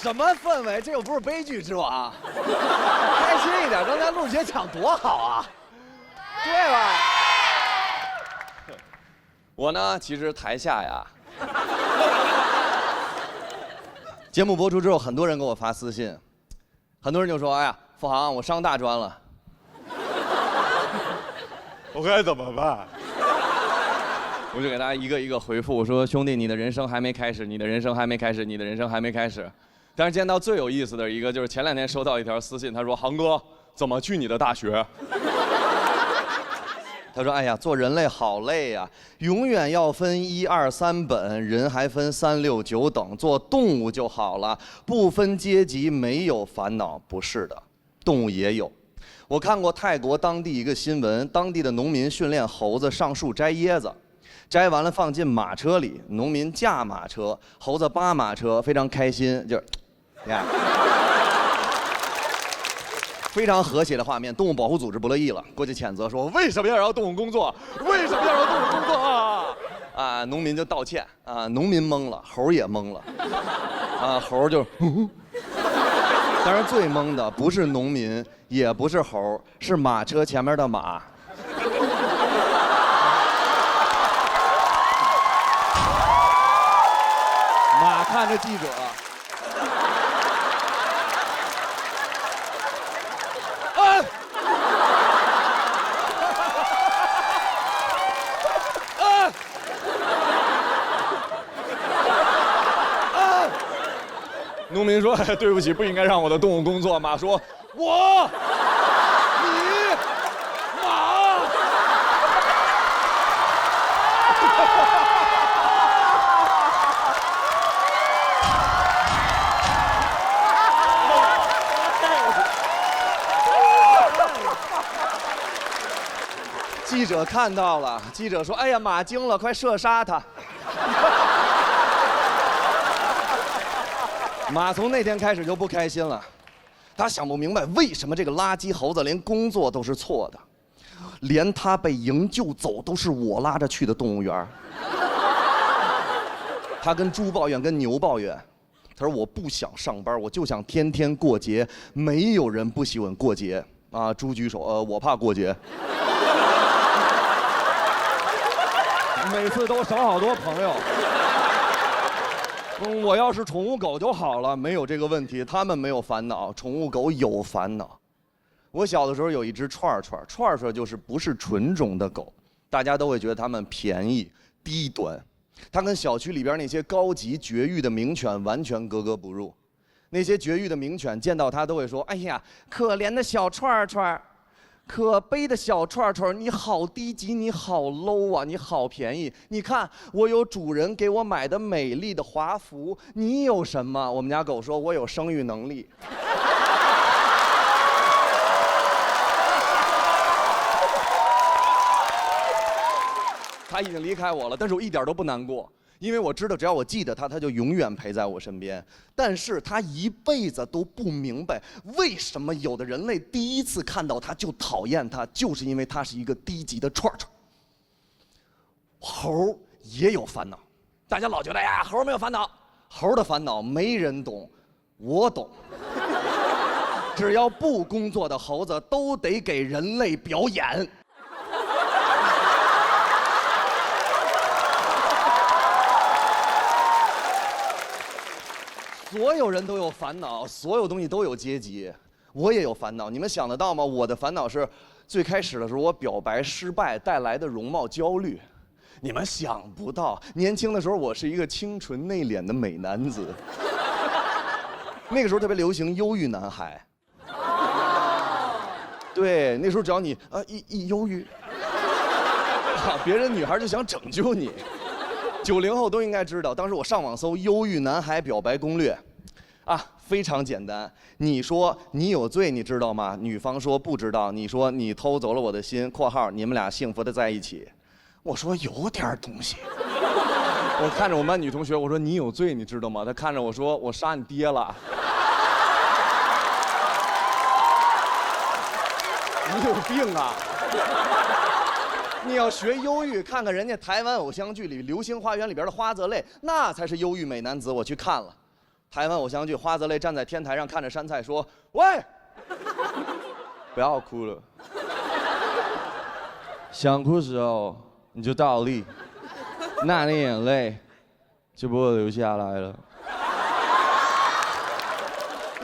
什么氛围？这又不是悲剧之王，开心一点。刚才陆姐讲多好啊，对吧？我呢，其实台下呀，节目播出之后，很多人给我发私信，很多人就说：“哎呀，付航，我上大专了。”我该怎么办？我就给大家一个一个回复，我说：“兄弟，你的人生还没开始，你的人生还没开始，你的人生还没开始。”但是见到最有意思的一个，就是前2天收到一条私信，他说：“航哥，怎么去你的大学？”他说：“哎呀，做人类好累呀，永远要分1、2、3本，人还分3、6、9等，做动物就好了，不分阶级，没有烦恼。”不是的，动物也有。我看过泰国当地一个新闻，当地的农民训练猴子上树摘椰子，摘完了放进马车里，农民驾马车，猴子扒马车，非常开心，就是，呀。非常和谐的画面，动物保护组织不乐意了，过去谴责说：“为什么要让动物工作？为什么要让动物工作啊？”啊，农民就道歉啊，农民懵了，猴也懵了，啊，猴就，当然最懵的不是农民，也不是猴，是马车前面的马。马看着记者。农民说：“哎，对不起，不应该让我的动物工作。”马说：“我，你，马。”记者看到了，记者说：“哎呀，马惊了，快射杀他。”马从那天开始就不开心了，他想不明白为什么这个垃圾猴子连工作都是错的，连他被营救走都是我拉着去的动物园。他跟猪抱怨，跟牛抱怨，他说：“我不想上班，我就想天天过节，没有人不喜欢过节啊。”猪举手，我怕过节。每次都少好多朋友。我要是宠物狗就好了，没有这个问题。他们没有烦恼，宠物狗有烦恼。我小的时候有一只串串，串串就是不是纯种的狗，大家都会觉得它们便宜低端。它跟小区里边那些高级绝育的名犬完全格格不入。那些绝育的名犬见到它都会说：“哎呀，可怜的小串串。”可悲的小串串，你好低级，你好 low 啊，你好便宜。你看，我有主人给我买的美丽的华服，你有什么？我们家狗说，我有生育能力。它已经离开我了，但是我一点都不难过。因为我知道，只要我记得它，它就永远陪在我身边。但是它一辈子都不明白，为什么有的人类第一次看到它就讨厌它，就是因为它是一个低级的串串。猴也有烦恼，大家老觉得呀，猴没有烦恼，猴的烦恼没人懂，我懂。只要不工作的猴子都得给人类表演。所有人都有烦恼，所有东西都有阶级，我也有烦恼。你们想得到吗？我的烦恼是，最开始的时候我表白失败带来的容貌焦虑。你们想不到，年轻的时候我是一个清纯内敛的美男子。那个时候特别流行忧郁男孩。对，那时候只要你一忧郁，别人女孩就想拯救你。90后都应该知道，当时我上网搜忧郁男孩表白攻略，非常简单。你说你有罪，你知道吗？女方说不知道。你说你偷走了我的心（括号你们俩幸福的在一起）。我说有点东西。我看着我们班女同学，我说你有罪，你知道吗？她看着我说我杀你爹了。你有病啊！你要学忧郁，看看人家台湾偶像剧里《流星花园》里边的花泽类，那才是忧郁美男子。我去看了，台湾偶像剧，花泽类站在天台上看着杉菜说：“喂，不要哭了，想哭时候你就倒立，那你眼泪就不会流下来了。”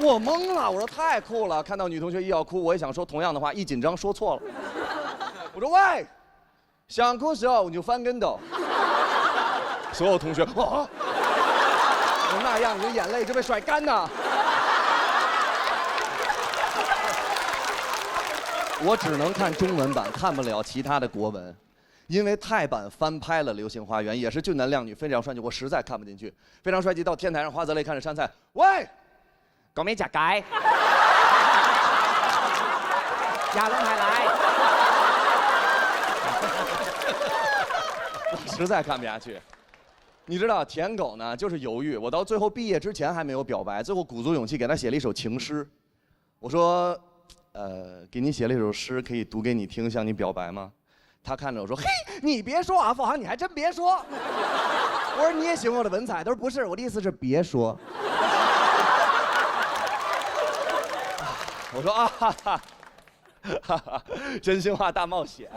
我懵了，我说太酷了！看到女同学一要哭，我也想说同样的话，一紧张说错了。我说喂，想哭时候你就翻跟斗。所有同学啊。那样你的眼泪就被甩干呐！我只能看中文版，看不了其他的国文，因为泰版翻拍了《流星花园》，也是俊男靓女，非常帅气，我实在看不进去。非常帅气，到天台上，花泽类看着杉菜，喂，講咩隻解？廿兩係嚟。我实在看不下去。你知道舔狗呢，就是犹豫。我到最后毕业之前还没有表白，最后鼓足勇气给他写了一首情诗。我说，给你写了一首诗，可以读给你听，向你表白吗？他看着我说，嘿，你别说啊，付航，你还真别说。我说你也喜欢我的文采，他说不是，我的意思是别说。我说啊哈哈，哈哈，真心话大冒险。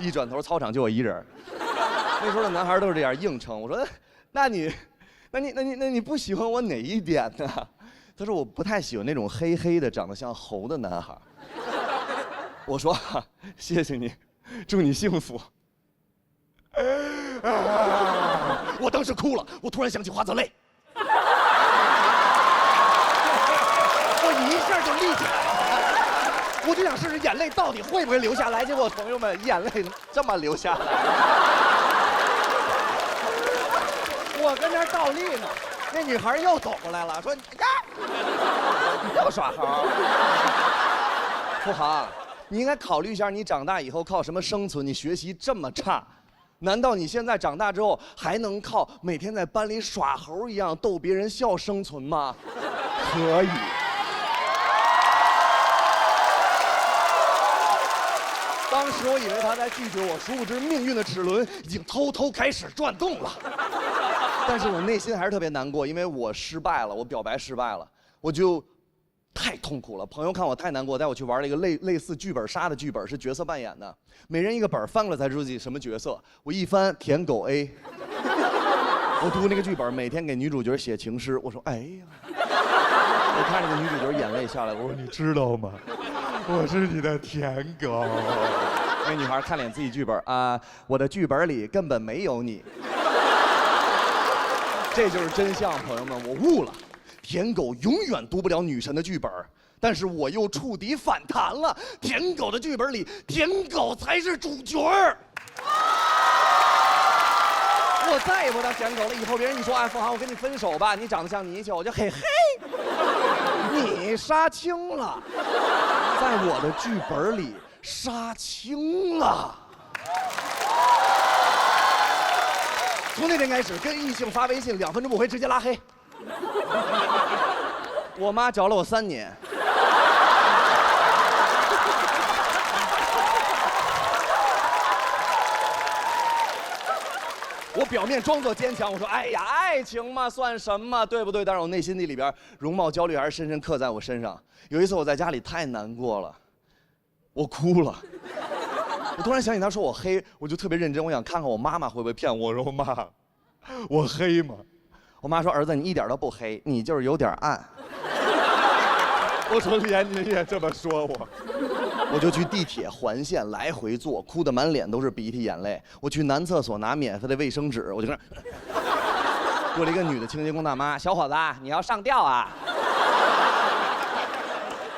一转头，操场就我一人。那时候的男孩都是这样硬撑。我说，那你不喜欢我哪一点呢？他说我不太喜欢那种黑黑的、长得像猴的男孩。我说谢谢你，祝你幸福。我当时哭了，我突然想起花泽类，我一下就立起来了。我就想试试眼泪到底会不会流下来，结果朋友们，眼泪这么流下来。我跟那儿倒立呢，那女孩又走过来了，说：“呀，又耍猴。”付航，你应该考虑一下，你长大以后靠什么生存？你学习这么差，难道你现在长大之后还能靠每天在班里耍猴一样逗别人笑生存吗？可以。当时我以为他在拒绝我，殊不知命运的齿轮已经偷偷开始转动了。但是我内心还是特别难过，因为我失败了，我表白失败了，我就太痛苦了。朋友看我太难过，带我去玩了一个类似剧本杀的剧本，是角色扮演的，每人一个本，翻过来才知道自己什么角色。我一翻，舔狗 A。我读那个剧本，每天给女主角写情诗。我说，哎呀，我看这个女主角眼泪下来，我说你知道吗？我是你的舔狗。那女孩看脸自己剧本啊，我的剧本里根本没有你。这就是真相，朋友们，我悟了，舔狗永远读不了女神的剧本，但是我又触底反弹了，舔狗的剧本里，舔狗才是主角。我再也不当舔狗了，以后别人一说，哎，付航，我跟你分手吧，你长得像泥鳅，我就嘿嘿，你杀青了，在我的剧本里杀青了。从那天开始，跟异性发微信2分钟不回，直接拉黑。我妈找了我3年。我表面装作坚强，我说：“哎呀，爱情嘛，算什么，对不对？”但是我内心里边容貌焦虑还是深深刻在我身上。有一次我在家里太难过了，我哭了。我突然想起他说我黑，我就特别认真，我想看看我妈妈会不会骗我。我说妈，我黑吗？我妈说儿子你一点都不黑，你就是有点暗。我说连您也这么说我。我就去地铁环线来回坐，哭得满脸都是鼻涕眼泪。我去男厕所拿免费的卫生纸，我就跟那过来一个女的清洁工大妈，小伙子你要上吊啊？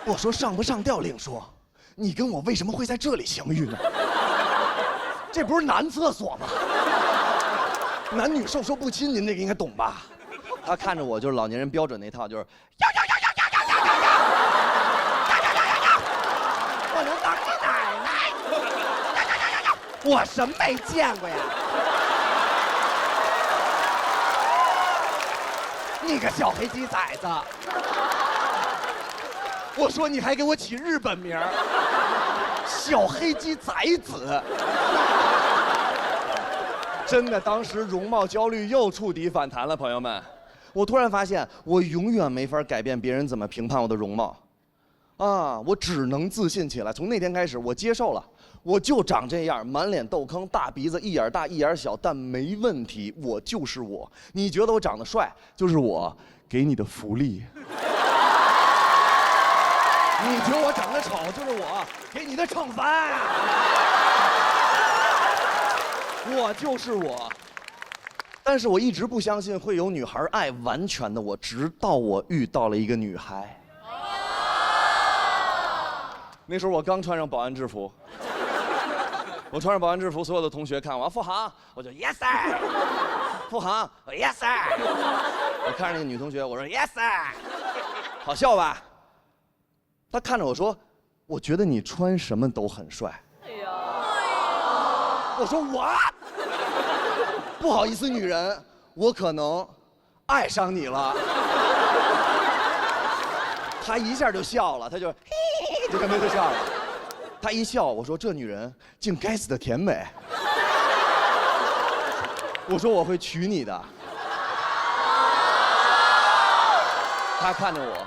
我说上不上吊另说，你跟我为什么会在这里相遇呢？这不是男厕所吗？男女授受不亲，您这个应该懂吧？他看着我就是老年人标准那套，就是我能当你奶奶？我什么没见过呀？你个小黑鸡崽子！我说你还给我起日本名儿，小黑鸡崽子。真的，当时容貌焦虑又触底反弹了，朋友们。我突然发现，我永远没法改变别人怎么评判我的容貌，啊，我只能自信起来。从那天开始，我接受了，我就长这样，满脸痘坑，大鼻子，一眼大一眼小，但没问题，我就是我。你觉得我长得帅，就是我给你的福利。你觉得我长得丑，就是我给你的惩罚。我就是我。但是我一直不相信会有女孩爱完全的我，直到我遇到了一个女孩。那时候我刚穿上保安制服，我穿上保安制服，所有的同学看我，付航，我就 yes sir， 付航，我 yes sir。我看着那个女同学，我说 yes sir， 好笑吧？她看着我说，我觉得你穿什么都很帅。哎呀，我说what？不好意思，女人，我可能爱上你了。她一下就笑了，她就就跟着就笑了。她一笑，我说这女人竟该死的甜美。我说我会娶你的。她看着我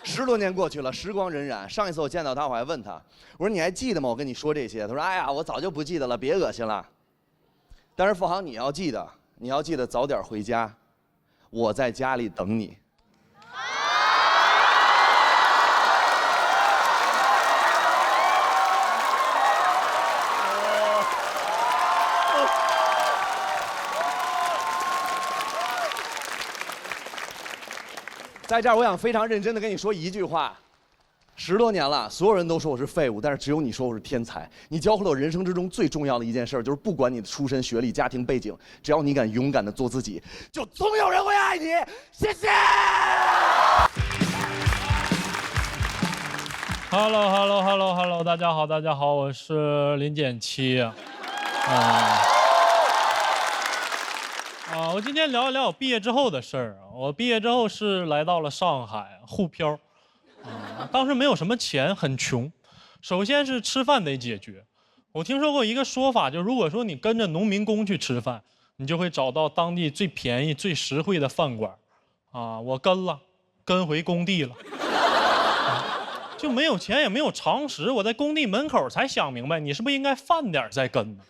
，10多年过去了，时光荏苒。上一次我见到她，我还问她，我说你还记得吗？我跟你说这些。她说哎呀，我早就不记得了，别恶心了。但是付航，你要记得早点回家，我在家里等你。在这儿，我想非常认真的跟你说一句话：10多年了，所有人都说我是废物，但是只有你说我是天才。你教会了我人生之中最重要的一件事，就是不管你的出身、学历、家庭背景，只要你敢勇敢的做自己，就总有人会爱你。谢谢。Hello， 大家好，我是林简七。我今天聊一聊我毕业之后的事儿。我毕业之后是来到了上海沪漂，当时没有什么钱，很穷。首先是吃饭得解决。我听说过一个说法，就如果说你跟着农民工去吃饭，你就会找到当地最便宜、最实惠的饭馆。我跟回工地了，就没有钱也没有常识。我在工地门口才想明白，你是不是应该饭点再跟呢？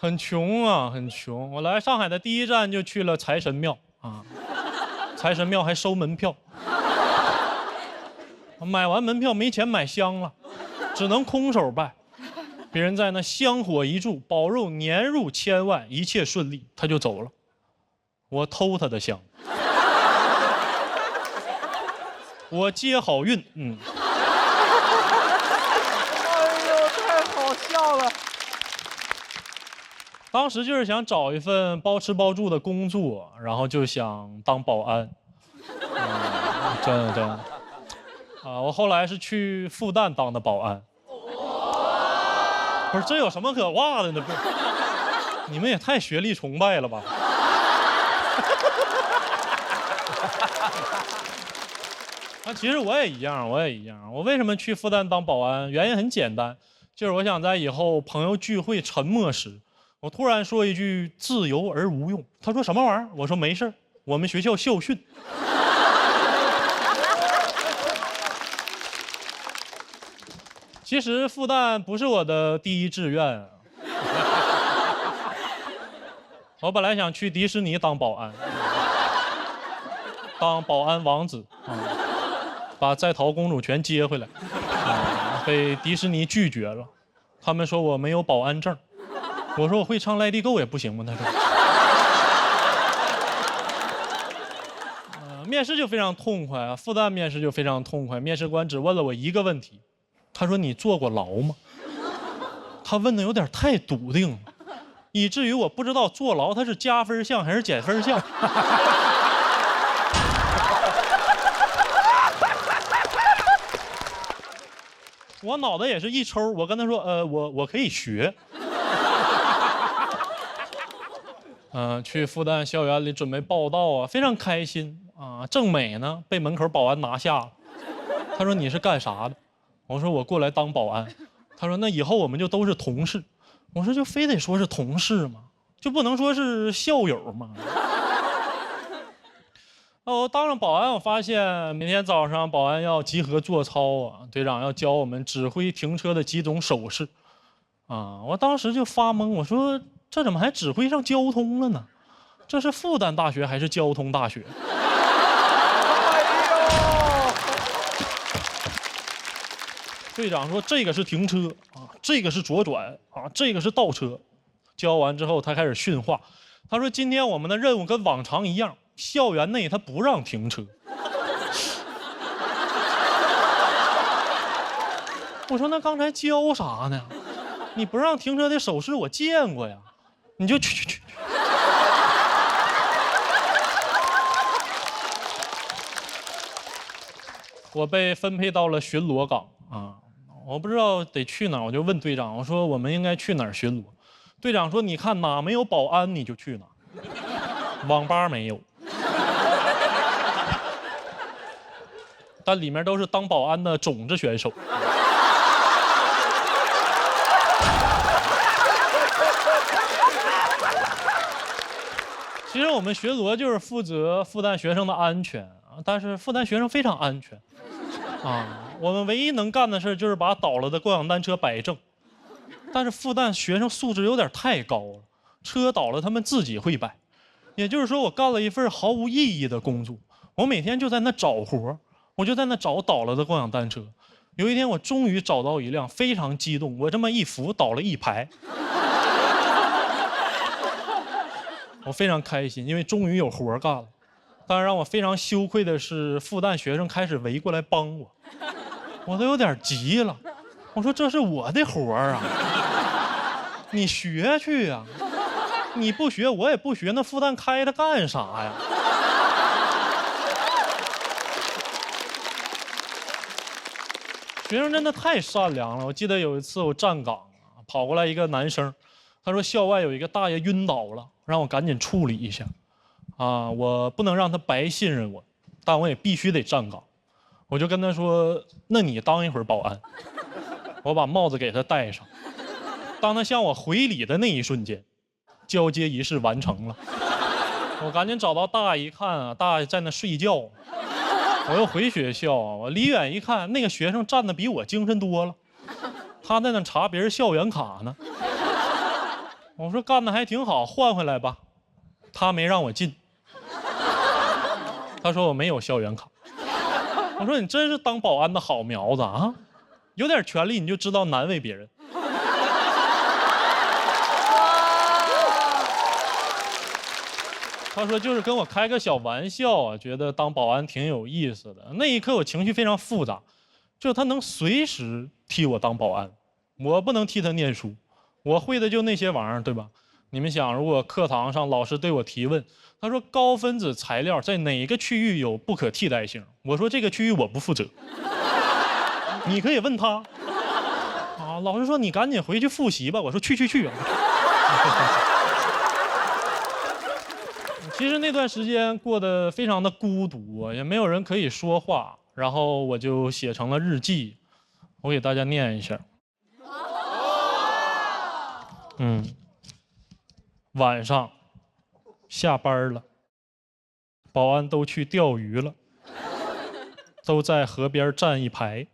很穷啊，很穷。我来上海的第一站就去了财神庙财神庙还收门票。买完门票没钱买香了，只能空手拜。别人在那香火一柱，保佑年入千万，一切顺利，他就走了。我偷他的香，我接好运。哎呦，太好笑了。当时就是想找一份包吃包住的工作，然后就想当保安。真的。我后来是去复旦当的保安。不是，这有什么可哇的呢？不是，你们也太学历崇拜了吧？其实我也一样。我为什么去复旦当保安？原因很简单，就是我想在以后朋友聚会沉默时，我突然说一句自由而无用。他说什么玩意儿？我说没事，我们学校校训。其实复旦不是我的第一志愿。我本来想去迪士尼当保安，当保安王子，把在逃公主全接回来，被迪士尼拒绝了。他们说我没有保安证。我说我会唱 Let It Go 也不行吗？他说，面试就非常痛快复旦面试就非常痛快。面试官只问了我一个问题，他说你坐过牢吗？他问的有点太笃定了，以至于我不知道坐牢他是加分项还是减分项。我脑袋也是一抽，我跟他说，我可以学。去复旦校园里准备报到非常开心正美呢，被门口保安拿下了。他说你是干啥的？我说我过来当保安。他说那以后我们就都是同事。我说就非得说是同事吗？就不能说是校友吗？我当上保安，我发现每天早上保安要集合做操啊，队长要教我们指挥停车的几种手势，啊，我当时就发懵，我说这怎么还指挥上交通了呢？这是复旦大学还是交通大学？队长说这个是停车啊，这个是左转啊，这个是倒车。教完之后，他开始训话，他说今天我们的任务跟往常一样。校园内他不让停车，我说那刚才教啥呢？你不让停车的手势我见过呀，你就去。我被分配到了巡逻岗啊，我不知道得去哪儿，我就问队长，我说我们应该去哪儿巡逻？队长说你看哪没有保安你就去哪儿，网吧没有。但里面都是当保安的种子选手。其实我们巡逻就是负责复旦学生的安全啊，但是复旦学生非常安全啊。我们唯一能干的事就是把倒了的共享单车摆正，但是复旦学生素质有点太高了，车倒了他们自己会摆。也就是说，我干了一份毫无意义的工作，我每天就在那找活。我就在那找倒了的共享单车，有一天我终于找到一辆，非常激动，我这么一扶倒了一排，我非常开心，因为终于有活干了。但是让我非常羞愧的是，复旦学生开始围过来帮我，我都有点急了，我说这是我的活啊，你学去呀，你不学我也不学，那复旦开它干啥呀？学生真的太善良了。我记得有一次我站岗，跑过来一个男生，他说校外有一个大爷晕倒了，让我赶紧处理一下。啊，我不能让他白信任我，但我也必须得站岗。我就跟他说，那你当一会儿保安。我把帽子给他戴上。当他向我回礼的那一瞬间，交接仪式完成了。我赶紧找到大爷一看啊，大爷在那睡觉。我又回学校啊，我离远一看，那个学生站得比我精神多了，他在那查别人校园卡呢。我说干得还挺好，换回来吧。他没让我进，他说我没有校园卡。我说你真是当保安的好苗子啊，有点权利你就知道难为别人。他说就是跟我开个小玩笑啊，觉得当保安挺有意思的。那一刻我情绪非常复杂，就他能随时替我当保安，我不能替他念书，我会的就那些玩意儿，对吧？你们想，如果课堂上老师对我提问，他说高分子材料在哪个区域有不可替代性，我说这个区域我不负责，你可以问他。啊，老师说你赶紧回去复习吧，我说去。其实那段时间过得非常的孤独，也没有人可以说话，然后我就写成了日记，我给大家念一下。晚上下班了，保安都去钓鱼了，都在河边站一排，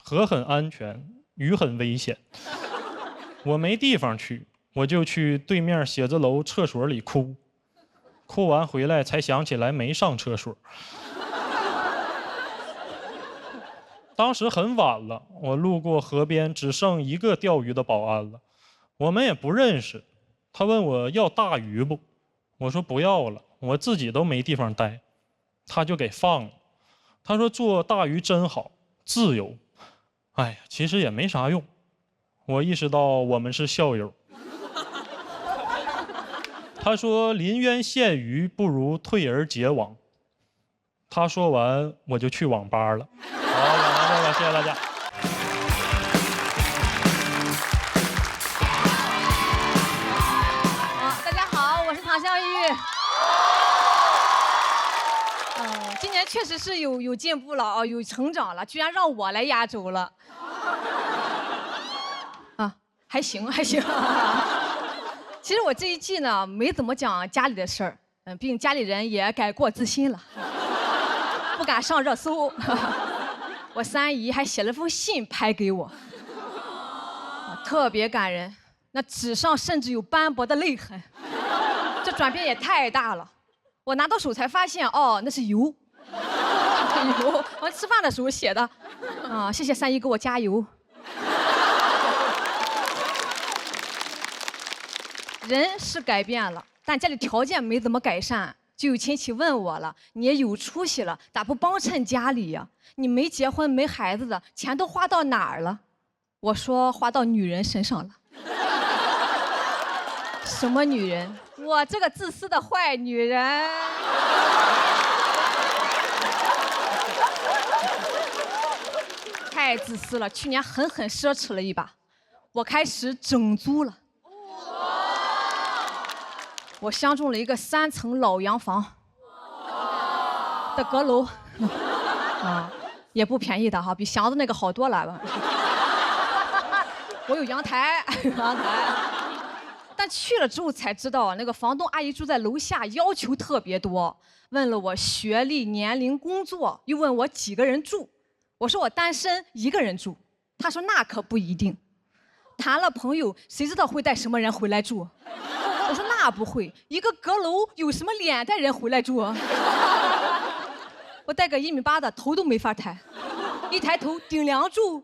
河很安全，鱼很危险。我没地方去，我就去对面写字楼厕所里哭。哭完回来才想起来没上厕所。当时很晚了，我路过河边，只剩一个钓鱼的保安了，我们也不认识。他问我要大鱼不，我说不要了，我自己都没地方待，他就给放了。他说做大鱼真好，自由。哎呀，其实也没啥用。我意识到我们是校友。他说临渊羡鱼，不如退而结网。他说完我就去网吧了。好，讲到这了，谢谢大家。大家好，我是唐湘玉。今年确实是有进步了啊，有成长了，居然让我来压轴了。还行。其实我这一季呢，没怎么讲家里的事儿，毕竟家里人也改过自新了，不敢上热搜。我三姨还写了封信拍给我，特别感人，那纸上甚至有斑驳的泪痕，这转变也太大了。我拿到手才发现，哦，那是油，油，我吃饭的时候写的，啊，谢谢三姨给我加油。人是改变了，但家里条件没怎么改善。就有亲戚问我了：“你也有出息了，咋不帮衬家里呀？你没结婚没孩子的，钱都花到哪儿了？”我说：“花到女人身上了。”什么女人？我这个自私的坏女人。太自私了，去年狠狠奢侈了一把，我开始整租了。我相中了一个3层老洋房的阁楼，啊，也不便宜的哈，比祥子那个好多了。我有阳台，阳台。但去了之后才知道，那个房东阿姨住在楼下，要求特别多，问了我学历、年龄、工作，又问我几个人住。我说我单身，一个人住。她说那可不一定，谈了朋友，谁知道会带什么人回来住？我说那不会，一个阁楼有什么脸带人回来住？我带个1.8米的，头都没法抬，一抬头顶梁柱。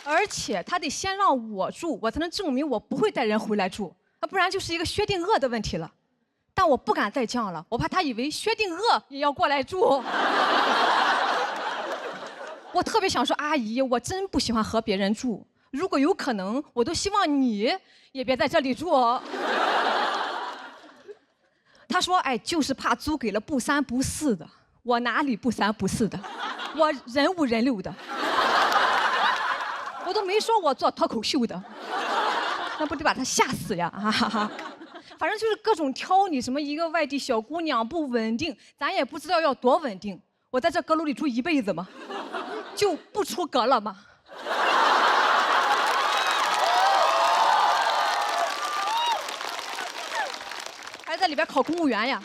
而且他得先让我住，我才能证明我不会带人回来住，不然就是一个薛定谔的问题了。但我不敢再犟了，我怕他以为薛定谔也要过来住。我特别想说，阿姨，我真不喜欢和别人住，如果有可能，我都希望你也别在这里住。他说，哎，就是怕租给了不三不四的。我哪里不三不四的？我人五人六的。我都没说我做脱口秀的，那不得把他吓死呀！反正就是各种挑你，什么一个外地小姑娘不稳定，咱也不知道要多稳定。我在这阁楼里住一辈子吗？就不出阁了吗？还在里边考公务员呀？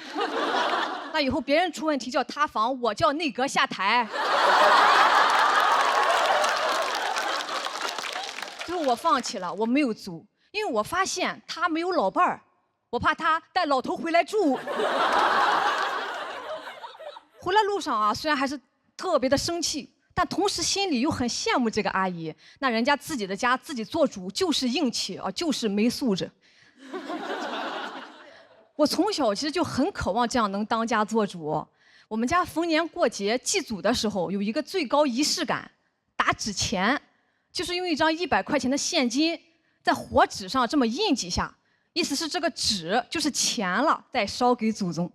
那以后别人出问题叫塌房，我叫内阁下台。最后我放弃了，我没有租，因为我发现他没有老伴儿，我怕他带老头回来住。回来路上啊，虽然还是特别的生气，但同时心里又很羡慕这个阿姨。那人家自己的家自己做主，就是硬气啊，就是没素质。我从小其实就很渴望这样能当家做主。我们家逢年过节祭祖的时候，有一个最高仪式感，打纸钱，就是用一张100块钱的现金在火纸上这么印几下，意思是这个纸就是钱了，再烧给祖宗。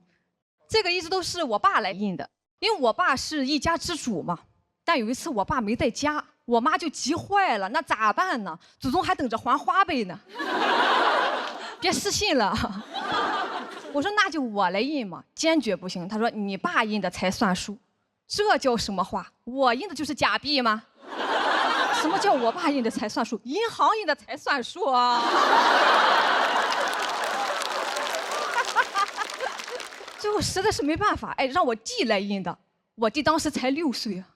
这个一直都是我爸来印的，因为我爸是一家之主嘛。但有一次我爸没在家，我妈就急坏了，那咋办呢？祖宗还等着还花呗呢。别失信了。我说那就我来印嘛，坚决不行。他说你爸印的才算数，这叫什么话？我印的就是假币吗？什么叫我爸印的才算数？银行印的才算数啊！最后实在是没办法，哎，让我弟来印的。我弟当时才6岁啊，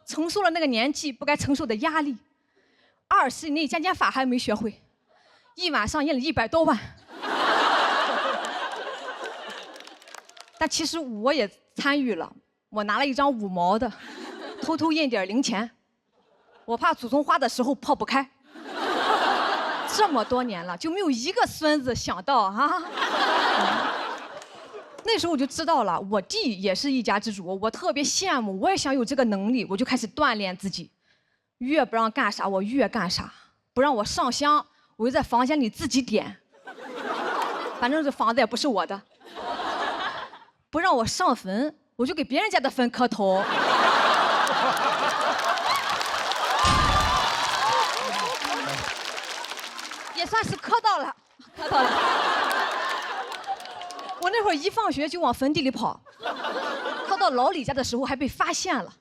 承受了那个年纪不该承受的压力。20以内减减法还没学会，一晚上印了100多万。但其实我也参与了，我拿了一张5毛的，偷偷印点零钱，我怕祖宗花的时候破不开。这么多年了，就没有一个孙子想到啊。那时候我就知道了，我弟也是一家之主，我特别羡慕，我也想有这个能力，我就开始锻炼自己，越不让干啥我越干啥，不让我上香，我就在房间里自己点，反正这房子也不是我的。不让我上坟，我就给别人家的坟磕头。也算是磕到了，磕到了。我那会儿一放学就往坟地里跑，靠到老李家的时候还被发现了，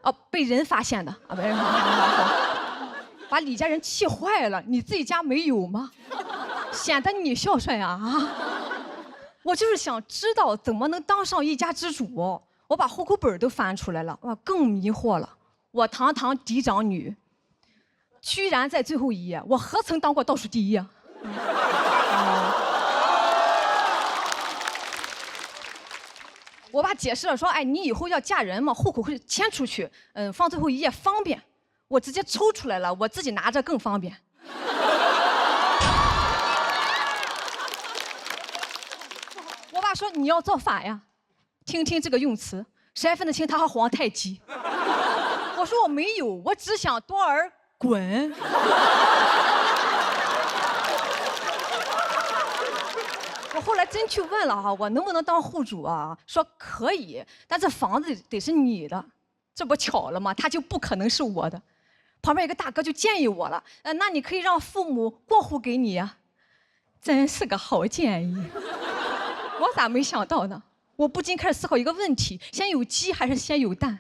哦，被人发现的啊，被人发现的。把李家人气坏了，你自己家没有吗？显得你孝顺啊！我就是想知道怎么能当上一家之主。我把户口本都翻出来了，哇，更迷惑了。我堂堂嫡长女，居然在最后一页，我何曾当过倒数第一啊？我爸解释了说，哎，你以后要嫁人嘛，户口会迁出去，放最后一页方便。我直接抽出来了，我自己拿着更方便。我爸说你要造反呀，听听这个用词，谁还分得清他和皇太极？我说我没有，我只想多儿滚。我后来真去问了哈，我能不能当户主啊？说可以，但这房子得是你的，这不巧了吗？他就不可能是我的。旁边有个大哥就建议我了，那你可以让父母过户给你呀。真是个好建议，我咋没想到呢？我不禁开始思考一个问题：先有鸡还是先有蛋？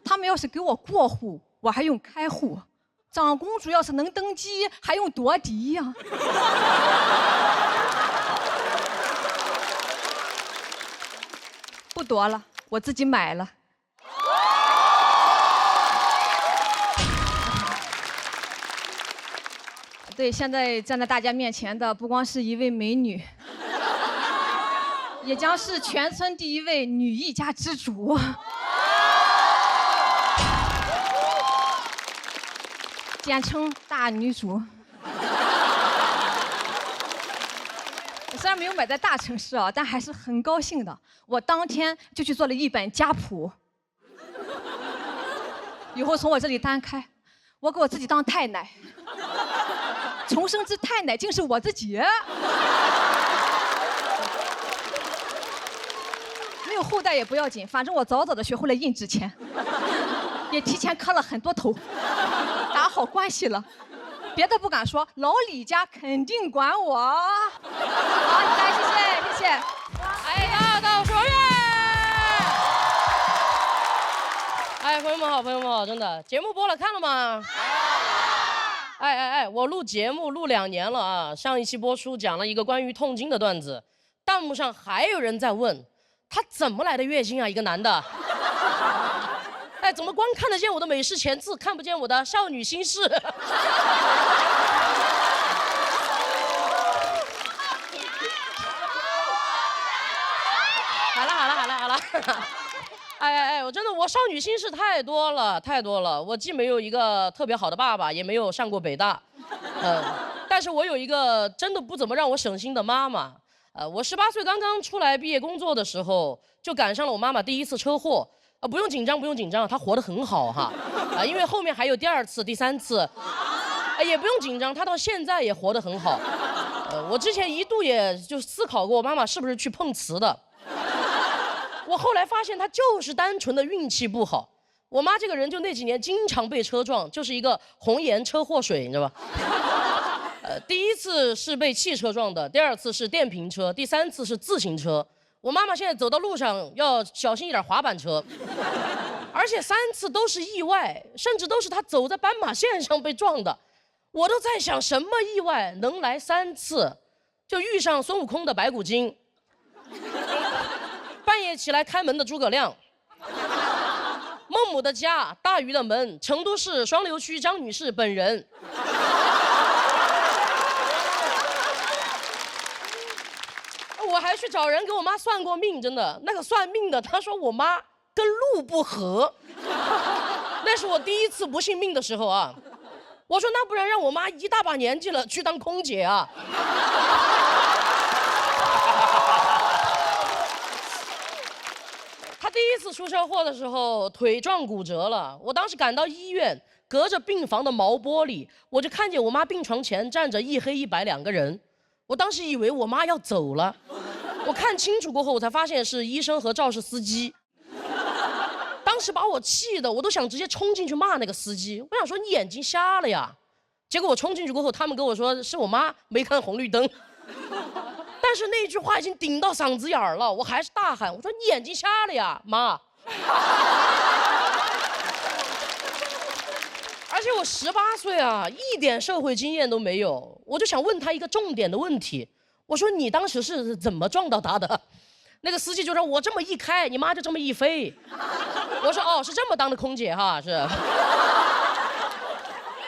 他们要是给我过户，我还用开户；长公主要是能登基，还用夺嫡呀。不夺了，我自己买了。对，现在站在大家面前的不光是一位美女，也将是全村第一位女一家之主。简称大女主。虽然没有买在大城市啊，但还是很高兴的。我当天就去做了一本家谱，以后从我这里单开，我给我自己当太奶。重生之太奶竟是我自己，没有后代也不要紧，反正我早早的学会了印纸钱，也提前磕了很多头，打好关系了。别的不敢说，老李家肯定管我。好，来，谢谢，谢谢。哎呀，到说乐！哎，朋友们好，朋友们好，真的，节目播了，看了吗？哎，我录节目录2年了啊，上一期播出讲了一个关于痛经的段子，弹幕上还有人在问，他怎么来的月经啊？一个男的。哎，怎么光看得见我的美式前字，看不见我的少女心事？好了。哎，我真的，我少女心事太多了。我既没有一个特别好的爸爸，也没有上过北大，但是我有一个真的不怎么让我省心的妈妈。我18岁刚刚出来毕业工作的时候，就赶上了我妈妈第一次车祸。不用紧张，她活得很好哈。因为后面还有第2次、第3次，也不用紧张，她到现在也活得很好。我之前一度也就思考过，我妈妈是不是去碰瓷的。我后来发现她就是单纯的运气不好。我妈这个人就那几年经常被车撞，就是一个红颜车祸水，你知道吧？第1次是被汽车撞的，第2次是电瓶车，第3次是自行车。我妈妈现在走到路上要小心一点，滑板车。而且3次都是意外，甚至都是她走在斑马线上被撞的。我都在想，什么意外能来3次？就遇上孙悟空的白骨精。半夜起来开门的诸葛亮，孟母的家，大鱼的门，成都市双流区张女士本人。我还去找人给我妈算过命，真的，那个算命的他说我妈跟路不合。那是我第1次不信命的时候啊。我说那不然让我妈一大把年纪了去当空姐啊。他第1次出车祸的时候腿撞骨折了，我当时赶到医院，隔着病房的毛玻璃，我就看见我妈病床前站着一黑一白2个人。我当时以为我妈要走了，我看清楚过后，我才发现是医生和肇事司机。当时把我气的，我都想直接冲进去骂那个司机。我想说你眼睛瞎了呀！结果我冲进去过后，他们跟我说是我妈没看红绿灯。但是那句话已经顶到嗓子眼儿了，我还是大喊，我说你眼睛瞎了呀，妈！而而且我18岁啊，一点社会经验都没有，我就想问他一个重点的问题，我说你当时是怎么撞到他的？那个司机就说我这么一开，你妈就这么一飞。我说哦，是这么当的空姐哈，是。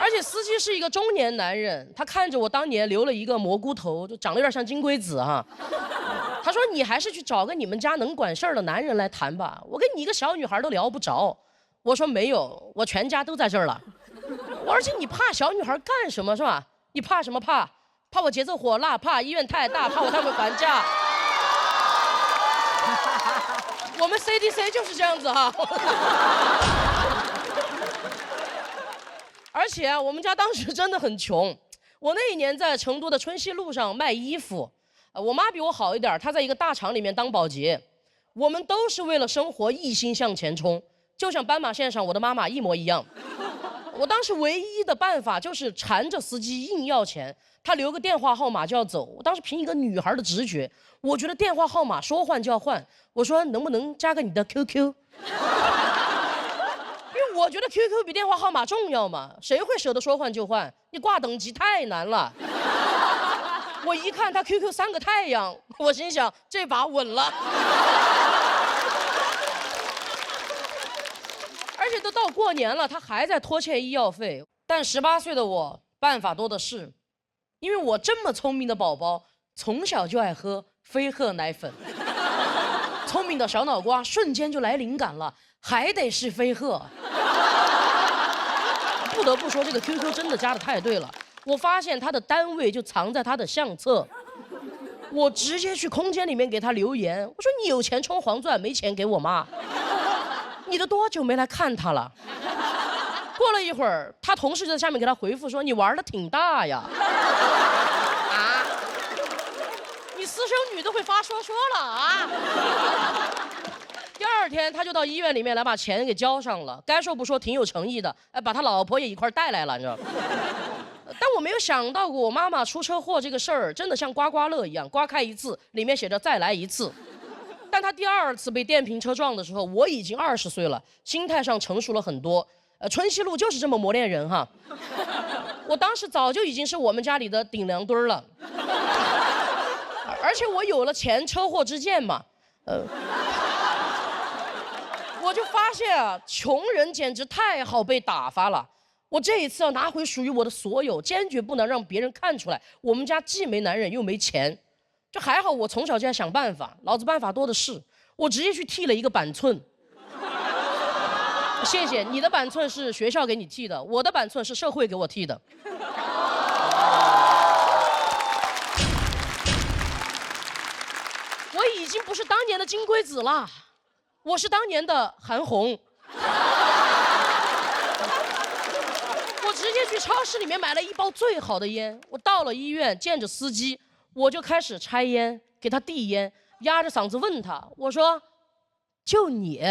而且司机是一个中年男人，他看着我当年留了一个蘑菇头，就长得有点像金龟子哈。他说你还是去找个你们家能管事儿的男人来谈吧，我跟你一个小女孩都聊不着。我说没有，我全家都在这儿了。而且你怕小女孩干什么是吧？你怕什么怕？怕我节奏火辣，怕医院太大，怕我太会还价。我们 CDC 就是这样子哈。而且我们家当时真的很穷，我那一年在成都的春熙路上卖衣服，我妈比我好一点，她在一个大厂里面当保洁，我们都是为了生活一心向前冲，就像斑马线上我的妈妈一模一样。我当时唯一的办法就是缠着司机硬要钱，他留个电话号码就要走。我当时凭一个女孩的直觉，我觉得电话号码说换就要换，我说能不能加个你的 QQ？ 因为我觉得 QQ 比电话号码重要嘛，谁会舍得说换就换？你挂等级太难了。我一看他 QQ 3个太阳，我心想这把稳了。而且都到过年了，他还在拖欠医药费。但18岁的我办法多的是，因为我这么聪明的宝宝，从小就爱喝飞鹤奶粉。聪明的小脑瓜瞬间就来灵感了，还得是飞鹤。不得不说，这个 QQ 真的加的太对了。我发现他的单位就藏在他的相册，我直接去空间里面给他留言，我说你有钱充黄钻，没钱给我妈。你都多久没来看他了？过了一会儿，他同事就在下面给他回复说：“你玩的挺大呀。”啊？你私生女都会发说了啊？第2天他就到医院里面来把钱给交上了，该说不说挺有诚意的，把他老婆也一块带来了，你知道吗？但我没有想到过，我妈妈出车祸这个事儿真的像刮刮乐一样，刮开一次，里面写着再来一次。但他第2次被电瓶车撞的时候，我已经20岁了，心态上成熟了很多。春熙路就是这么磨练人哈。我当时早就已经是我们家里的顶梁墩了，而且我有了前车祸之鉴嘛，我就发现啊，穷人简直太好被打发了。我这一次要拿回属于我的所有，坚决不能让别人看出来我们家既没男人又没钱。这还好，我从小就在想办法，老子办法多的是。我直接去剃了一个板寸。谢谢，你的板寸是学校给你剃的，我的板寸是社会给我剃的。我已经不是当年的金龟子了，我是当年的韩红。我直接去超市里面买了一包最好的烟，我到了医院见着司机，我就开始拆烟，给他递烟，压着嗓子问他，我说：“就你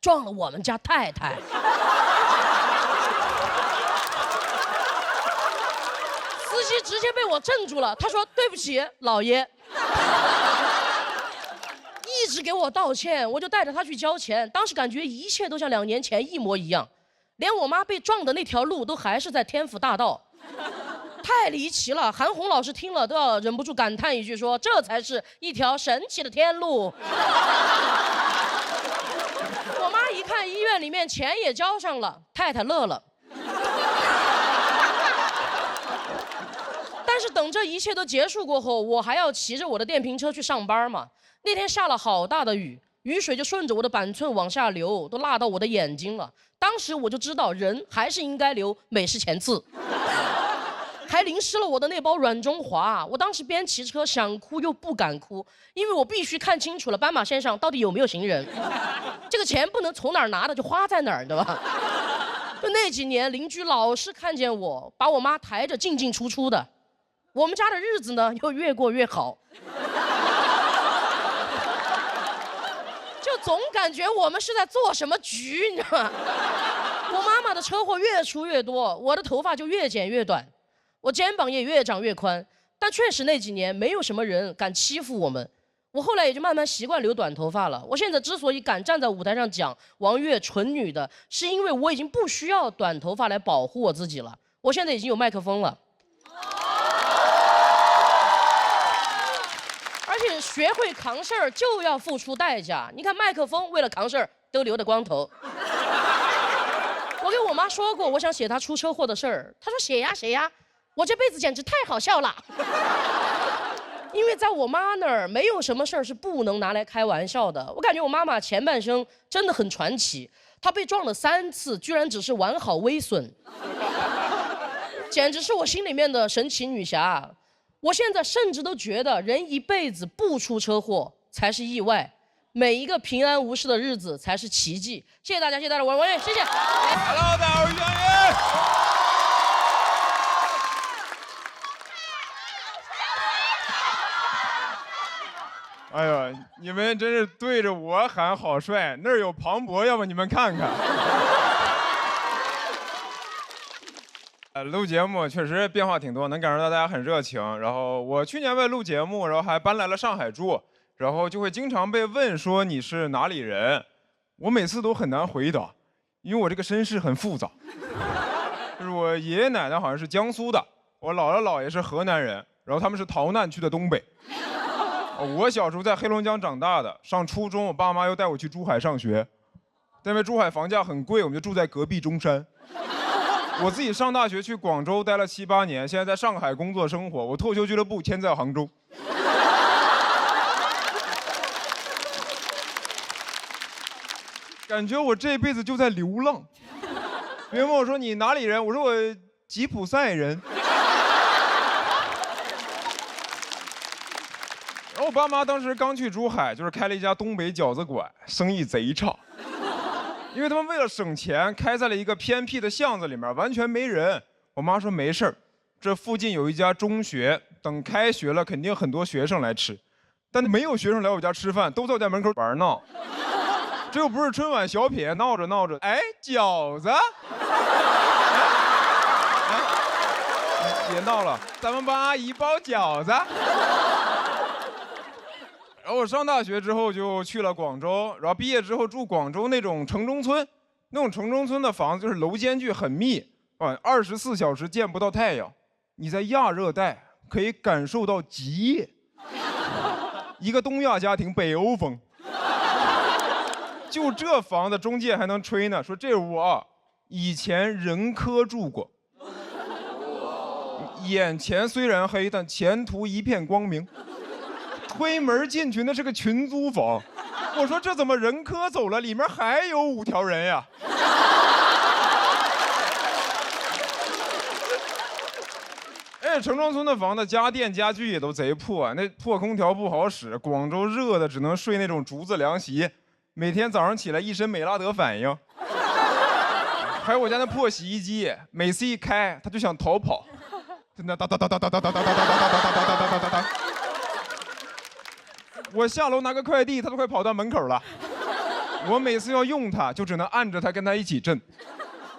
撞了我们家太太。”司机直接被我镇住了，他说：“对不起，老爷。”一直给我道歉，我就带着他去交钱。当时感觉一切都像2年前一模一样，连我妈被撞的那条路都还是在天府大道。太离奇了，韩红老师听了都要忍不住感叹一句说：“这才是一条神奇的天路。”我妈一看医院里面钱也交上了，太太乐了。但是等这一切都结束过后，我还要骑着我的电瓶车去上班嘛。那天下了好大的雨，雨水就顺着我的板寸往下流，都辣到我的眼睛了。当时我就知道，人还是应该留美式前刺。还淋湿了我的那包软中华。我当时边骑车想哭又不敢哭，因为我必须看清楚了斑马线上到底有没有行人。这个钱不能从哪儿拿的就花在哪儿，对吧？就那几年，邻居老是看见我把我妈抬着进进出出的，我们家的日子呢又越过越好。就总感觉我们是在做什么局，你知道吗？我妈妈的车祸越出越多，我的头发就越剪越短，我肩膀也越长越宽。但确实那几年没有什么人敢欺负我们。我后来也就慢慢习惯留短头发了。我现在之所以敢站在舞台上讲王悦纯女的，是因为我已经不需要短头发来保护我自己了。我现在已经有麦克风了，而且学会扛事儿就要付出代价。你看麦克风为了扛事儿都留的光头。我跟我妈说过，我想写她出车祸的事儿，她说写呀写呀，我这辈子简直太好笑了。因为在我妈那儿，没有什么事儿是不能拿来开玩笑的。我感觉我妈妈前半生真的很传奇，她被撞了3次，居然只是完好微损，简直是我心里面的神奇女侠。我现在甚至都觉得，人一辈子不出车祸才是意外，每一个平安无事的日子才是奇迹。谢谢大家，谢谢大家，王悦，谢谢。Hello， 大家好，我是杨云。哎呀，你们真是对着我喊好帅，那儿有庞博，要不你们看看。录节目确实变化挺多，能感受到大家很热情。然后我去年为了录节目，然后还搬来了上海住，然后就会经常被问说你是哪里人，我每次都很难回答，因为我这个身世很复杂。就是我爷爷奶奶好像是江苏的，我姥姥姥爷是河南人，然后他们是逃难去的东北。我小时候在黑龙江长大的，上初中我爸妈又带我去珠海上学，但因为珠海房价很贵，我们就住在隔壁中山。我自己上大学去广州待了7、8年，现在在上海工作生活，我脱口秀俱乐部迁在杭州。感觉我这辈子就在流浪。别人问我说你哪里人，我说我吉普赛人。然后我爸妈当时刚去珠海，就是开了一家东北饺子馆，生意贼差。因为他们为了省钱，开在了一个偏僻的巷子里面，完全没人。我妈说没事儿，这附近有一家中学，等开学了肯定很多学生来吃。但没有学生来我家吃饭，都在我家门口玩闹。这又不是春晚小品，闹着闹着，哎，饺子，别闹了，咱们帮阿姨包饺子。然后我上大学之后就去了广州，然后毕业之后住广州那种城中村，那种城中村的房子就是楼间距很密，24小时见不到太阳。你在亚热带可以感受到极夜。一个东亚家庭北欧风。就这房子中介还能吹呢，说这屋啊，以前人科住过，眼前虽然黑，但前途一片光明。推门进去那是个群租房，我说这怎么人科走了，里面还有5条人呀？哎，城中村的房子家电家具也都贼破，那破空调不好使，广州热的只能睡那种竹子凉席，每天早上起来一身美拉德反应。还有我家那破洗衣机，每次一开它就想逃跑，真的哒哒哒哒哒哒哒哒哒哒哒哒哒哒哒。我下楼拿个快递，它都快跑到门口了。我每次要用它，就只能按着它跟它一起震。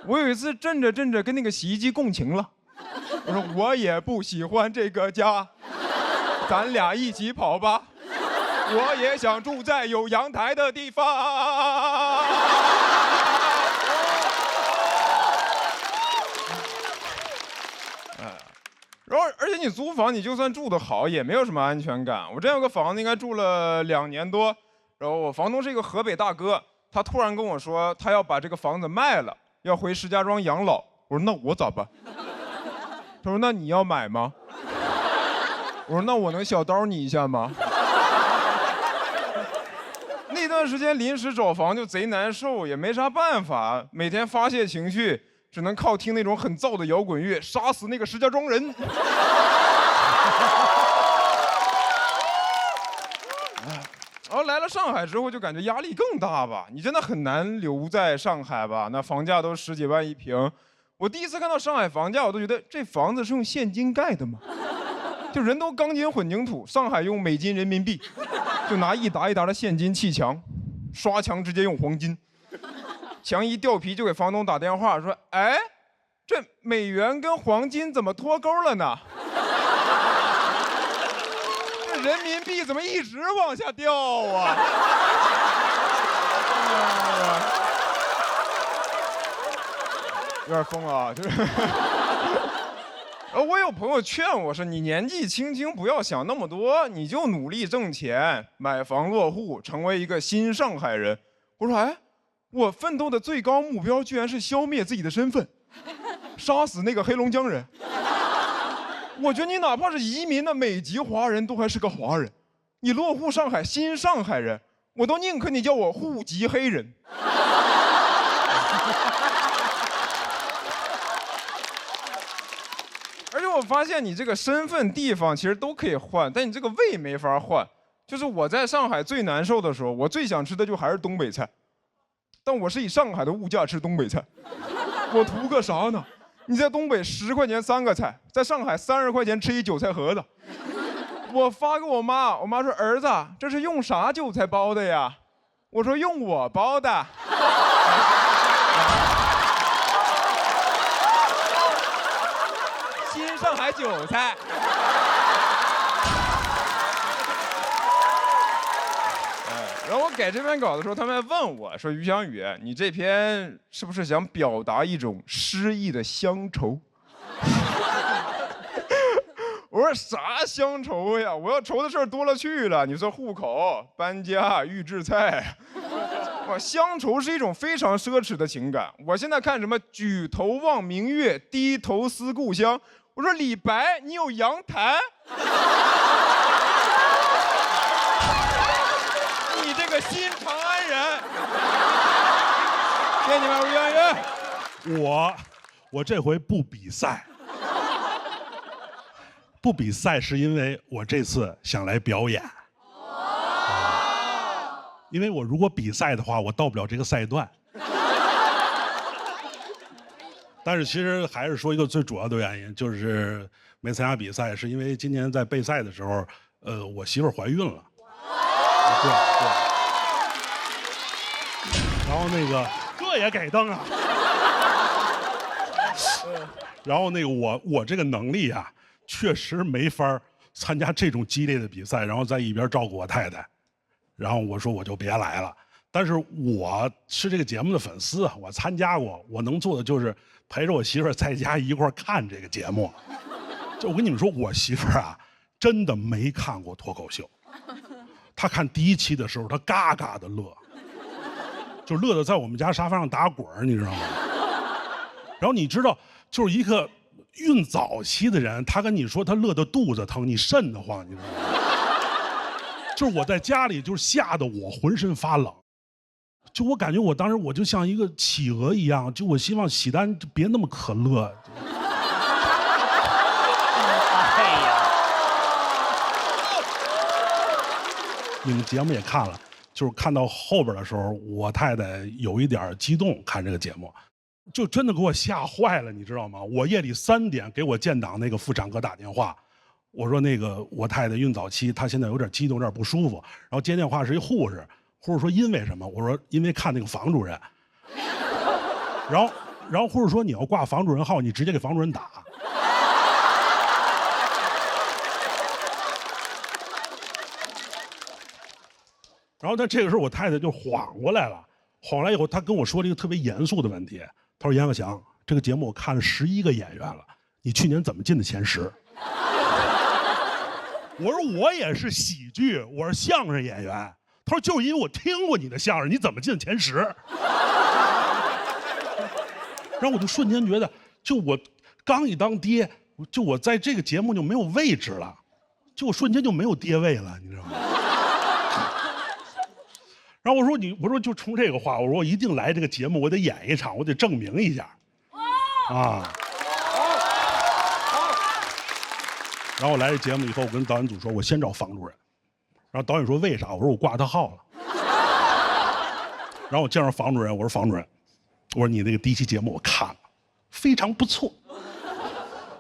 我有一次震着震着跟那个洗衣机共情了，我说我也不喜欢这个家，咱俩一起跑吧。我也想住在有阳台的地方。然后，而且你租房，你就算住得好，也没有什么安全感。我这有个房子，应该住了2年多，然后我房东是一个河北大哥，他突然跟我说，他要把这个房子卖了，要回石家庄养老。我说那我咋办？他说那你要买吗？我说那我能小刀你一下吗？那段时间临时找房就贼难受，也没啥办法，每天发泄情绪。只能靠听那种很燥的摇滚乐，杀死那个石家庄人。然后来了上海之后，就感觉压力更大吧。你真的很难留在上海吧？那房价都10几万1平。我第一次看到上海房价，我都觉得这房子是用现金盖的吗？就人都钢筋混凝土，上海用美金人民币，就拿一沓一沓的现金砌墙，刷墙直接用黄金。墙一掉皮就给房东打电话说：“哎，这美元跟黄金怎么脱钩了呢？这人民币怎么一直往下掉啊？有点疯啊，就是。我有朋友劝我说：“你年纪轻轻，不要想那么多，你就努力挣钱，买房落户，成为一个新上海人。”我说：“哎，我奋斗的最高目标居然是消灭自己的身份，杀死那个黑龙江人。我觉得你哪怕是移民的美籍华人，都还是个华人。你落户上海，新上海人，我都宁可你叫我户籍黑人。”而且我发现你这个身份、地方其实都可以换，但你这个胃没法换。就是我在上海最难受的时候，我最想吃的就还是东北菜，但我是以上海的物价吃东北菜，我图个啥呢？你在东北10块钱3个菜，在上海30块钱吃一韭菜盒子。我发给我妈，我妈说：“儿子，这是用啥韭菜包的呀？”我说：“用我包的。”新上海韭菜。然后我改这篇稿的时候，他们还问我说：“于翔宇，你这篇是不是想表达一种诗意的乡愁？”我说：“啥乡愁呀？我要愁的事儿多了去了。你说户口、搬家、预制菜，乡愁是一种非常奢侈的情感。我现在看什么举头望明月，低头思故乡。我说李白，你有阳台？你这个新长安人。谢谢你们，于翔宇。我这回不比赛。不比赛是因为我这次想来表演。因为我如果比赛的话，我到不了这个赛段。但是其实还是说一个最主要的原因，就是没参加比赛，是因为今年在备赛的时候，我媳妇儿怀孕了。对。然后那个这也给灯啊。然后那个我这个能力啊，确实没法参加这种激烈的比赛，然后在一边照顾我太太。然后我说我就别来了。但是我是这个节目的粉丝，我参加过，我能做的就是陪着我媳妇儿在家一块儿看这个节目。就我跟你们说，我媳妇儿啊，真的没看过脱口秀。她看第1期的时候，她嘎嘎的乐，就乐得在我们家沙发上打滚儿，你知道吗？然后你知道，就是一个孕早期的人，他跟你说他乐得肚子疼，你瘆得慌，你知道吗？就是我在家里，就是吓得我浑身发冷。就我感觉我当时我就像一个企鹅一样，就我希望喜丹别那么可乐。哎呀，你们节目也看了，就是看到后边的时候，我太太有一点激动，看这个节目，就真的给我吓坏了，你知道吗？我夜里3点给我建档那个妇产科打电话，我说那个我太太孕早期，她现在有点激动，有点不舒服。然后接电话是一护士，护士说因为什么？我说因为看那个房主任。然后护士说你要挂房主任号，你直接给房主任打。然后他这个时候我太太就缓过来了，缓过来以后，她跟我说了一个特别严肃的问题，她说严鹤翔，这个节目我看了11个演员了，你去年怎么进的前10？我说我也是喜剧，我是相声演员。他说就是因为我听过你的相声，你怎么进前10？然后我就瞬间觉得，就我刚一当爹，就我在这个节目就没有位置了，就我瞬间就没有爹位了，你知道吗？然后我说就冲这个话，我说我一定来这个节目，我得演一场，我得证明一下，啊。然后我来这节目以后，我跟导演组说，我先找房主任。然后导演说为啥？我说我挂他号了。然后我见着房主任，我说房主任，我说你那个第1期节目我看了，非常不错。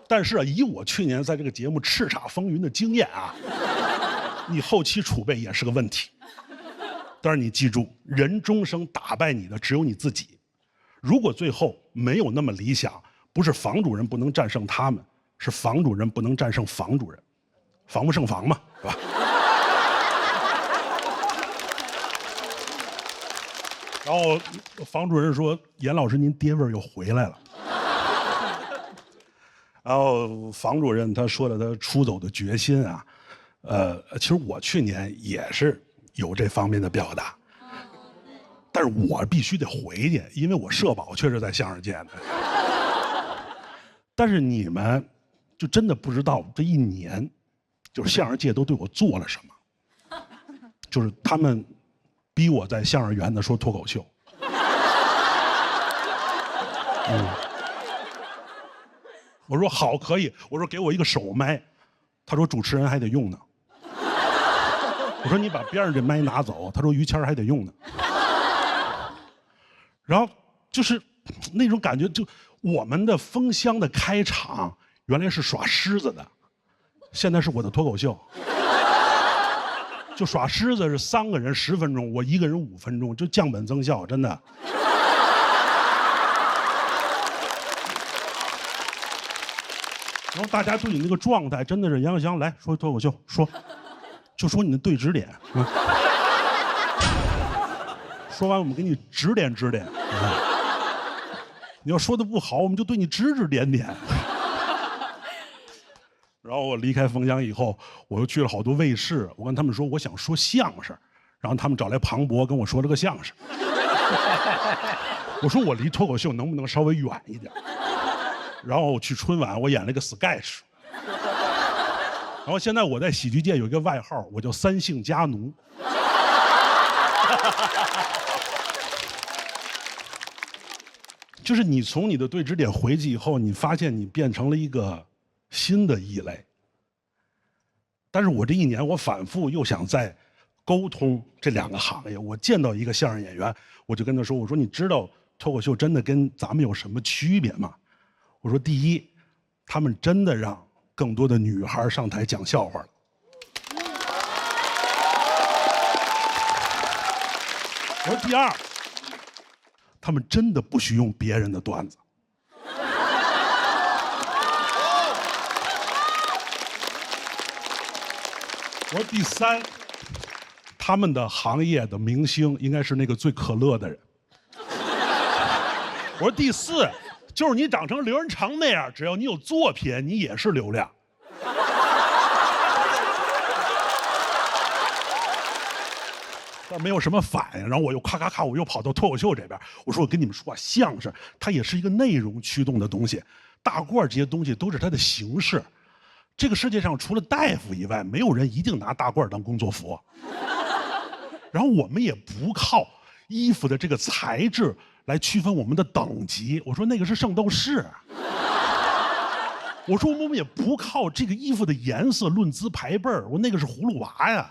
但是啊，以我去年在这个节目叱咤风云的经验啊，你后期储备也是个问题。但是你记住，人终生打败你的只有你自己。如果最后没有那么理想，不是房主任不能战胜他们，是房主任不能战胜房主任，防不胜防嘛，是吧？然后房主任说：“严老师，您爹味儿又回来了。”然后房主任他说了他出走的决心啊，其实我去年也是有这方面的表达，但是我必须得回去，因为我社保确实在相声界呢。但是你们就真的不知道这一年，就是相声界都对我做了什么，就是他们逼我在相声园子说脱口秀。我说好，可以。我说给我一个手麦，他说主持人还得用呢。我说你把边上这麦拿走，他说于谦还得用呢。然后就是那种感觉，就我们的封箱的开场原来是耍狮子的，现在是我的脱口秀。就耍狮子是3个人10分钟，我1个人5分钟，就降本增效，真的。然后大家对你那个状态真的是杨小翔来说脱口秀，就说你的对指点，说完我们给你指点指点，你要说的不好，我们就对你指指点点。然后我离开封箱以后，我又去了好多卫视，我跟他们说我想说相声，然后他们找来庞博跟我说了个相声。我说我离脱口秀能不能稍微远一点？然后我去春晚，我演了个 sketch。然后现在我在喜剧界有一个外号，我叫3姓家奴。就是你从你的对指点回去以后，你发现你变成了一个新的异类。但是我这一年，我反复又想再沟通这2个行业。我见到一个相声演员，我就跟他说：“我说你知道脱口秀真的跟咱们有什么区别吗？”我说：“第一，他们真的让更多的女孩上台讲笑话了。我说第二，他们真的不许用别人的段子。我说第三，他们的行业的明星应该是那个最可乐的人。我说第四，就是你长成刘仁成那样，只要你有作品，你也是流量。但没有什么反应，然后我又咔咔咔，我又跑到脱口秀这边。我说我跟你们说啊，相声它也是一个内容驱动的东西，大褂这些东西都是它的形式。这个世界上除了大夫以外，没有人一定拿大褂当工作服。然后我们也不靠衣服的这个材质来区分我们的等级。我说那个是圣斗士。我说我们也不靠这个衣服的颜色论资排辈儿。我那个是葫芦娃呀。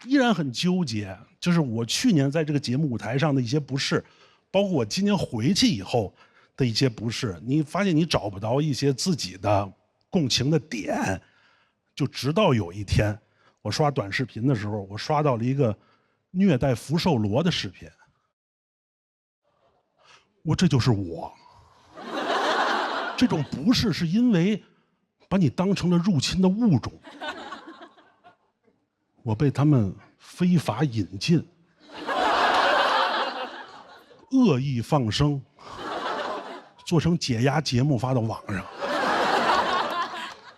依然很纠结，就是我去年在这个节目舞台上的一些不适，包括我今年回去以后的一些不适，你发现你找不到一些自己的共情的点，就直到有一天，我刷短视频的时候，我刷到了一个虐待福寿螺的视频，这就是我。这种不适是因为把你当成了入侵的物种。我被他们非法引进，恶意放生，做成解压节目发到网上。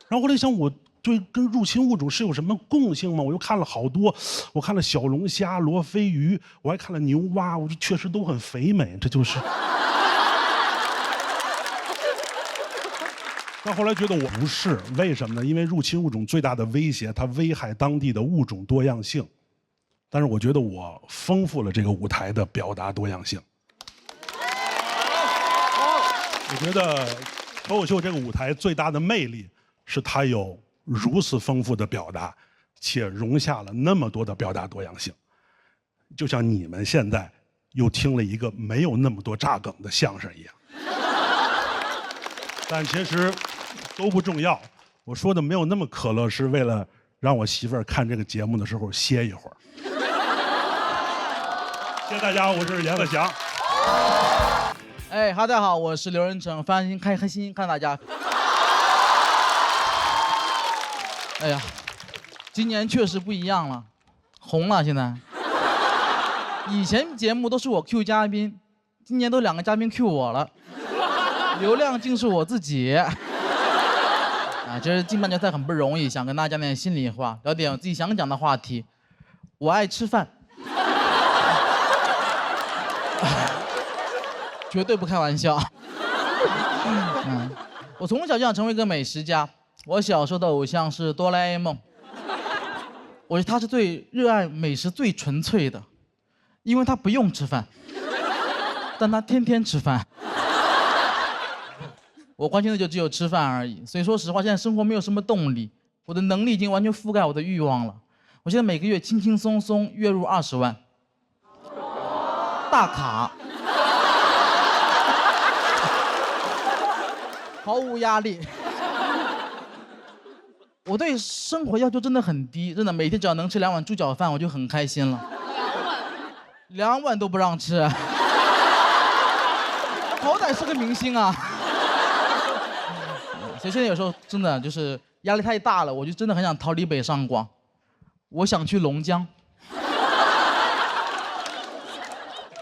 然后后来想，我对跟入侵物种是有什么共性吗？我又看了好多，我看了小龙虾、罗非鱼，我还看了牛蛙，我说确实都很肥美，这就是。但后来觉得我不是，为什么呢？因为入侵物种最大的威胁，它危害当地的物种多样性。但是我觉得我丰富了这个舞台的表达多样性。我觉得脱口秀这个舞台最大的魅力是它有如此丰富的表达，且容下了那么多的表达多样性。就像你们现在又听了一个没有那么多炸梗的相声一样。但其实都不重要。我说的没有那么可乐，是为了让我媳妇儿看这个节目的时候歇一会儿。谢谢大家，我是阎鹤祥。哎，大家好，我是刘仁成，非常开心看大家。哎呀，今年确实不一样了，红了现在。以前节目都是我 Q 嘉宾，今年都2个嘉宾 Q 我了，流量尽是我自己。啊，这是进半决赛很不容易，想跟大家讲点心里话，聊点我自己想讲的话题。我爱吃饭，绝对不开玩笑。我从小就想成为一个美食家。我小时候的偶像是哆啦 A 梦，我觉得他是最热爱美食、最纯粹的，因为他不用吃饭，但他天天吃饭。我关心的就只有吃饭而已，所以说实话，现在生活没有什么动力，我的能力已经完全覆盖我的欲望了。我现在每个月轻轻松松月入20万，大卡，毫无压力。我对生活要求真的很低，真的每天只要能吃2碗猪脚饭，我就很开心了。2碗都不让吃，好歹是个明星啊！所以现在有时候真的就是压力太大了，我就真的很想逃离北上广，我想去龙江，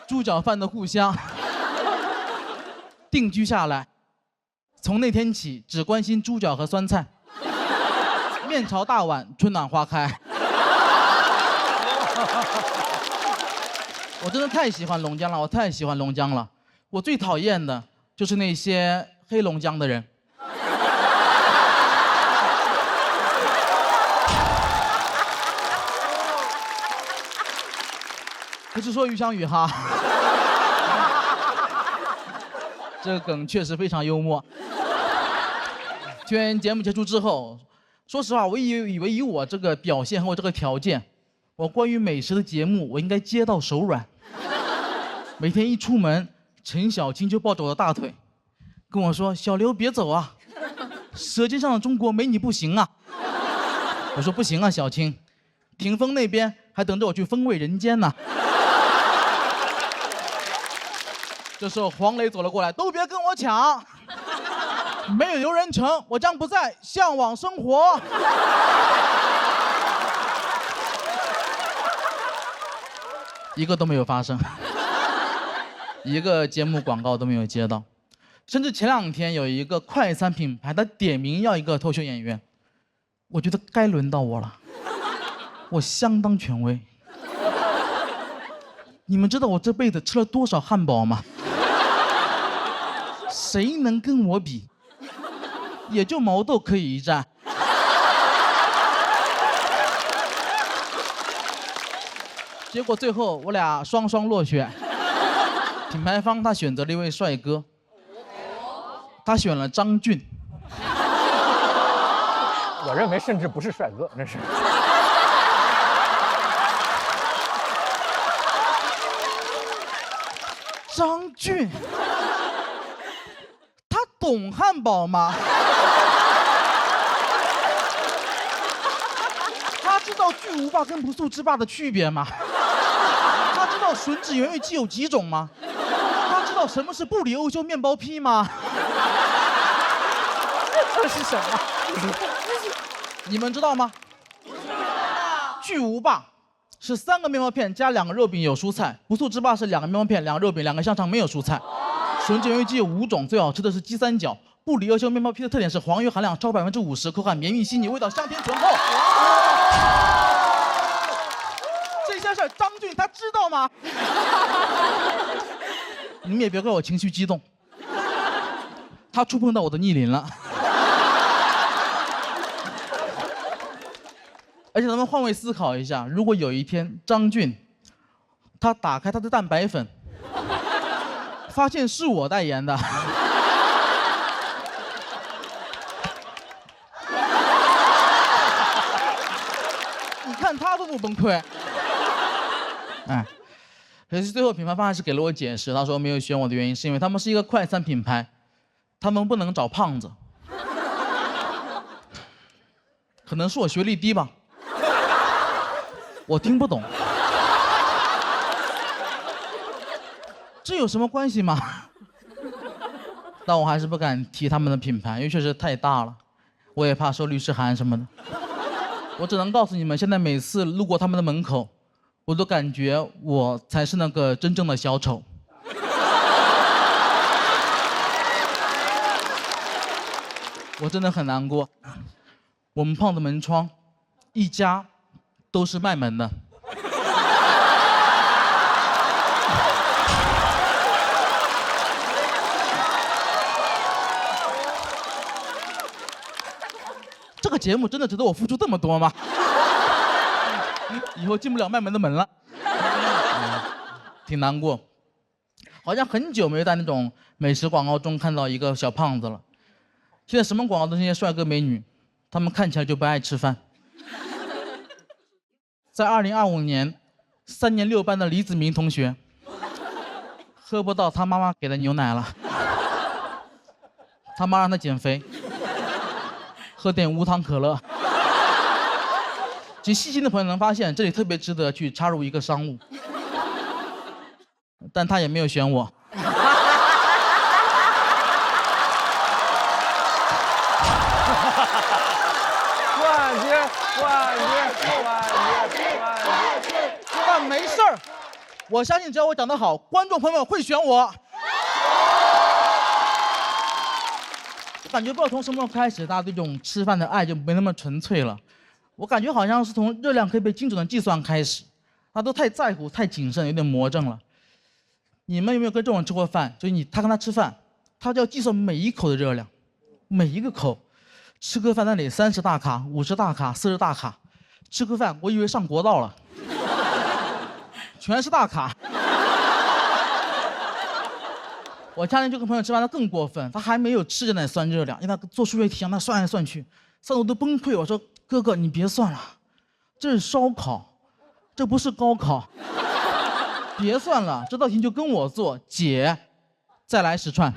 猪脚饭的故乡，定居下来。从那天起，只关心猪脚和酸菜。面朝大碗，春暖花开。我真的太喜欢龙江了，我太喜欢龙江了。我最讨厌的就是那些黑龙江的人。不是说于翔宇哈，这个梗确实非常幽默。节目结束之后。说实话，我以为以我这个表现和我这个条件，我关于美食的节目我应该接到手软。每天一出门，陈小青就抱着我的大腿，跟我说：“小刘别走啊，舌尖上的中国没你不行啊。”我说：“不行啊，小青，霆锋那边还等着我去风味人间呢。”这时候黄磊走了过来，都别跟我抢。没有刘仁成，我将不再向往生活。一个都没有发生，一个节目广告都没有接到，甚至前2天有一个快餐品牌，他点名要一个脱口秀演员，我觉得该轮到我了，我相当权威。你们知道我这辈子吃了多少汉堡吗？谁能跟我比？也就毛豆可以一战。结果最后我俩双双落选。品牌方他选择了一位帅哥，他选了张俊。我认为甚至不是帅哥，那是。张俊，他懂汉堡吗？他知道巨无霸跟不速之霸的区别吗？他知道吮指原味鸡有几种吗？他知道什么是布里欧修面包坯吗？这是什么？你们知道吗？巨无霸是3个面包片加2个肉饼有蔬菜，不速之霸是2个面包片、2个肉饼、2个香肠没有蔬菜。吮指原味鸡有5种，最好吃的是鸡三角。布里欧修面包坯的特点是黄油含量超50%，口感绵密细腻，味道香甜醇厚。这些事儿张俊他知道吗？你们也别怪我情绪激动，他触碰到我的逆鳞了。而且咱们换位思考一下，如果有一天张俊，他打开他的蛋白粉，发现是我代言的，你看他都不崩溃。哎，可是最后品牌方还是给了我解释，他说没有选我的原因是因为他们是一个快餐品牌，他们不能找胖子，可能是我学历低吧。我听不懂，这有什么关系吗？但我还是不敢提他们的品牌，因为确实太大了，我也怕收律师函什么的。我只能告诉你们，现在每次路过他们的门口，我都感觉我才是那个真正的小丑。我真的很难过。我们胖子门窗，一家都是卖门的。这个节目真的值得我付出这么多吗？以后进不了卖门的门了，挺难过。好像很久没有在那种美食广告中看到一个小胖子了。现在什么广告都是那些帅哥美女，他们看起来就不爱吃饭。在2025年，3年6班的李子明同学，喝不到他妈妈给的牛奶了，他妈让他减肥，喝点无糖可乐。其实细心的朋友能发现，这里特别值得去插入一个商务，但他也没有选我。但没事儿，我相信只要我长得好，观众朋友们会选我。我感觉不知道从什么时候开始，大家对这种吃饭的爱就没那么纯粹了。我感觉好像是从热量可以被精准的计算开始，大家都太在乎、太谨慎，有点魔怔了。你们有没有跟这种人吃过饭？就是他跟他吃饭，他就要计算每一口的热量，每一个口。吃个饭那里30大卡、50大卡、40大卡，吃个饭我以为上国道了，全是大卡。我家人就跟朋友吃饭，他更过分，他还没有吃就在那算热量，因为他做数学题让他算来算去，算得我都崩溃。我说哥哥你别算了，这是烧烤，这不是高考，别算了，这道题就跟我做，姐，再来10串。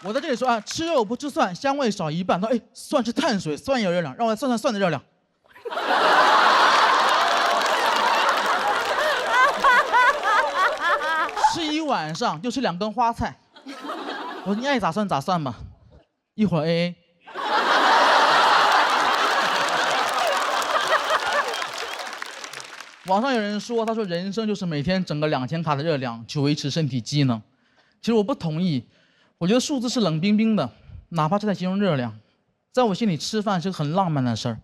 我在这里说啊，吃肉不吃蒜，香味少一半。他说，哎，蒜是碳水，蒜也有热量，让我算算蒜的热量。吃一晚上就吃2根花菜。我说你爱咋算咋算吧，一会儿 AA。网上有人说，他说人生就是每天整个2000卡的热量去维持身体机能。其实我不同意。我觉得数字是冷冰冰的，哪怕是在形容热量，在我心里吃饭是个很浪漫的事儿。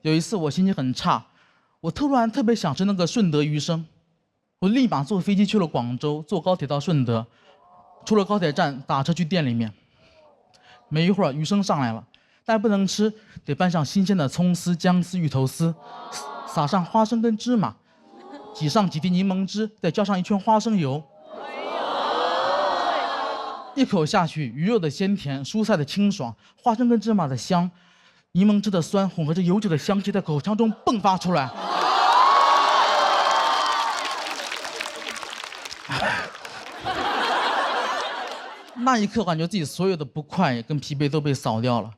有一次我心情很差，我突然特别想吃那个顺德鱼生，我立马坐飞机去了广州，坐高铁到顺德，出了高铁站打车去店里面。没一会儿鱼生上来了，但不能吃，得拌上新鲜的葱丝、姜丝、芋头丝，撒上花生跟芝麻，挤上几滴柠檬汁，再浇上一圈花生油。一口下去，鱼肉的鲜甜，蔬菜的清爽，花生跟芝麻的香，柠檬汁的酸混合着油脂的香气在口腔中迸发出来。那一刻，感觉自己所有的不快跟疲惫都被扫掉了。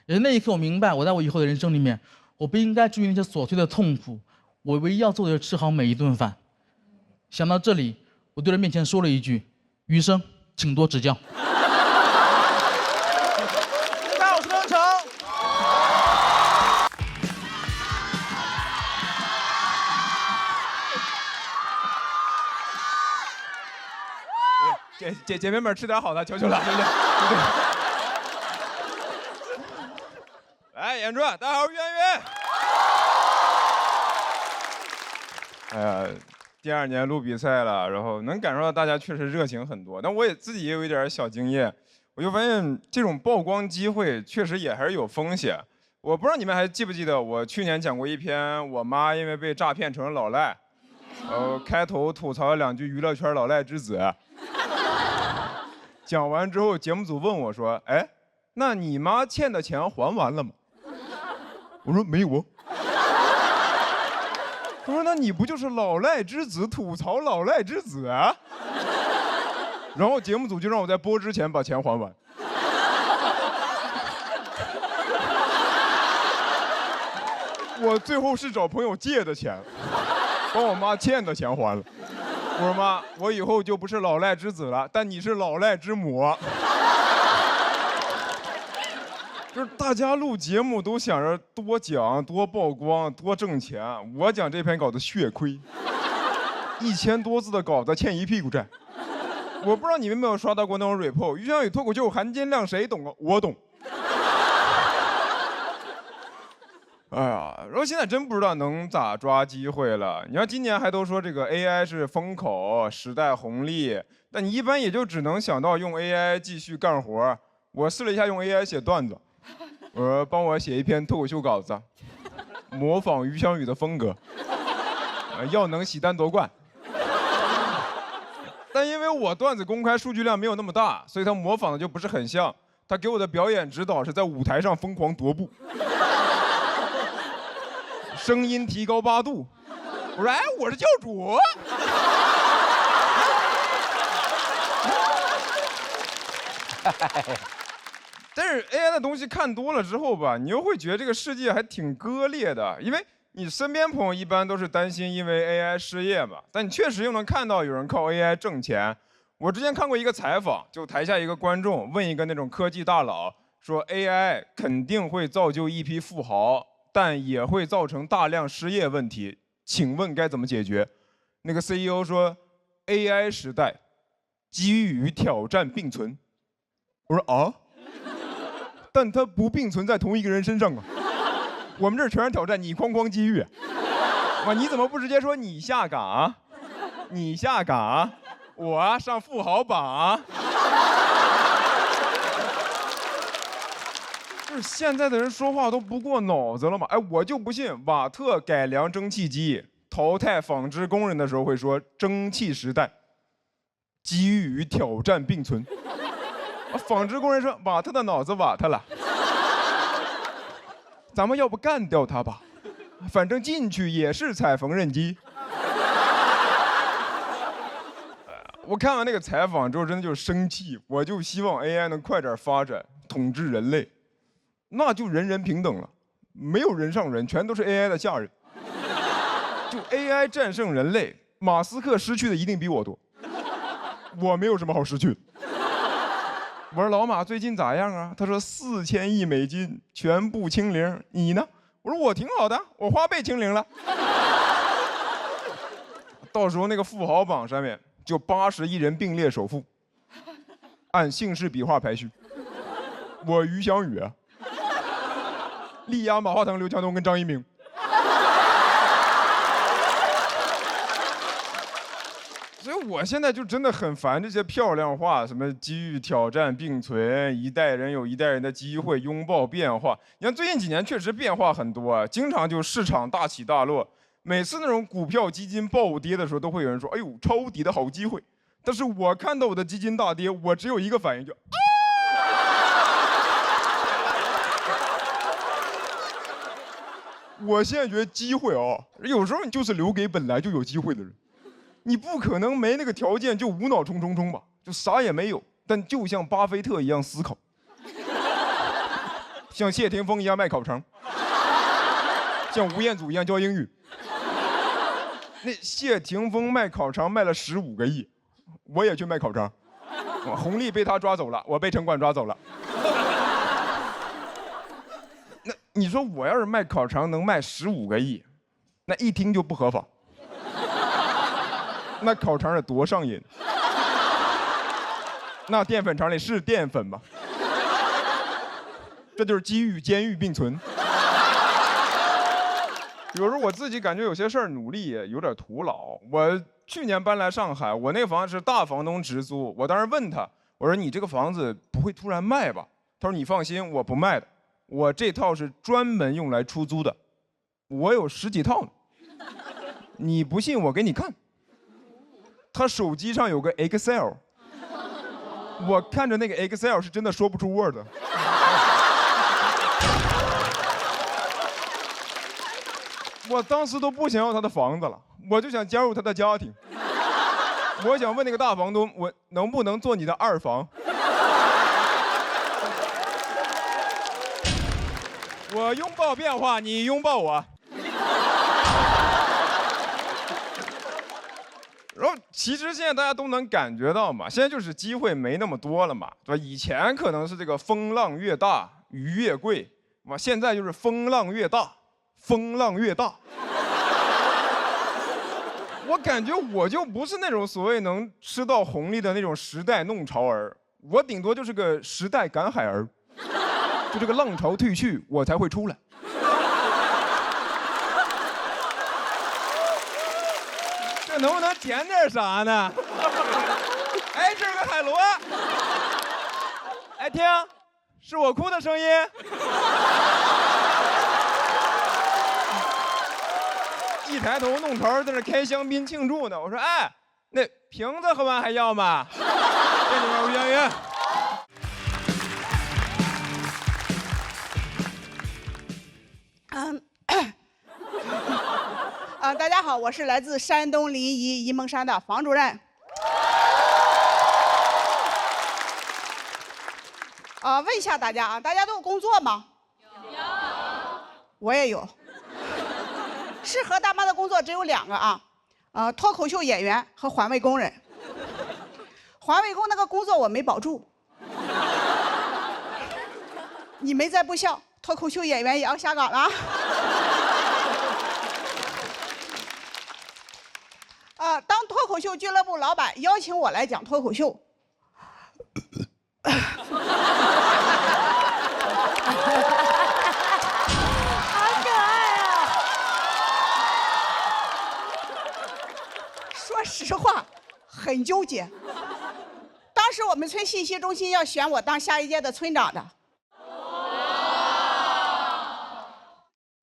也那一刻，我明白，我在我以后的人生里面，我不应该注意那些琐碎的痛苦，我唯一要做的就是吃好每一顿饭。想到这里，我对着面前说了一句：“余生。”请多指教。大家好，我是刘成。姐妹们吃点好的，求求了，对不对？来，演出，大家好，我是圆圆。哎呀。第2年录比赛了，然后能感受到大家确实热情很多，但我也自己也有一点小经验，我就发现这种曝光机会确实也还是有风险。我不知道你们还记不记得，我去年讲过一篇我妈因为被诈骗成了老赖，开头吐槽了2句娱乐圈老赖之子。讲完之后，节目组问我说：“哎，那你妈欠的钱还完了吗？”我说没有啊。他说：“那你不就是老赖之子吐槽老赖之子啊？”然后节目组就让我在播之前把钱还完。我最后是找朋友借的钱，把我妈欠的钱还了。我说妈，我以后就不是老赖之子了，但你是老赖之母。就是大家录节目都想着多讲、多曝光、多挣钱，我讲这篇稿子血亏，1000多字的稿子欠一屁股债。我不知道你们有没有刷到过那种 report， 于翔宇脱口秀含金量谁懂啊？我懂。哎呀，然后现在真不知道能咋抓机会了。你看今年还都说这个 AI 是风口、时代红利，但你一般也就只能想到用 AI 继续干活。我试了一下用 AI 写段子，我说帮我写一篇脱口秀稿子，模仿于翔宇的风格，要能喜单夺冠。但因为我段子公开数据量没有那么大，所以他模仿的就不是很像。他给我的表演指导是在舞台上疯狂踱步。声音提高8度，我说哎，我是教主。但是 AI 的东西看多了之后吧，你又会觉得这个世界还挺割裂的，因为你身边朋友一般都是担心因为 AI 失业嘛，但你确实又能看到有人靠 AI 挣钱。我之前看过一个采访，就台下一个观众问一个那种科技大佬，说 AI 肯定会造就一批富豪，但也会造成大量失业问题，请问该怎么解决？那个 CEO 说 AI 时代，机遇与挑战并存。我说啊，但它不并存在同一个人身上啊。我们这儿全是挑战，你哐哐机遇。哇，你怎么不直接说你下岗啊？你下岗啊？我上富豪榜啊？就是现在的人说话都不过脑子了嘛？哎，我就不信瓦特改良蒸汽机、淘汰纺织工人的时候会说蒸汽时代，机遇与挑战并存。纺织工人说瓦特的脑子瓦特了，咱们要不干掉他吧，反正进去也是踩缝纫机。我看完那个采访之后，真的就是生气。我就希望 AI 能快点发展，统治人类，那就人人平等了，没有人上人，全都是 AI 的下人。就 AI 战胜人类，马斯克失去的一定比我多，我没有什么好失去的。我说老马最近咋样啊？他说4000亿美金全部清零，你呢？我说我挺好的，我花呗清零了。到时候那个富豪榜上面就80亿人并列首富，按姓氏笔画排序。我于翔宇，力压马化腾、刘强东跟张一鸣。所以我现在就真的很烦这些漂亮话，什么机遇挑战并存，一代人有一代人的机会，拥抱变化。你看最近几年确实变化很多啊，经常就市场大起大落。每次那种股票基金暴跌的时候，都会有人说：“哎呦，抄底的好机会。”但是我看到我的基金大跌，我只有一个反应，就啊！我现在觉得机会啊，有时候你就是留给本来就有机会的人。你不可能没那个条件就无脑冲吧，就啥也没有，但就像巴菲特一样思考，像谢霆锋一样卖烤肠，像吴彦祖一样教英语。那谢霆锋卖烤肠卖了15个亿，我也去卖烤肠，红利被他抓走了，我被城管抓走了。那你说我要是卖烤肠能卖15个亿，那一听就不合法。那烤肠得多上瘾，那淀粉肠里是淀粉吗？这就是机遇监狱并存。有时候我自己感觉有些事儿努力也有点徒劳。我去年搬来上海，我那个房子是大房东直租，我当时问他，我说你这个房子不会突然卖吧？他说你放心，我不卖的，我这套是专门用来出租的，我有10几套呢。你不信我给你看。他手机上有个 Excel， 我看着那个 Excel 是真的说不出 Word。我当时都不想要他的房子了，我就想加入他的家庭。我想问那个大房东，我能不能做你的2房？我拥抱变化，你拥抱我。然后其实现在大家都能感觉到嘛，现在就是机会没那么多了嘛，对吧？以前可能是这个风浪越大，鱼越贵，哇，现在就是风浪越大，风浪越大。我感觉我就不是那种所谓能吃到红利的那种时代弄潮儿，我顶多就是个时代赶海儿，就这个浪潮退去，我才会出来。这能不能捡点啥呢？哎，这是个海螺。哎，听，是我哭的声音。一抬头，弄潮在那开香槟庆祝呢。我说，哎，那瓶子喝完还要吗？这里面吴佳云。大家好，我是来自山东临沂沂蒙山的房主任。问一下大家啊，大家都有工作吗？有。我也有。适合大妈的工作只有2个啊，脱口秀演员和环卫工人。环卫工那个工作我没保住。你们再不笑，脱口秀演员也要下岗了。当脱口秀俱乐部老板邀请我来讲脱口秀，好可爱啊！说实话，很纠结。当时我们村信息中心要选我当下一届的村长的，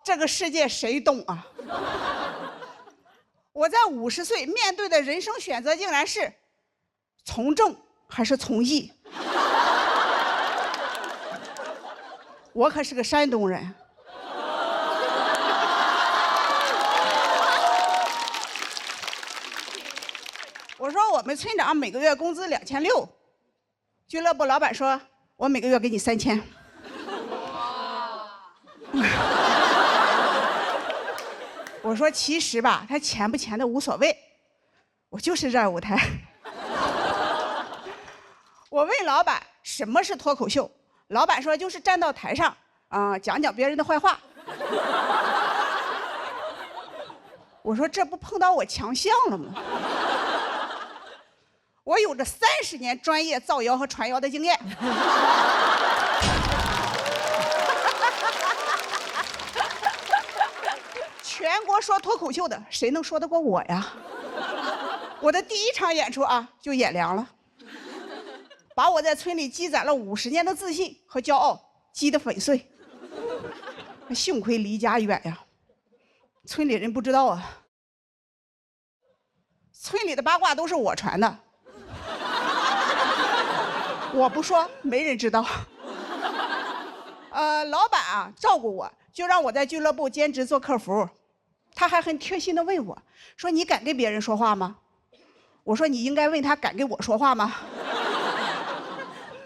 这个世界谁懂啊？我在50岁面对的人生选择竟然是从政还是从艺。我可是个山东人。我说我们村长每个月工资2600，俱乐部老板说我每个月给你3000。我说其实吧，他钱不钱的无所谓，我就是热爱舞台。我问老板什么是脱口秀，老板说就是站到台上讲讲别人的坏话。我说这不碰到我强项了吗？我有着30年专业造谣和传谣的经验。全国说脱口秀的，谁能说得过我呀？我的第1场演出就演凉了，把我在村里积攒了50年的自信和骄傲击得粉碎。幸亏离家远呀，村里人不知道啊。村里的八卦都是我传的，我不说没人知道。老板照顾我，就让我在俱乐部兼职做客服。他还很贴心的问我，说你敢跟别人说话吗？我说你应该问他敢跟我说话吗？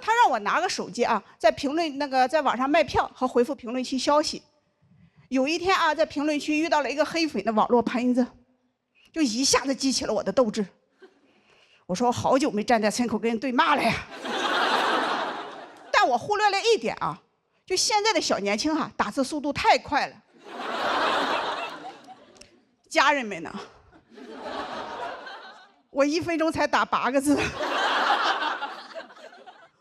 他让我拿个手机在评论在网上卖票和回复评论区消息。有一天在评论区遇到了一个黑粉的网络喷子，就一下子激起了我的斗志。我说我好久没站在村口跟人对骂了呀。但我忽略了一点就现在的小年轻打字速度太快了。家人们呢？我1分钟才打8个字，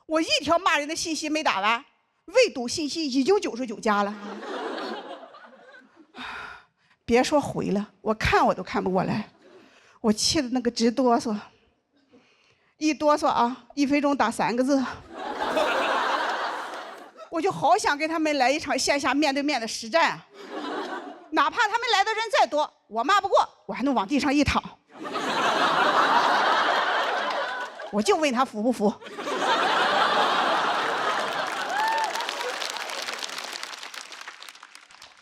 我1条骂人的信息没打完，未读信息已经99加了。别说回了，我看我都看不过来，我气得那个直哆嗦，一哆嗦1分钟打3个字。我就好想跟他们来一场线下面对面的实战哪怕他们来的人再多，我骂不过，我还能往地上一躺。我就问他服不服。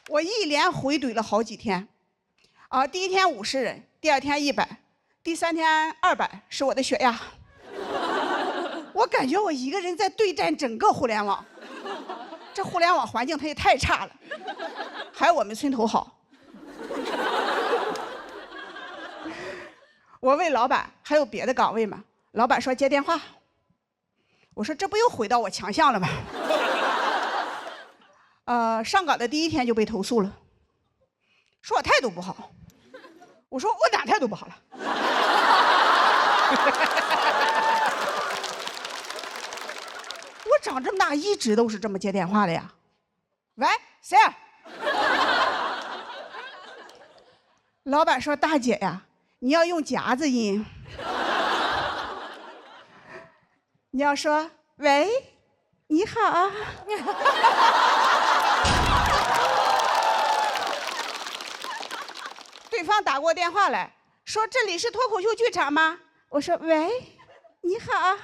我一连回怼了好几天，第1天50人，第2天100，第3天200，是我的血压。我感觉我一个人在对战整个互联网，这互联网环境它也太差了。还有我们村头好。我问老板还有别的岗位吗？老板说接电话。我说这不又回到我强项了吗？上岗的第1天就被投诉了，说我态度不好。我说我哪态度不好了？我长这么大一直都是这么接电话的呀。喂，谁？老板说：“大姐呀，你要用夹子音，你要说喂，你好啊。”对方打过电话来说：“这里是脱口秀剧场吗？”我说：“喂，你好。”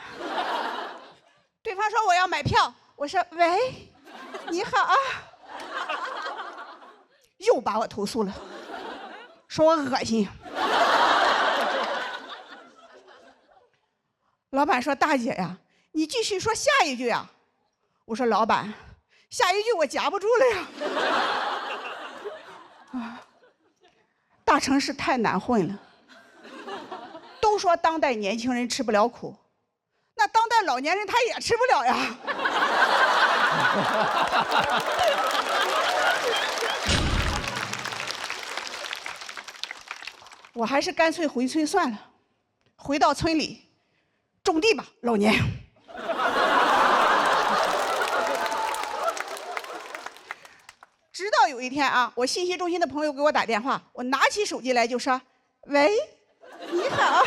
对方说：“我要买票。”我说：“喂，你好啊。”又把我投诉了，说我恶心。老板说：“大姐呀，你继续说下一句啊。”我说：“老板，下一句我夹不住了呀。”大城市太难混了。都说当代年轻人吃不了苦，那当代老年人他也吃不了呀。我还是干脆回村算了，回到村里种地吧，老年。直到有一天啊，我信息中心的朋友给我打电话，我拿起手机来就说：“喂，你好。”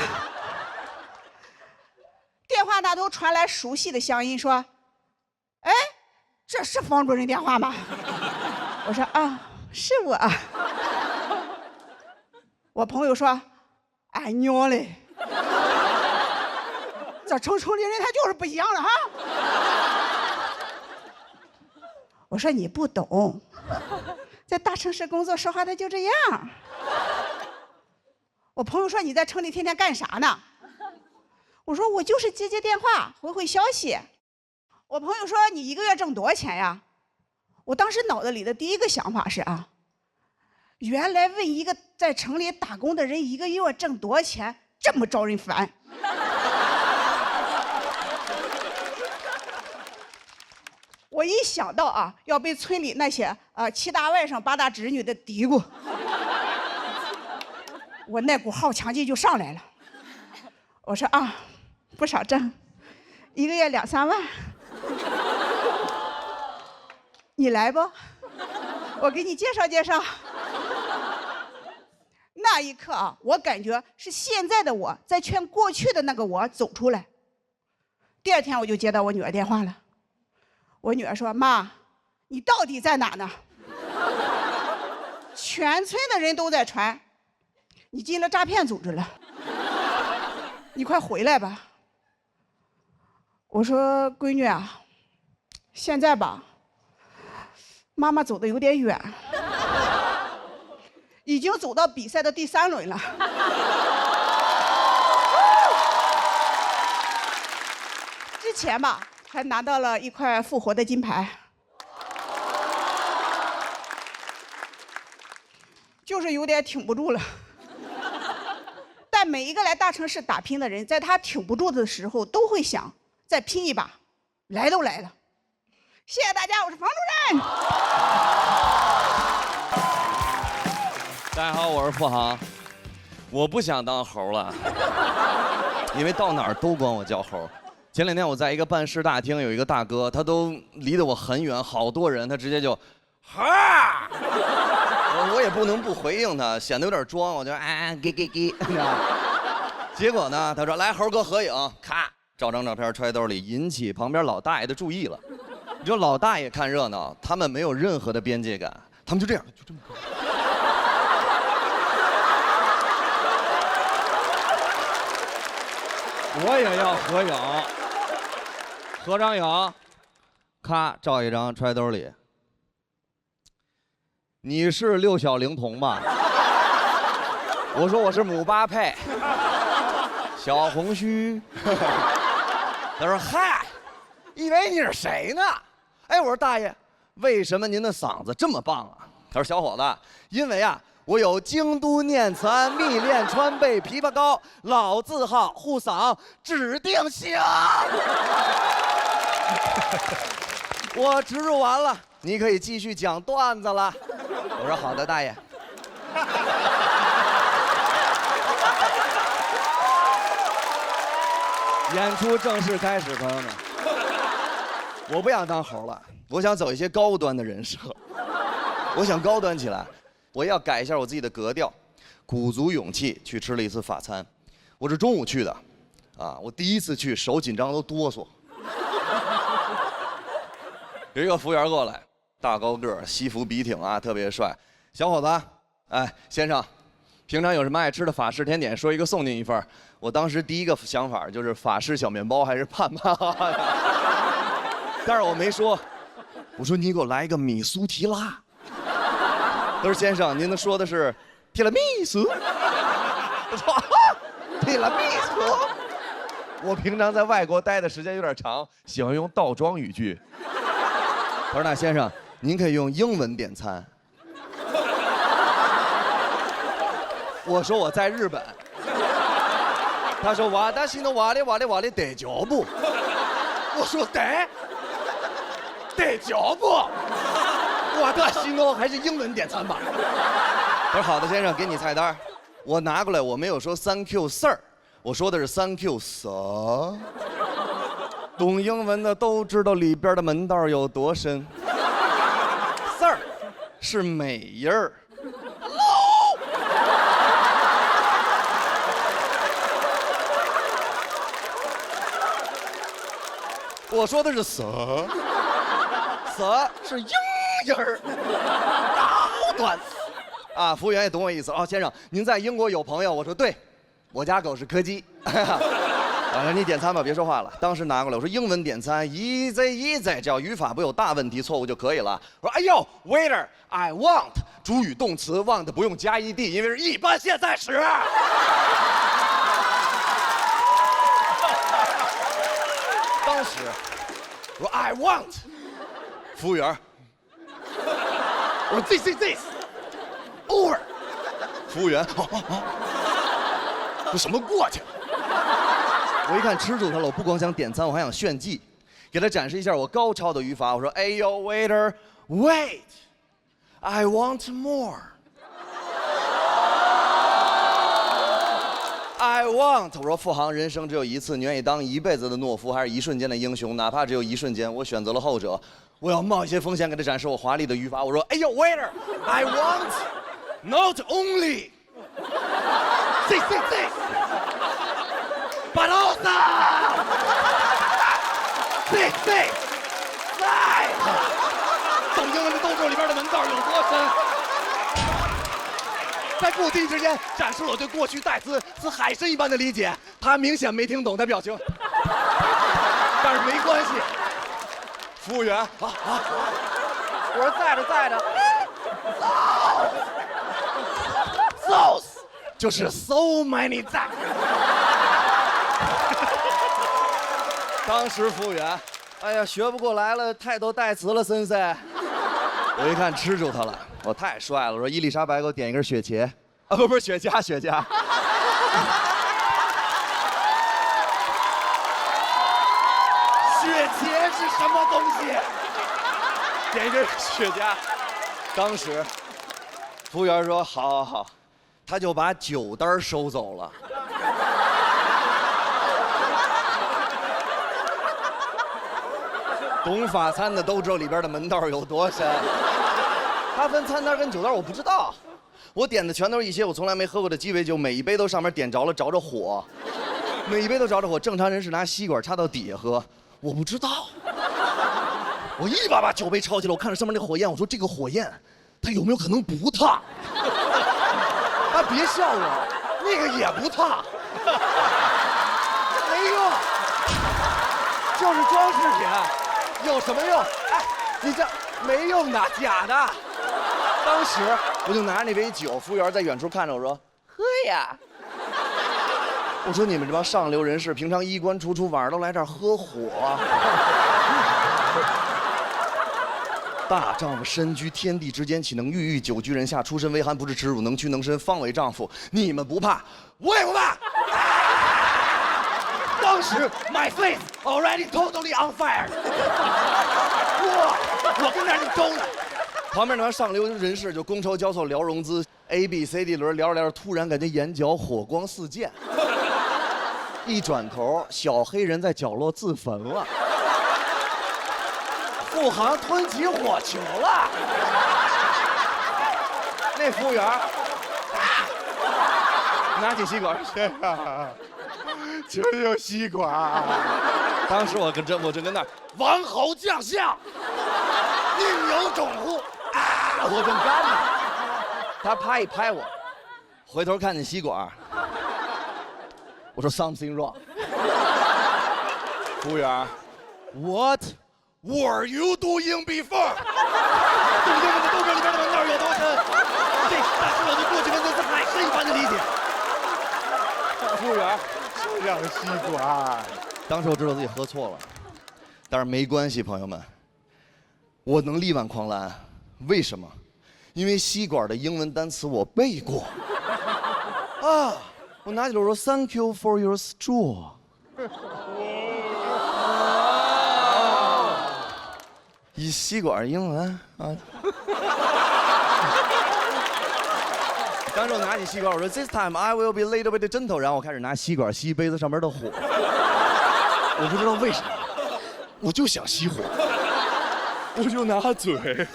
电话那头传来熟悉的乡音，说：“哎，这是方主任电话吗？”我说：“啊，是我。”我朋友说：“哎娘嘞，这城里人他就是不一样了哈。”我说：“你不懂，在大城市工作说话他就这样。”我朋友说：“你在城里天天干啥呢？”我说：“我就是接电话，回消息。”我朋友说：“你1个月挣多少钱呀？”我当时脑子里的第一个想法是啊，原来问一个在城里打工的人1个月挣多少钱这么招人烦。我一想到啊要被村里那些7大外甥8大侄女的嘀咕，我那股好强劲就上来了。我说：“啊，不少挣，1个月2、3万，你来不？我给你介绍介绍。”那一刻啊，我感觉是现在的我在劝过去的那个我走出来。第2天我就接到我女儿电话了，我女儿说：“妈，你到底在哪呢？全村的人都在传，你进了诈骗组织了，你快回来吧。”我说：“闺女啊，现在吧，妈妈走的有点远，已经走到比赛的第3轮了。”之前吧，还拿到了1块复活的金牌，就是有点挺不住了。但每一个来大城市打拼的人，在他挺不住的时候，都会想再拼一把，来都来了。谢谢大家，我是房主任。大家好，我是付航。我不想当猴了，因为到哪儿都管我叫猴。前2天我在一个办事大厅，有一个大哥，他都离得我很远，好多人，他直接就，哈，我也不能不回应他，显得有点装，我就给，结果呢，他说来猴哥合影，咔，照张照片揣兜里，引起旁边老大爷的注意了。你知道老大爷看热闹，他们没有任何的边界感，他们就这样，就这么。我也要合影，合张影，咔照一张揣兜里。你是6小龄童吧？我说我是姆巴佩，小红须。他说嗨，以为你是谁呢？哎，我说大爷，为什么您的嗓子这么棒啊？他说小伙子，因为啊。我有京都念慈庵蜜炼川贝枇杷膏，老字号护嗓指定行。我植入完了，你可以继续讲段子了。我说好的，大爷。演出正式开始，朋友们。我不想当猴了，我想走一些高端的人设。我想高端起来，我要改一下我自己的格调，鼓足勇气去吃了一次法餐。我是中午去的，我第一次去，手紧张都哆嗦。有一个服务员过来，大高个儿，西服笔挺特别帅。小伙子，先生，平常有什么爱吃的法式甜点，说一个送您一份。我当时第一个想法就是法式小面包还是盼盼，但是我没说，我说你给我来一个米苏提拉。他说先生，您说的是提拉米苏？我说提拉米苏。我平常在外国待的时间有点长，喜欢用倒装语句。他说那先生，您可以用英文点餐。我说我在日本。他说瓦达西诺瓦里得脚步。我说得脚步。瓦达西诺还是英文点餐吧。他说好的先生，给你菜单。我拿过来，我没有说 Thank you sir， 我说的是 Thank you sir。懂英文的都知道里边的门道有多深。Sir 是美音儿。我说的是 sir 是英音儿，高端。服务员也懂我意思。先生，您在英国有朋友？我说对，我家狗是柯基。你点餐吧，别说话了。当时拿过来，我说英文点餐 easy， 只要语法不有大问题错误就可以了。我说哎呦 waiter I want， 主语动词 want 不用加 ed， 因为是一般现在时。当时我说 I want， 服务员，我说 this over， 服务员，这什么过去？我一看吃住他了，我不光想点餐，我还想炫技，给他展示一下我高超的语法。我说哎呦 waiter wait I want more。I want， 我说富航，人生只有一次，你愿意当一辈子的懦夫，还是一瞬间的英雄？哪怕只有一瞬间，我选择了后者。我要冒一些风险给他展示我华丽的语法。我说，哎呦 ，waiter，I want not only this but also this that。懂英文的都知道里边的门道有多深。在不经意之间展示了我对过去代词似海参一般的理解，他明显没听懂他表情，但是没关系。服务员我说在着，sauce 就是 so many 在。当时服务员，哎呀，学不过来了，太多代词了，森森。我一看吃住他了，我太帅了。我说伊丽莎白，给我点一根雪茄，不是雪茄。雪茄是什么东西？点一根雪茄。当时服务员说好，他就把酒单收走了。懂法餐的都知道里边的门道有多深。他分餐单跟酒单我不知道，我点的全都是一些我从来没喝过的鸡尾酒，每一杯都上面点着了着火，每一杯都着着火。正常人是拿吸管插到底下喝，我不知道。我一把把酒杯抄起来，我看着上面那火焰，我说这个火焰，它有没有可能不烫？别笑我，那个也不烫，没用，就是装饰品，有什么用？你这没用的，假的。当时我就拿着那杯酒，服务员在远处看着我说：“喝呀。”我说：“你们这帮上流人士，平常衣冠楚楚，晚上都来这儿喝火。”大丈夫身居天地之间，岂能郁郁久居人下？出身为寒，不是耻辱，能屈能伸，方为丈夫。你们不怕，我也不怕。当时 my face already totally on fire， 我我跟那儿招呢。旁边那上流人士就觥筹交错聊融资 ，A、B、C、D 轮聊着聊着，突然感觉眼角火光四溅，一转头，小黑人在角落自焚了。富航吞起火球了。那服务员拿起吸管，先生，请有吸管。当时我正跟那儿王侯将相，宁有种乎啊！我正干呢，他啪一拍我，回头看见吸管，我说 something wrong。服务员 ，What were you doing before？ 对不对？都搁里边的门道有多深？这但是我对过去跟这次海参一般的理解。服务员，这样的吸管。当时我知道自己喝错了，但是没关系，朋友们，我能力挽狂澜，为什么？因为吸管的英文单词我背过。啊，我拿起来我说 Thank you for your straw。以吸管英文啊。当时我拿起吸管，我说 This time I will be a little bit gentle， 然后我开始拿吸管吸杯子上面的火。我不知道为什么，我就想熄火，我就拿嘴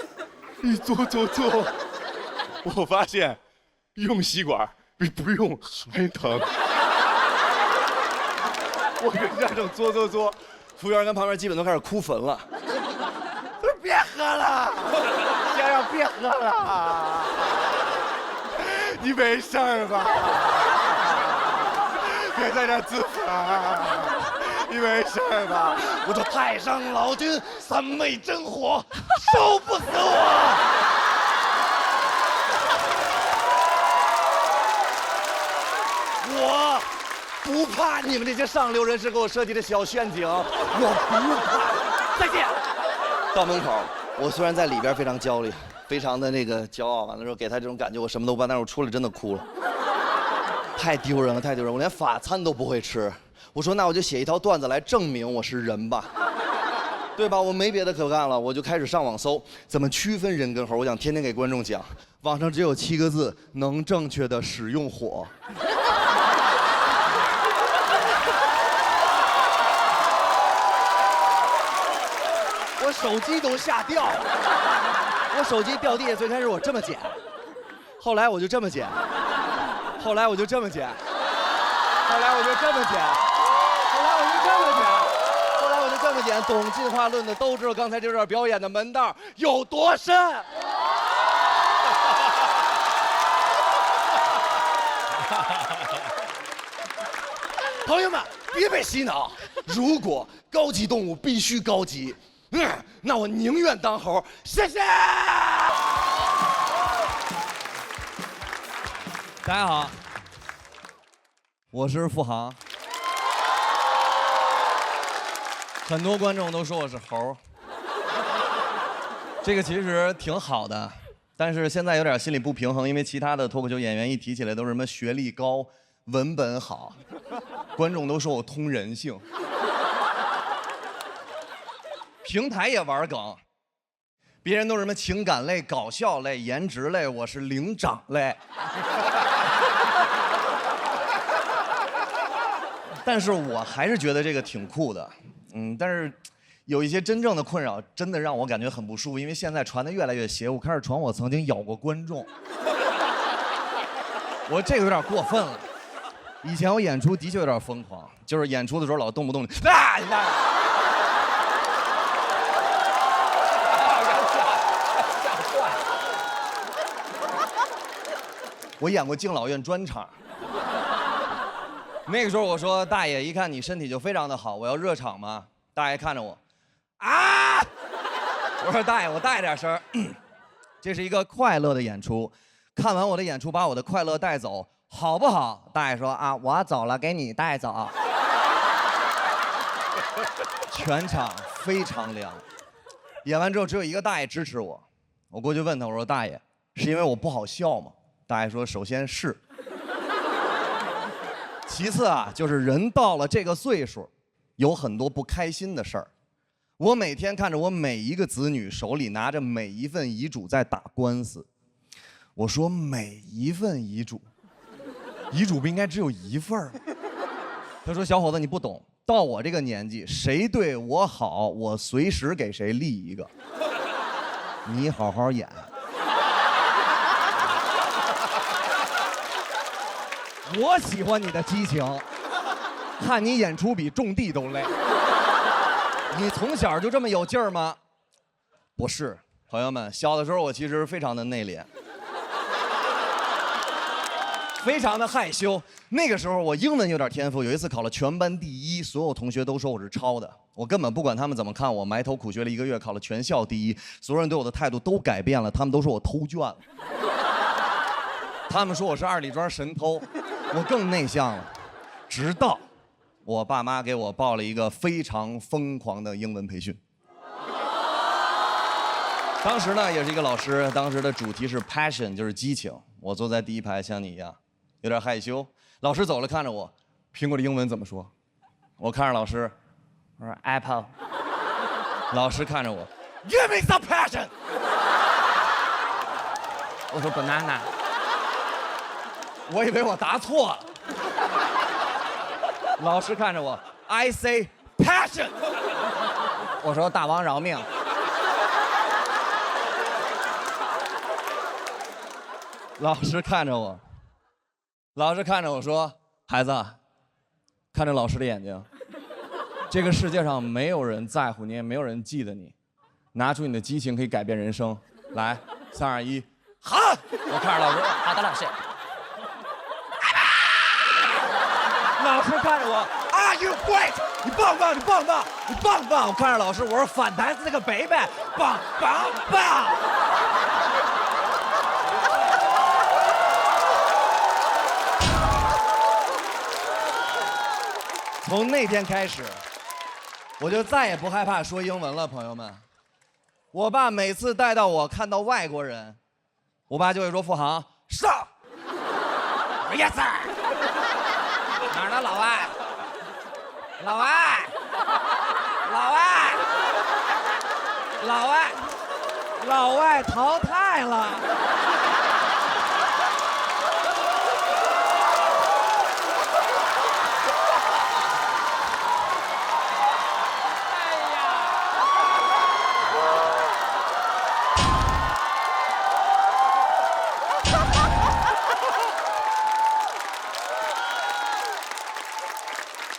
一嘬，我发现用吸管比不用还疼。我跟家正嘬，服务员跟旁边基本都开始哭坟了。他说别喝了，先生别喝了，你没事吧？别在这自焚。你没事吧？我说太上老君三昧真火，烧不死我。我不怕你们这些上流人士给我设计的小陷阱，我不怕。再见。到门口，我虽然在里边非常焦虑，非常的那个骄傲，完了之后给他这种感觉，我什么都不办，但是我出来真的哭了，太丢人了，太丢人！我连法餐都不会吃。我说那我就写一条段子来证明我是人吧，对吧？我没别的可干了，我就开始上网搜怎么区分人跟猴。我想天天给观众讲，网上只有7个字：能正确的使用火。我手机都吓掉了，我手机掉地下，最开始我这么捡，后来我就这么捡，后来我就这么捡，后来我就这么捡。后来我就这么讲，懂进化论的都知道刚才这段表演的门道有多深。朋友们，别被洗脑。如果高级动物必须高级，那我宁愿当猴。谢谢。大家好，我是付航。很多观众都说我是猴，这个其实挺好的，但是现在有点心理不平衡，因为其他的脱口秀演员一提起来都是什么学历高、文本好，观众都说我通人性。平台也玩梗，别人都是什么情感类、搞笑类、颜值类，我是灵长类。但是我还是觉得这个挺酷的。但是有一些真正的困扰，真的让我感觉很不舒服，因为现在传的越来越邪乎，开始传我曾经咬过观众。我这个有点过分了。以前我演出的确有点疯狂，就是演出的时候老动不动啊，你看。我演过敬老院专场。那个时候我说大爷，一看你身体就非常的好，我要热场吗？大爷看着我，啊！我说大爷，我大一点声。这是一个快乐的演出，看完我的演出，把我的快乐带走，好不好？大爷说啊，我走了，给你带走。全场非常凉。演完之后，只有一个大爷支持我。我过去问他，我说大爷，是因为我不好笑吗？大爷说，首先是。其次啊，就是人到了这个岁数，有很多不开心的事儿。我每天看着我每一个子女手里拿着每一份遗嘱在打官司。我说每一份遗嘱，遗嘱不应该只有一份儿？他说小伙子你不懂，到我这个年纪，谁对我好，我随时给谁立一个。你好好演。我喜欢你的激情，看你演出比种地都累。你从小就这么有劲儿吗？不是，朋友们，小的时候我其实非常的内敛，非常的害羞。那个时候我英文有点天赋，有一次考了全班第1，所有同学都说我是抄的，我根本不管他们怎么看我，埋头苦学了1个月，考了全校第1，所有人对我的态度都改变了，他们都说我偷卷了，他们说我是二里庄神偷，我更内向了。直到我爸妈给我报了一个非常疯狂的英文培训。当时呢，也是一个老师，当时的主题是 passion， 就是激情。我坐在第1排，像你一样，有点害羞。老师走了，看着我，苹果的英文怎么说？我看着老师，我说 apple。老师看着我 ，Give me some passion。我说 banana。我以为我答错了。老师看着我 ，I say passion。我说大王饶命。老师看着我，老师看着我说：“孩子，看着老师的眼睛，这个世界上没有人在乎你，也没有人记得你。拿出你的激情，可以改变人生。来，3、2、1，好！”我看着老师，好的，老师。老师看着我 ，Are you great？ 你棒棒，你棒棒，你棒棒！我看着老师，我说反弹那个北北，棒棒棒！从那天开始，我就再也不害怕说英文了，朋友们。我爸每次带到我看到外国人，我爸就会说：“付航上。” Yes sir。哪儿呢，老外？老外，老外，老外，老外淘汰了。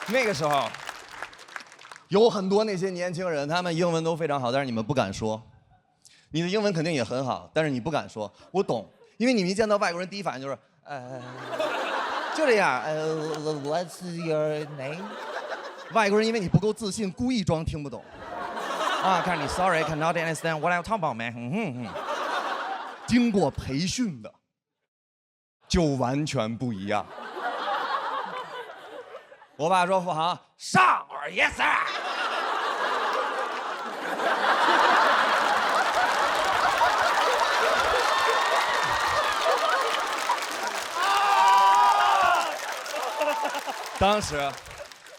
那个时候，有很多那些年轻人，他们英文都非常好，但是你们不敢说。你的英文肯定也很好，但是你不敢说。我懂，因为你们一见到外国人，第一反应就是就这样，What's your name？ 外国人因为你不够自信，故意装听不懂。啊，看你 Sorry, cannot understand what I'm talking about, man。经过培训的，就完全不一样。我爸说：“付航上。”我说 ：“Yes sir。”当时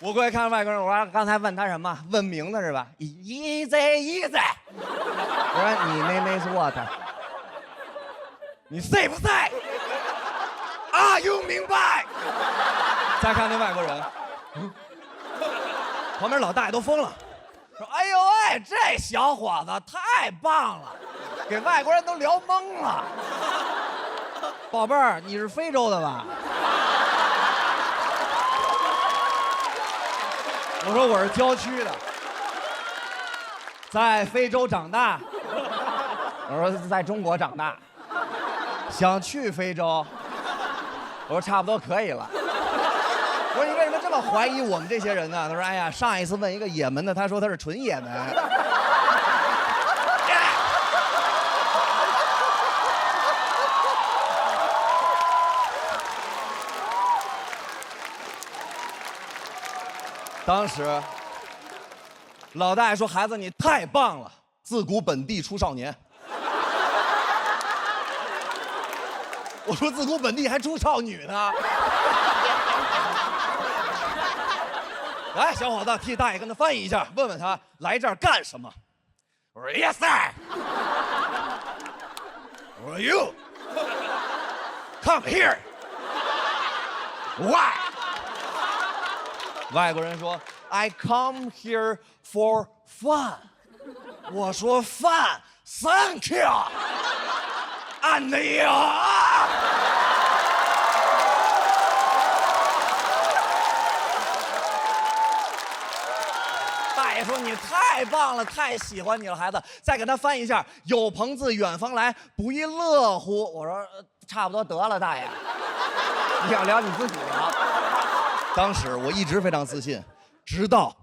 我过来看外国人，我说：“刚才问他什么？问名字是吧 ？Easy。”我说：“你name is what？ 你 say 不 say？Are you 明白？”再看那外国人。旁边老大爷都疯了，说：“哎呦喂，这小伙子太棒了，给外国人都聊懵了。”宝贝儿，你是非洲的吧？我说我是郊区的，在非洲长大。我说在中国长大，想去非洲。我说差不多可以了。我说你为什么这么怀疑我们这些人呢？他说：“哎呀，上一次问一个也门的，他说他是纯也门。”当时，老大爷说：“孩子，你太棒了，自古本地出少年。”我说：“自古本地还出少女呢。”来，小伙子，替大爷跟他翻译一下，问问他来这儿干什么。我说 Yes sir。我说 You come here。Why？ 外国人说 I come here for fun。我说 Fun，Thank you。And you。大爷说：“你太棒了，太喜欢你了，孩子。”再给他翻译一下：“有朋自远方来，不亦乐乎。”我说：“差不多得了，大爷。你想聊你自己聊。”当时我一直非常自信，直到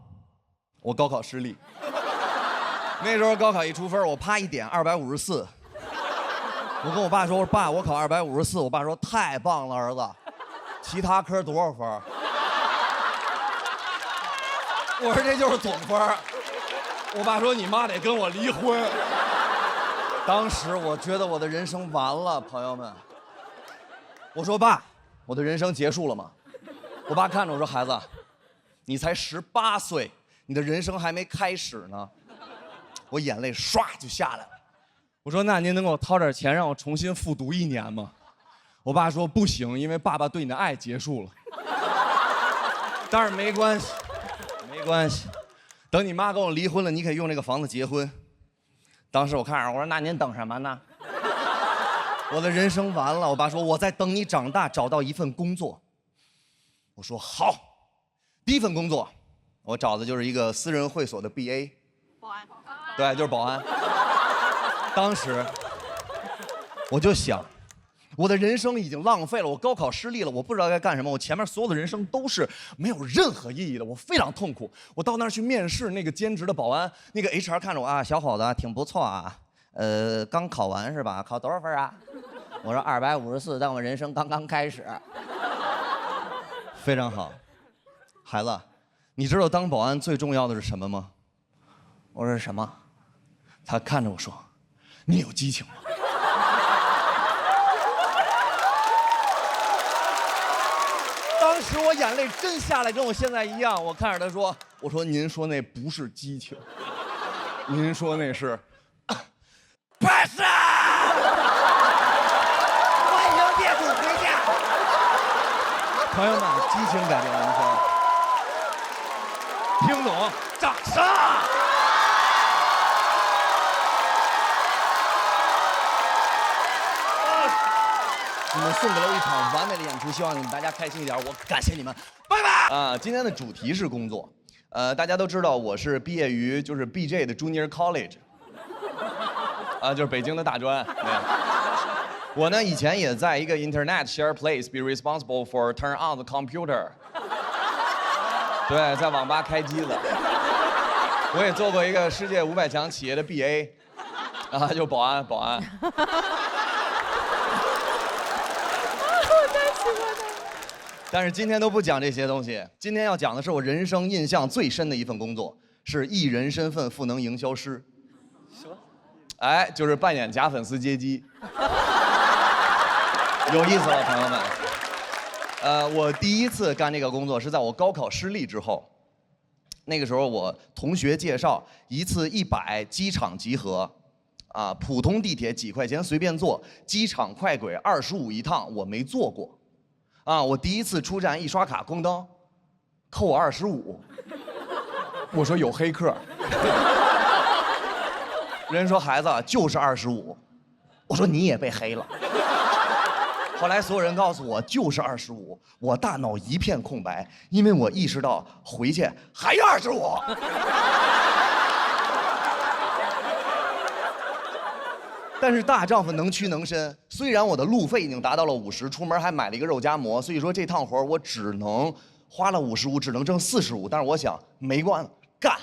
我高考失利。那时候高考一出分，我啪一点254。我跟我爸说：“我说爸，我考254。”我爸说：“太棒了，儿子。其他科多少分？”我说这就是总分。我爸说你妈得跟我离婚。当时我觉得我的人生完了，朋友们。我说爸，我的人生结束了吗？我爸看着我说孩子，你才18岁，你的人生还没开始呢。我眼泪唰就下来了。我说那您能给我掏点钱让我重新复读1年吗？我爸说不行，因为爸爸对你的爱结束了。但是没关系。没关系，等你妈跟我离婚了，你可以用这个房子结婚。当时我看着，我说那您等什么呢？我的人生完了。我爸说我在等你长大，找到一份工作。我说好。第一份工作，我找的就是一个私人会所的 BA， 保安。对，就是保安。当时我就想，我的人生已经浪费了，我高考失利了，我不知道该干什么，我前面所有的人生都是没有任何意义的，我非常痛苦。我到那儿去面试那个兼职的保安，那个 HR 看着我啊，小伙子挺不错啊，刚考完是吧？考多少分啊？我说254，但我人生刚刚开始。非常好，孩子，你知道当保安最重要的是什么吗？我说什么？他看着我说，你有激情吗？当时我眼泪真下来，跟我现在一样。我看着他说：“我说您说那不是激情，您说那是passion。”欢迎业主回家。朋友们，激情改变人生，听懂？掌声！你们送给了我一场完美的演出，希望你们大家开心一点，我感谢你们，拜拜。啊，今天的主题是工作，大家都知道我是毕业于就是 BJ 的 Junior College， 就是北京的大专。我呢以前也在一个 Internet share place be responsible for turn on the computer， 对，在网吧开机子。我也做过一个世界500强企业的 BA， 就保安。但是今天都不讲这些东西，今天要讲的是我人生印象最深的一份工作，是艺人身份赋能营销师。什么？哎，就是扮演假粉丝接机。有意思了，朋友们。我第一次干这个工作是在我高考失利之后，那个时候我同学介绍，一次100机场集合，普通地铁几块钱随便坐，机场快轨25一趟，我没坐过。我第一次出站一刷卡，咣当，扣我25。我说有黑客。人说孩子就是25，我说你也被黑了。后来所有人告诉我就是25，我大脑一片空白，因为我意识到回去还要25。但是大丈夫能屈能伸，虽然我的路费已经达到了50，出门还买了一个肉夹馍，所以说这趟活我只能花了55，只能挣45。但是我想没关系，干。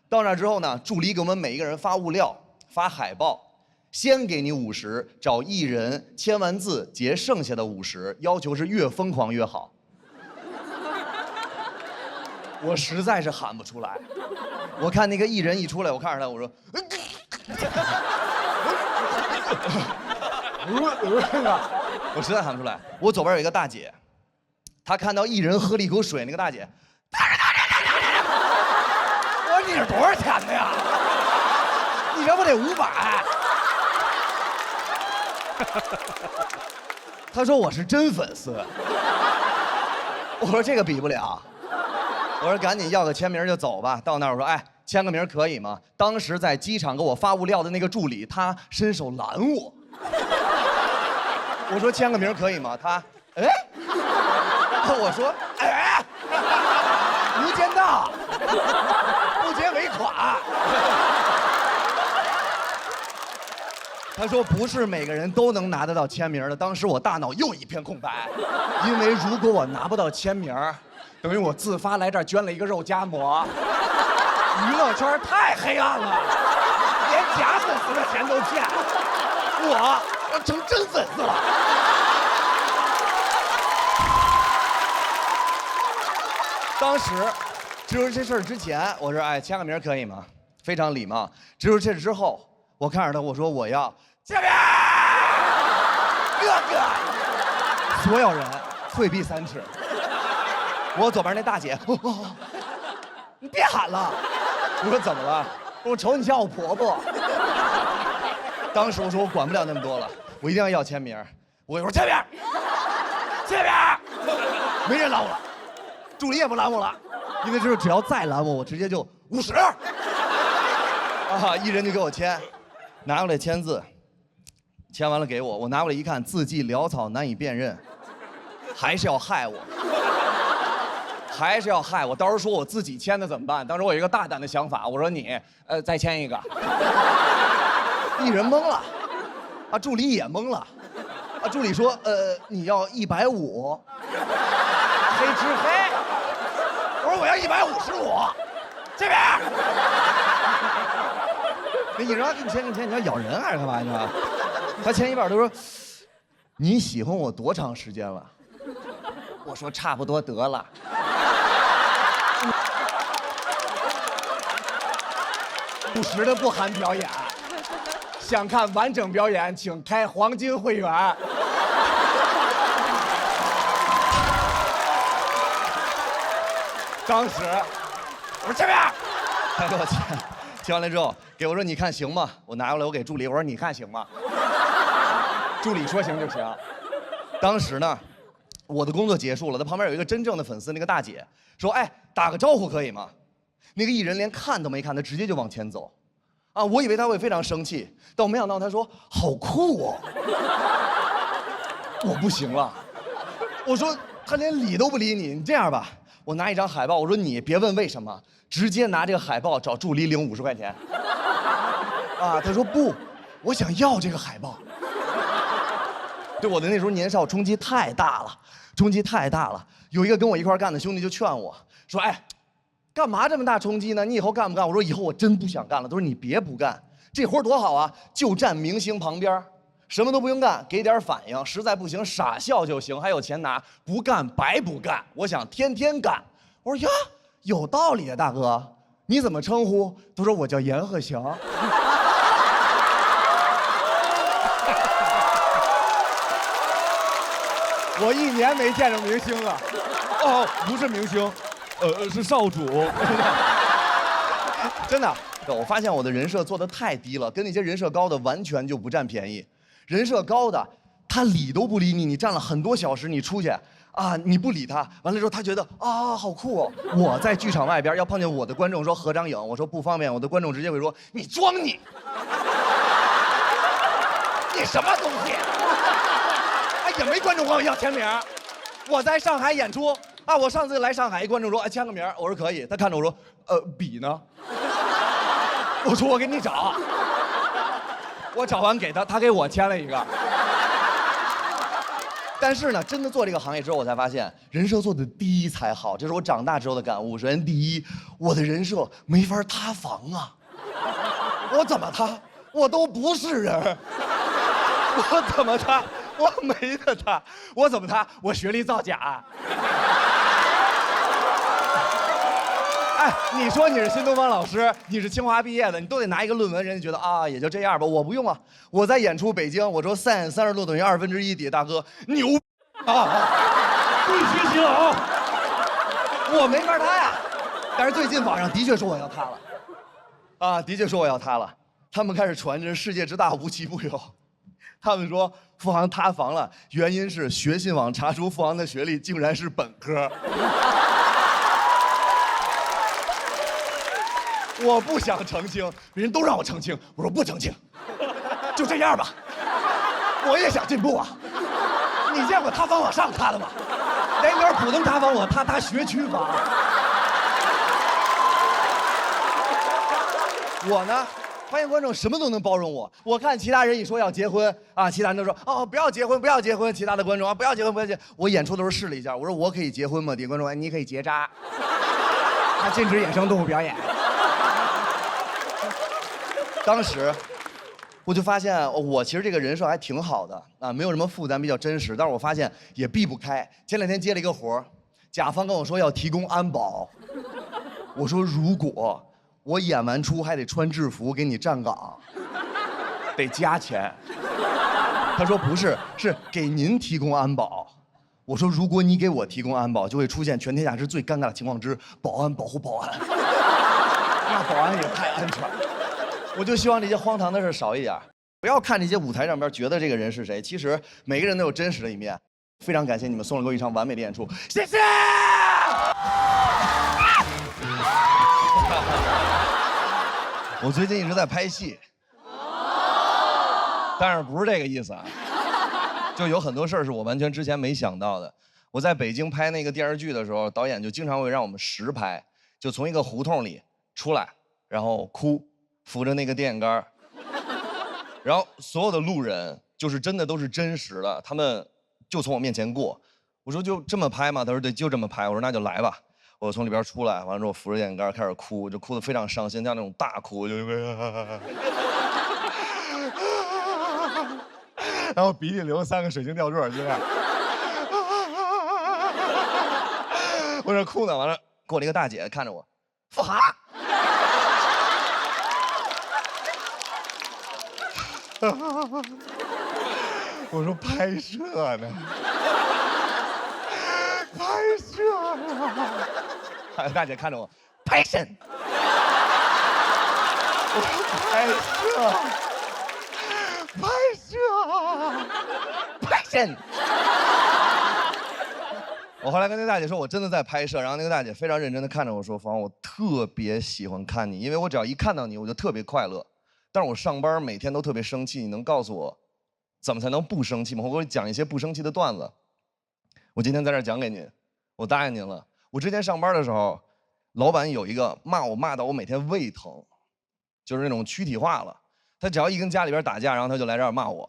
到那之后呢，助理给我们每一个人发物料、发海报，先给你50，找艺人签完字结剩下的50，要求是越疯狂越好。我实在是喊不出来。我看那个艺人一出来，我看着他，我说。我实在喊不出来。我左边有一个大姐，她看到艺人喝了一口水，那个大姐，是多少钱的呀？你这不得500？他说我是真粉丝。我说这个比不了。我说赶紧要个签名就走吧。到那儿我说哎，签个名可以吗？当时在机场给我发物料的那个助理，他伸手拦我。我说签个名可以吗？他哎，我说哎，无间道，不结尾款。他说不是每个人都能拿得到签名的。当时我大脑又一片空白，因为如果我拿不到签名，等于我自发来这儿捐了一个肉夹馍。娱乐圈太黑暗了，连假粉丝的钱都骗，我要成真粉丝了。当时知道这事儿之前，我说哎签个名可以吗？非常礼貌。知道这之后，我看着他，我说我要签名，哥哥。所有人退避3尺。我左边那大姐，你别喊了。我说怎么了？我瞅你像我婆婆。当时我说我管不了那么多了，我一定要签名。我说签名，签名，没人拦我了，助理也不拦我了，因为只要再拦我，我直接就50。啊，一人就给我签，拿过来签字，签完了给我，我拿过来一看，字迹潦草难以辨认，还是要害我。还是要害我，到时候说我自己签的怎么办？当时我有一个大胆的想法，我说你，再签一个。艺人懵了，啊，助理也懵了，啊，助理说，你要150，黑吃黑。我说我要155，这边。那艺人说给你签，你要咬人还是干嘛去？他签一半，他说，你喜欢我多长时间了？我说差不多得了。50的不含表演，想看完整表演，请开黄金会员。当时我说签名，他给我签完了之后，给我说你看行吗？我拿过来，我给助理，我说你看行吗？助理说行就行。当时呢，我的工作结束了，他旁边有一个真正的粉丝，那个大姐说：“哎，打个招呼可以吗？”那个艺人连看都没看，他直接就往前走。啊，我以为他会非常生气，但我没想到他说：“好酷哦！”我不行了，我说他连理都不理你，你这样吧，我拿一张海报，我说你别问为什么，直接拿这个海报找助理领50块钱。啊，他说不，我想要这个海报。对我的那时候年少冲击太大了，冲击太大了。有一个跟我一块干的兄弟就劝我说：“哎，干嘛这么大冲击呢？你以后干不干？”我说：“以后我真不想干了。”他说：“你别不干，这活多好啊，就站明星旁边，什么都不用干，给点反应，实在不行傻笑就行，还有钱拿，不干白不干。我想天天干。”我说：“呀，有道理啊，大哥，你怎么称呼？”他说：“我叫阎鹤祥。”我1年没见着明星了。哦，不是明星，是少主。真的，我发现我的人设做得太低了，跟那些人设高的完全就不占便宜。人设高的，他理都不理你，你站了很多小时，你出去啊，你不理他，完了之后他觉得啊好酷哦。我在剧场外边要碰见我的观众说合张影，我说不方便，我的观众直接会说你装你什么东西？也没观众管我要签名。我在上海演出啊，我上次来上海，一观众说：“哎，签个名。”我说可以。他看着我说：“笔呢？”我说：“我给你找。”我找完给他，他给我签了一个。但是呢，真的做这个行业之后，我才发现人设做的低才好，这是我长大之后的感悟。首先，第一，我的人设没法塌房啊。我怎么塌？我都不是人。我怎么塌？我没得他，我怎么他？我学历造假。哎，你说你是新东方老师，你是清华毕业的，你都得拿一个论文，人家觉得啊也就这样吧。我不用啊，我在演出北京，我说 sin30°等于1/2底，大哥牛啊！对学习了啊！我没法塌呀，但是最近网上的确说我要塌了。啊，的确说我要塌了。他们开始传这世界之大无奇不有，他们说付航塌房了，原因是学信网查出付航的学历竟然是本科。我不想澄清，人都让我澄清，我说不澄清，就这样吧。我也想进步啊。你见过塌房往上塌的吗？连点普通塌房我塌学区房。我呢，发现观众什么都能包容我。我看其他人一说要结婚啊，其他人都说哦不要结婚，不要结婚。其他的观众啊不要结婚，不要结婚。我演出的时候试了一下，我说我可以结婚吗？底下观众说你可以结扎。他禁止野生动物表演。当时我就发现我其实这个人设还挺好的啊，没有什么负担，比较真实。但是我发现也避不开。前2天接了一个活，甲方跟我说要提供安保，我说如果我演完出还得穿制服给你站岗，得加钱。他说不是，是给您提供安保。我说如果你给我提供安保，就会出现全天下之最尴尬的情况之保安保护保安。那保安也太安全了。我就希望这些荒唐的事少一点，不要看这些舞台上边觉得这个人是谁，其实每个人都有真实的一面。非常感谢你们送了给我一场完美的演出，谢谢。我最近一直在拍戏，但是不是这个意思啊，就有很多事儿是我完全之前没想到的。我在北京拍那个电视剧的时候，导演就经常会让我们实拍，就从一个胡同里出来，然后哭，扶着那个电线杆，然后所有的路人就是真的都是真实的，他们就从我面前过。我说就这么拍吗？他说对，就这么拍。我说那就来吧。我从里边出来，完了之后扶着电线杆开始哭，就哭得非常伤心，像那种大哭，就然后鼻涕流3个水晶吊坠，就这样。我这哭呢，完了过来一个大姐看着我，付航。我说拍摄呢，拍摄呢。大姐看着我，拍摄。我说拍摄，拍摄。我后来跟那大姐说，我真的在拍摄，然后那个大姐非常认真的看着我说，付航，我特别喜欢看你，因为我只要一看到你，我就特别快乐。但是我上班每天都特别生气，你能告诉我怎么才能不生气吗？我给你讲一些不生气的段子。我今天在这儿讲给您，我答应您了。我之前上班的时候，老板有一个骂我骂到我每天胃疼，就是那种躯体化了。他只要一跟家里边打架，然后他就来这儿骂我，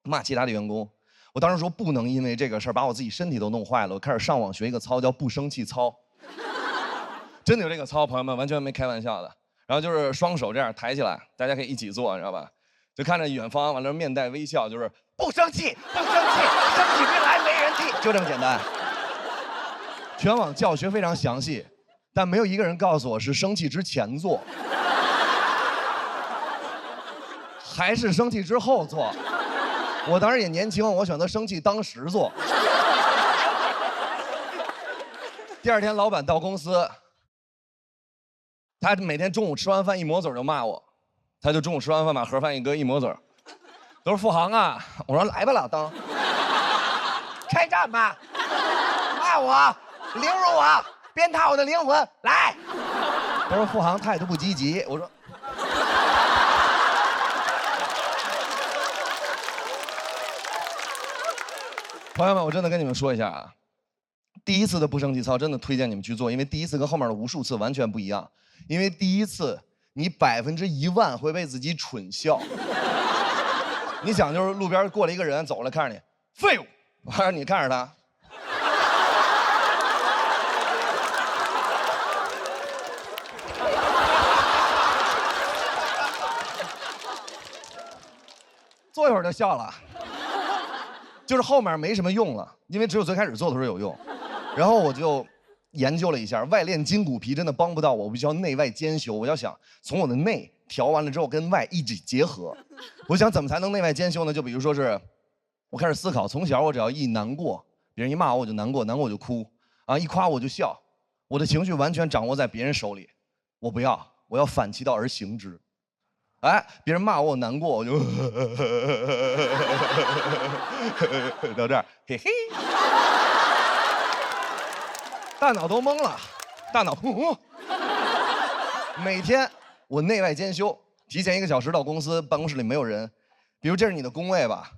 骂其他的员工。我当时说不能因为这个事儿把我自己身体都弄坏了。我开始上网学一个操，叫不生气操。真的有这个操，朋友们，完全没开玩笑的。然后就是双手这样抬起来，大家可以一起做，你知道吧？就看着远方，完了面带微笑，就是不生气，不生气，生起病来没人替，就这么简单。全网教学非常详细，但没有一个人告诉我是生气之前做，还是生气之后做。我当时也年轻，我选择生气当时做。第2天，老板到公司。他每天中午吃完饭一抹嘴就骂我，他就中午吃完饭把盒饭一搁一抹嘴，都是付航啊！我说来吧，老登，开战吧，骂我，凌辱我，鞭挞我的灵魂，来！他说付航态度不积极，我说。朋友们，我真的跟你们说一下啊，第一次的不生气操真的推荐你们去做，因为第一次跟后面的无数次完全不一样。因为第一次，你100%会为自己蠢笑。你想，就是路边过来一个人，走了看着你，废物，完了你看着他，坐一会儿就笑了，就是后面没什么用了，因为只有最开始做的时候有用。然后我就研究了一下，外练筋骨皮真的帮不到我，我必须要内外兼修。我要想从我的内调完了之后跟外一起结合。我想怎么才能内外兼修呢？就比如说是，我开始思考，从小我只要一难过，别人一骂我就难过，难过我就哭，啊，一夸我就笑，我的情绪完全掌握在别人手里。我不要，我要反其道而行之。哎，别人骂我难过，我就到这儿，嘿嘿，大脑都懵了，大脑每天我内外兼修，提前1个小时到公司，办公室里没有人。比如这是你的工位吧，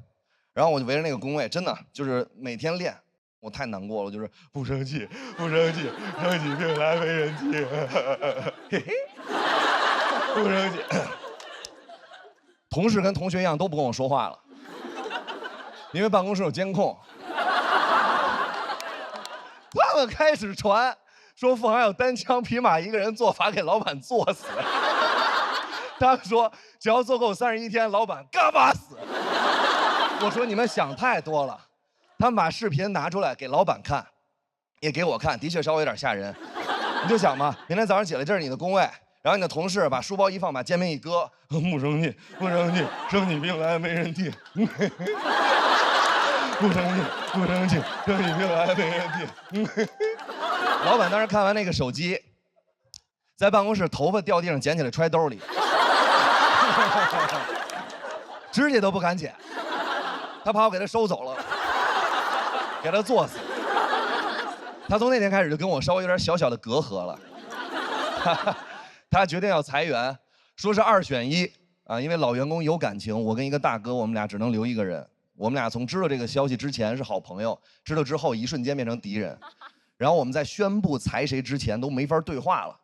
然后我就围着那个工位，真的就是每天练。我太难过了，就是不生气，不生气，生起病来没人气，嘿嘿，不生气。同事跟同学一样都不跟我说话了，因为办公室有监控。他们开始传说富航要单枪匹马一个人做法给老板做死。他们说只要做够31天，老板嘎巴死。我说你们想太多了。他们把视频拿出来给老板看，也给我看，的确稍微有点吓人。你就想吧，明天早上起来这是你的工位，然后你的同事把书包一放，把肩膀一搁，不生气，不生气，生起病来没人替。不生气，不生气，生起病来没人替。老板当时看完那个手机，在办公室头发掉地上捡起来揣兜里，指甲都不敢剪，他怕我给他收走了。给他作死。他从那天开始就跟我稍微有点小小的隔阂了。他决定要裁员，说是2选1啊，因为老员工有感情，我跟一个大哥，我们俩只能留1个人。我们俩从知道这个消息之前是好朋友，知道之后一瞬间变成敌人。然后我们在宣布裁谁之前都没法对话了。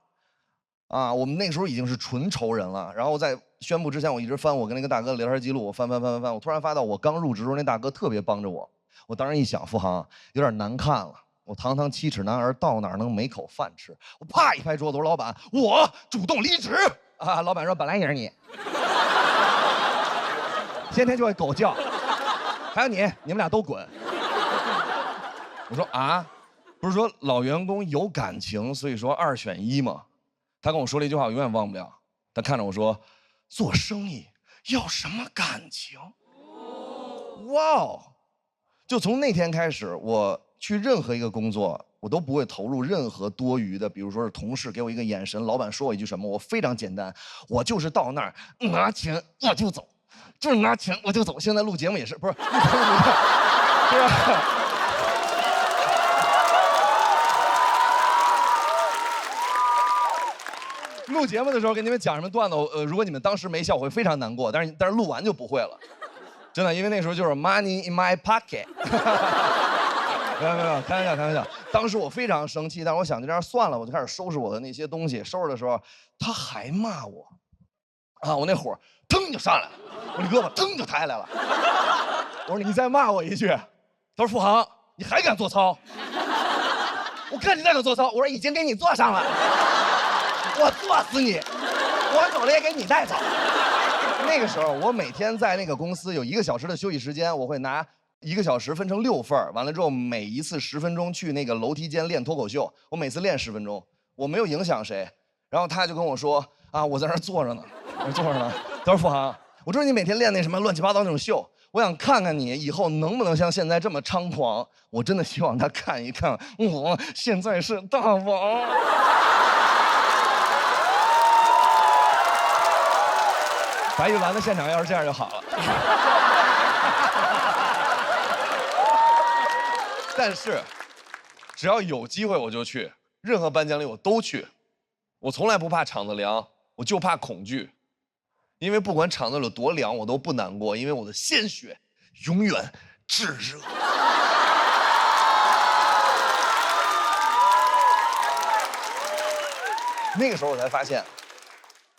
啊，我们那个时候已经是纯仇人了。然后在宣布之前，我一直翻我跟那个大哥的聊天记录，我翻，我突然发到我刚入职时候那大哥特别帮着我。我当时一想，富航有点难看了。我堂堂7尺男儿，到哪儿能没口饭吃？我啪一拍桌子，我说老板，我主动离职啊！老板说本来也是你，天天就会狗叫，还有你们俩都滚。我说啊，不是说老员工有感情，所以说2选1吗？他跟我说了一句话，我永远忘不了。他看着我说，做生意要什么感情？哇哦！就从那天开始，我去任何一个工作，我都不会投入任何多余的，比如说是同事给我一个眼神，老板说我一句什么，我非常简单，我就是到那儿拿钱我就走，就是拿钱我就走。现在录节目也是，不是？对吧？录节目的时候给你们讲什么段子，如果你们当时没笑，我会非常难过，但是录完就不会了。真的，因为那时候就是 money in my pocket。没有，开玩笑。当时我非常生气，但是我想就这样算了，我就开始收拾我的那些东西。收拾的时候，他还骂我，啊，我那火腾就上来了，我这胳膊腾就抬下来了。我说你再骂我一句，他说富航，你还敢做操？我看你再敢做操，我说已经给你做上了，我做死你，我走了也给你带走。那个时候，我每天在那个公司有1个小时的休息时间，我会拿1个小时分成6份，完了之后每一次10分钟去那个楼梯间练脱口秀，我每次练10分钟，我没有影响谁。然后他就跟我说啊，我在那儿坐着呢，我坐着呢。他说富航，我知道你每天练那什么乱七八糟那种秀，我想看看你以后能不能像现在这么猖狂。我真的希望他看一看，我现在是大王。白玉兰的现场要是这样就好了。但是，只要有机会我就去，任何颁奖礼我都去。我从来不怕场子凉，我就怕恐惧。因为不管场子有多凉，我都不难过，因为我的鲜血永远炙热。那个时候我才发现。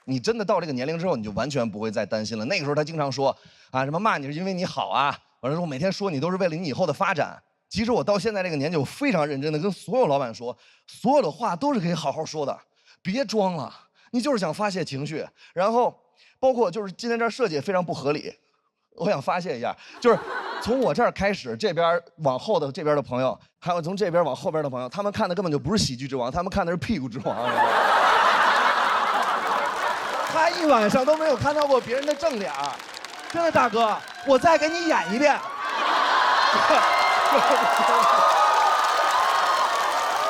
你真的到这个年龄之后，你就完全不会再担心了。那个时候他经常说啊，什么骂你是因为你好啊，完了说我每天说你都是为了你以后的发展。其实我到现在这个年纪，我非常认真的跟所有老板说，所有的话都是可以好好说的，别装了，你就是想发泄情绪。然后包括就是今天这儿设计也非常不合理，我想发泄一下，就是从我这儿开始，这边往后的这边的朋友，还有从这边往后边的朋友，他们看的根本就不是喜剧之王，他们看的是屁股之王。他一晚上都没有看到过别人的正脸，真的，大哥，我再给你演一遍。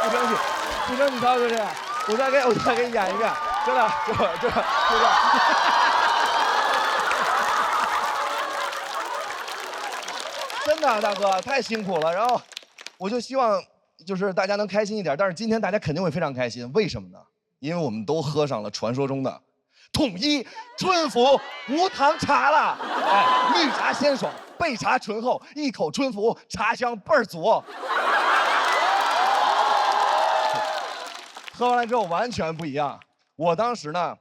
不生气，不生气，曹哥这样，我再给你演一遍。真的，真的。真的，大哥太辛苦了。然后，我就希望就是大家能开心一点。但是今天大家肯定会非常开心，为什么呢？因为我们都喝上了传说中的统一春福无糖茶了。哎，绿茶鲜爽，焙茶醇厚，一口春福，茶香倍儿足。喝完了之后完全不一样。我当时呢，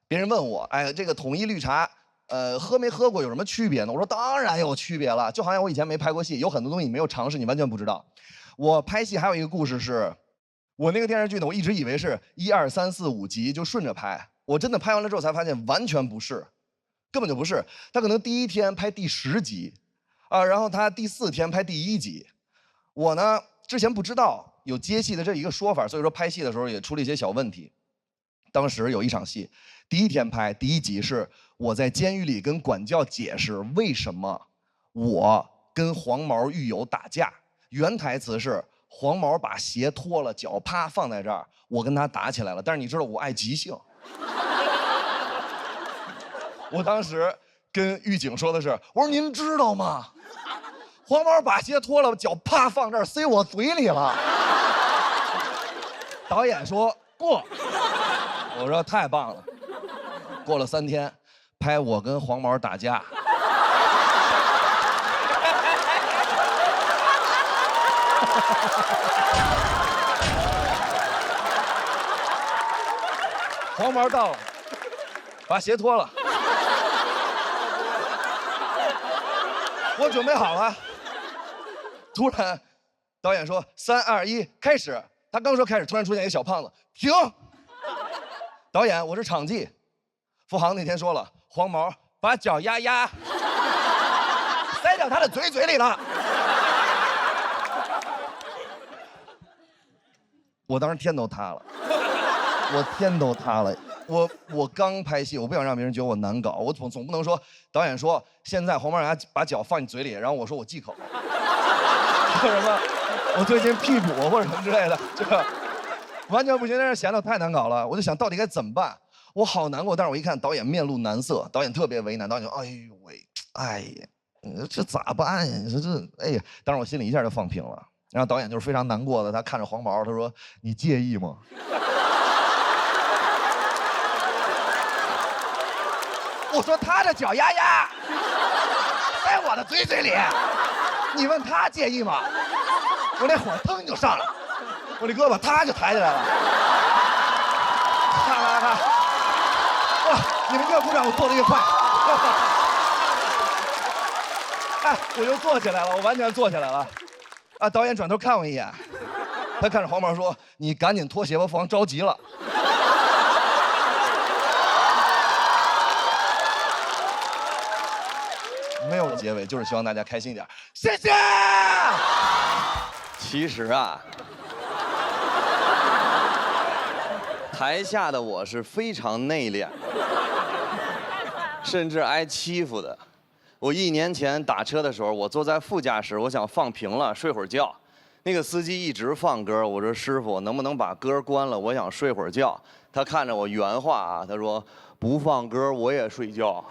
别人问我，哎，这个统一绿茶，喝没喝过有什么区别呢？我说当然有区别了，就好像我以前没拍过戏，有很多东西你没有尝试，你完全不知道。我拍戏还有一个故事是，我那个电视剧呢，我一直以为是1、2、3、4、5集就顺着拍，我真的拍完了之后才发现完全不是，根本就不是。他可能第1天拍第10集，然后他第4天拍第1集。我呢之前不知道有接戏的这一个说法，所以说拍戏的时候也出了一些小问题。当时有一场戏，第1天拍第1集是我在监狱里跟管教解释为什么我跟黄毛狱友打架，原台词是黄毛把鞋脱了，脚啪放在这儿，我跟他打起来了。但是你知道我爱即兴，我当时跟狱警说的是，我说您知道吗？黄毛把鞋脱了，脚啪放这儿，塞我嘴里了。导演说过，我说太棒了。过了3天，拍我跟黄毛打架。黄毛到了，把鞋脱了，我准备好了。突然，导演说3、2、1，开始。他刚说开始，突然出现一个小胖子，停。导演，我是场记。付航那天说了，黄毛把脚丫丫塞到他的嘴里了。我当时天都塌了，我天都塌了。我刚拍戏，我不想让别人觉得我难搞，我总不能说导演说现在黄毛让他把脚放你嘴里，然后我说我忌口，或者什么我最近屁股或者什么之类的，这完全不行，但是显得太难搞了。我就想到底该怎么办，我好难过。但是我一看导演面露难色，导演特别为难，导演说：“哎呦喂，哎呀，这咋办呀？你说这，哎呀！”当时我心里一下就放平了。然后导演就是非常难过的，他看着黄毛，他说：“你介意吗？”我说：“他的脚丫丫在我的嘴里，你问他介意吗？”我那火腾就上了，我这胳膊他就抬起来了。看，哇！你们越鼓掌，我做得越快。哎，我就坐起来了，我完全坐起来了。啊！导演转头看我一眼，他看着黄毛说：“你赶紧脱鞋吧，父王着急了。”没有结尾，就是希望大家开心一点。谢谢。其实啊，台下的我是非常内敛，甚至挨欺负的。我1年前打车的时候，我坐在副驾驶，我想放平了睡会儿觉，那个司机一直放歌，我说师傅能不能把歌关了，我想睡会儿觉。他看着我原话啊，他说不放歌我也睡觉。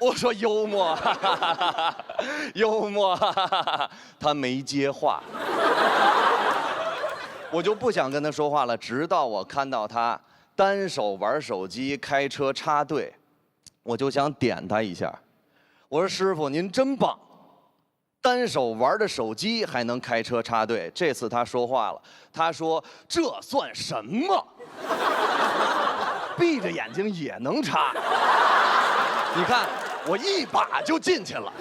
我说幽默，幽默，他没接话，我就不想跟他说话了。直到我看到他单手玩手机开车插队，我就想点他一下。我说师傅您真棒，单手玩着手机还能开车插队。这次他说话了，他说这算什么？闭着眼睛也能插。你看。我一把就进去了，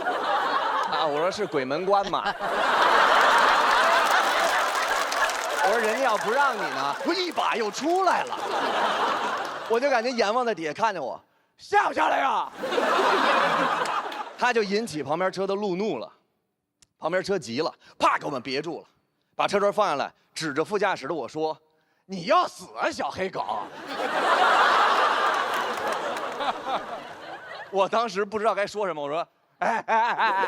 啊！我说是鬼门关嘛。我说人家要不让你呢，我一把又出来了。我就感觉阎王在底下看着我，下不下来呀？他就引起旁边车的路怒了，旁边车急了，啪给我们别住了，把车窗放下来，指着副驾驶的我说：“你要死啊，小黑狗！”我当时不知道该说什么，我说：“哎。”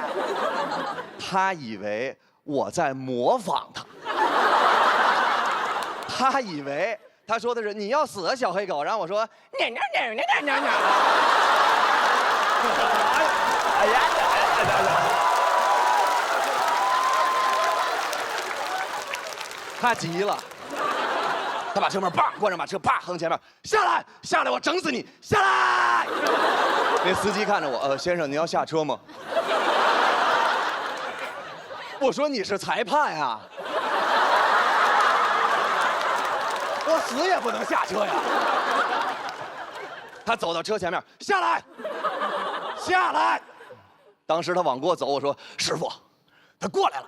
他以为我在模仿他，他以为他说的是你要死啊小黑狗，然后我说喵喵喵喵喵喵。哎呀！他急了，他把车门叭关上，把车啪横前面，下来，下来，我整死你，下来！那司机看着我，先生，您要下车吗？我说你是裁判呀，我死也不能下车呀。他走到车前面，下来，下来。当时他往过走，我说师傅，他过来了。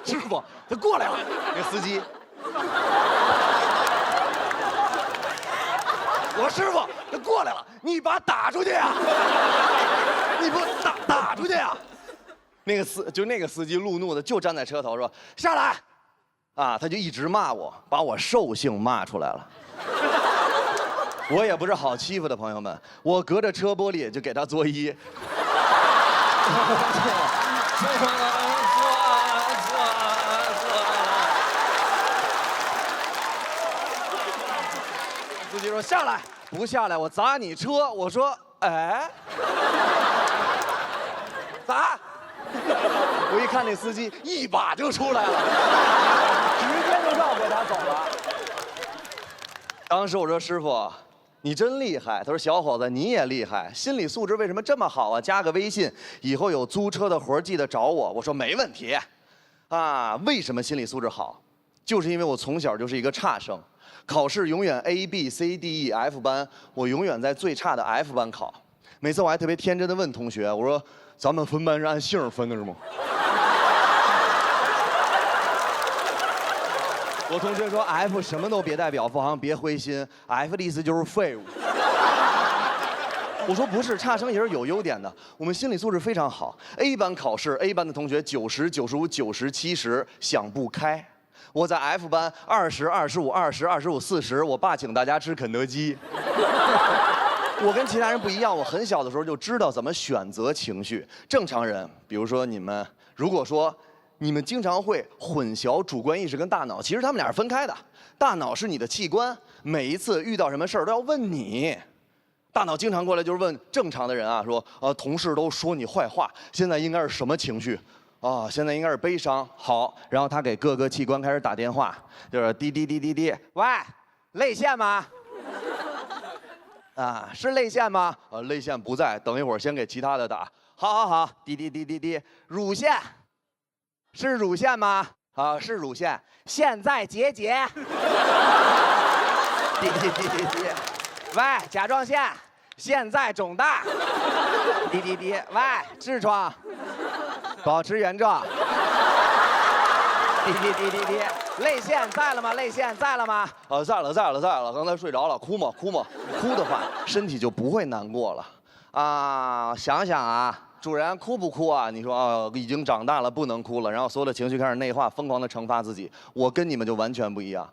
师傅，他过来了。那司机，我说师傅，他过来了，你把他打出去呀！你不打出去呀！那个司机路怒的就站在车头说下来，啊，他就一直骂我，把我兽性骂出来了。我也不是好欺负的，朋友们，我隔着车玻璃就给他作揖。司机说下来，不下来我砸你车。我说哎，砸！我一看那司机一把就出来了，直接就绕过他走了。当时我说师傅，你真厉害。他说小伙子你也厉害，心理素质为什么这么好啊？加个微信，以后有租车的活记得找我。我说没问题。啊，为什么心理素质好？就是因为我从小就是一个差生，考试永远 A B C D E F 班，我永远在最差的 F 班考。每次我还特别天真的问同学，我说咱们分班是按姓分的是吗？我同学说 F 什么都别代表，放别灰心 ，F 的意思就是废物。我说不是，差生也是有优点的，我们心理素质非常好。A 班考试 ，A 班的同学90、95、90、70想不开。我在 F 班20、25、20、25、40，我爸请大家吃肯德基。我跟其他人不一样，我很小的时候就知道怎么选择情绪。正常人，比如说你们，如果说你们经常会混淆主观意识跟大脑，其实他们俩是分开的。大脑是你的器官，每一次遇到什么事儿都要问你。大脑经常过来就是问正常的人啊，说同事都说你坏话，现在应该是什么情绪？啊，现在应该是悲伤。好，然后他给各个器官开始打电话，就是滴滴滴滴滴，喂，泪腺吗？啊，是泪腺吗？泪腺不在，等一会儿先给其他的打。好，滴滴滴滴滴，乳腺，是乳腺吗？啊，是乳腺，现在结节。滴滴滴滴滴，喂，甲状腺，现在肿大。滴滴滴，喂，痔疮，保持原状。滴滴滴滴滴，泪腺在了吗？泪腺在了吗？在了。刚才睡着了，哭吗？哭的话，身体就不会难过了。啊，想想啊，主人哭不哭啊？你说已经长大了，不能哭了，然后所有的情绪开始内化，疯狂的惩罚自己。我跟你们就完全不一样。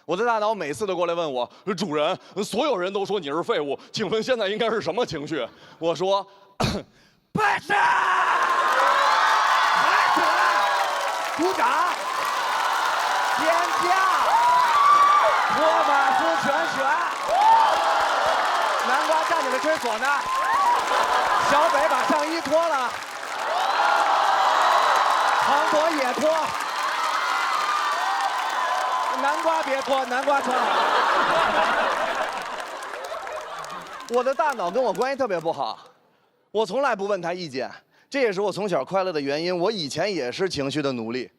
我的大脑每次都过来问我，主人，所有人都说你是废物，请问现在应该是什么情绪？我说，拜师，抬起来，鼓掌，尖叫，托马斯全旋，南瓜站起来吹唢呐，小北把上衣脱了，唐博也脱。南瓜别脱，南瓜穿好。我的大脑跟我关系特别不好，我从来不问他意见，这也是我从小快乐的原因。我以前也是情绪的奴隶，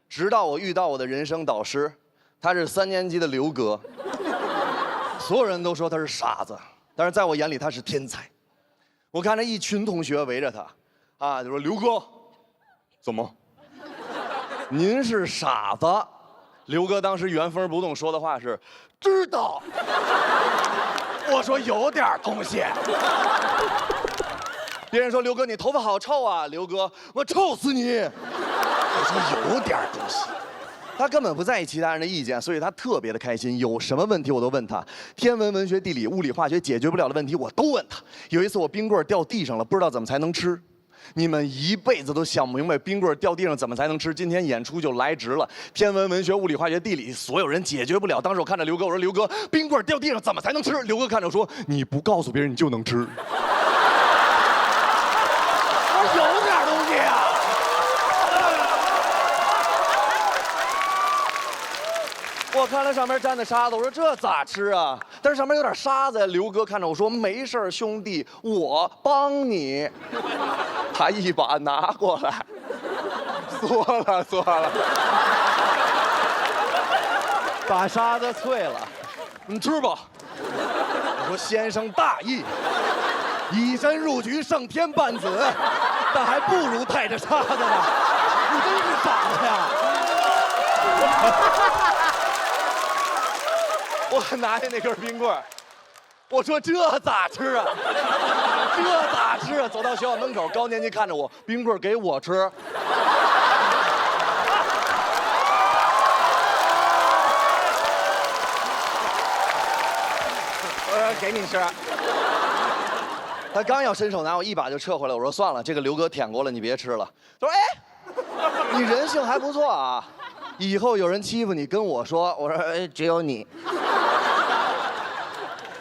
直到我遇到我的人生导师，他是3年级的刘哥，所有人都说他是傻子，但是在我眼里他是天才。我看着一群同学围着他，就说刘哥，怎么？您是傻子？刘哥当时原封不动说的话是：“知道。”我说有点东西。别人说刘哥你头发好臭啊，刘哥我臭死你。我说有点东西。他根本不在意其他人的意见，所以他特别的开心。有什么问题我都问他，天文、文学、地理、物理、化学解决不了的问题我都问他。有一次我冰棍掉地上了，不知道怎么才能吃，你们一辈子都想不明白冰棍掉地上怎么才能吃，今天演出就来值了。天文、文学、物理、化学、地理，所有人解决不了。当时我看着刘哥，我说刘哥，冰棍掉地上怎么才能吃？刘哥看着我说，你不告诉别人你就能吃。我说有点东西啊。我看了上面沾的沙子，我说这咋吃啊？但是上面有点沙子呀。刘哥看着我说：“没事儿，兄弟，我帮你。”他一把拿过来，缩了，把沙子啐了。你吃吧。我说先生大义，以身入局，胜天半子，但还不如带着沙子呢。你真是傻子呀！我拿下那根冰棍，我说这咋吃啊？这咋吃啊？走到学校门口，高年级看着我，冰棍给我吃。我说给你吃。他刚要伸手拿，我一把就撤回来。我说算了，这个刘哥舔过了，你别吃了。他说哎，你人性还不错啊。以后有人欺负你，跟我说。我说哎，只有你。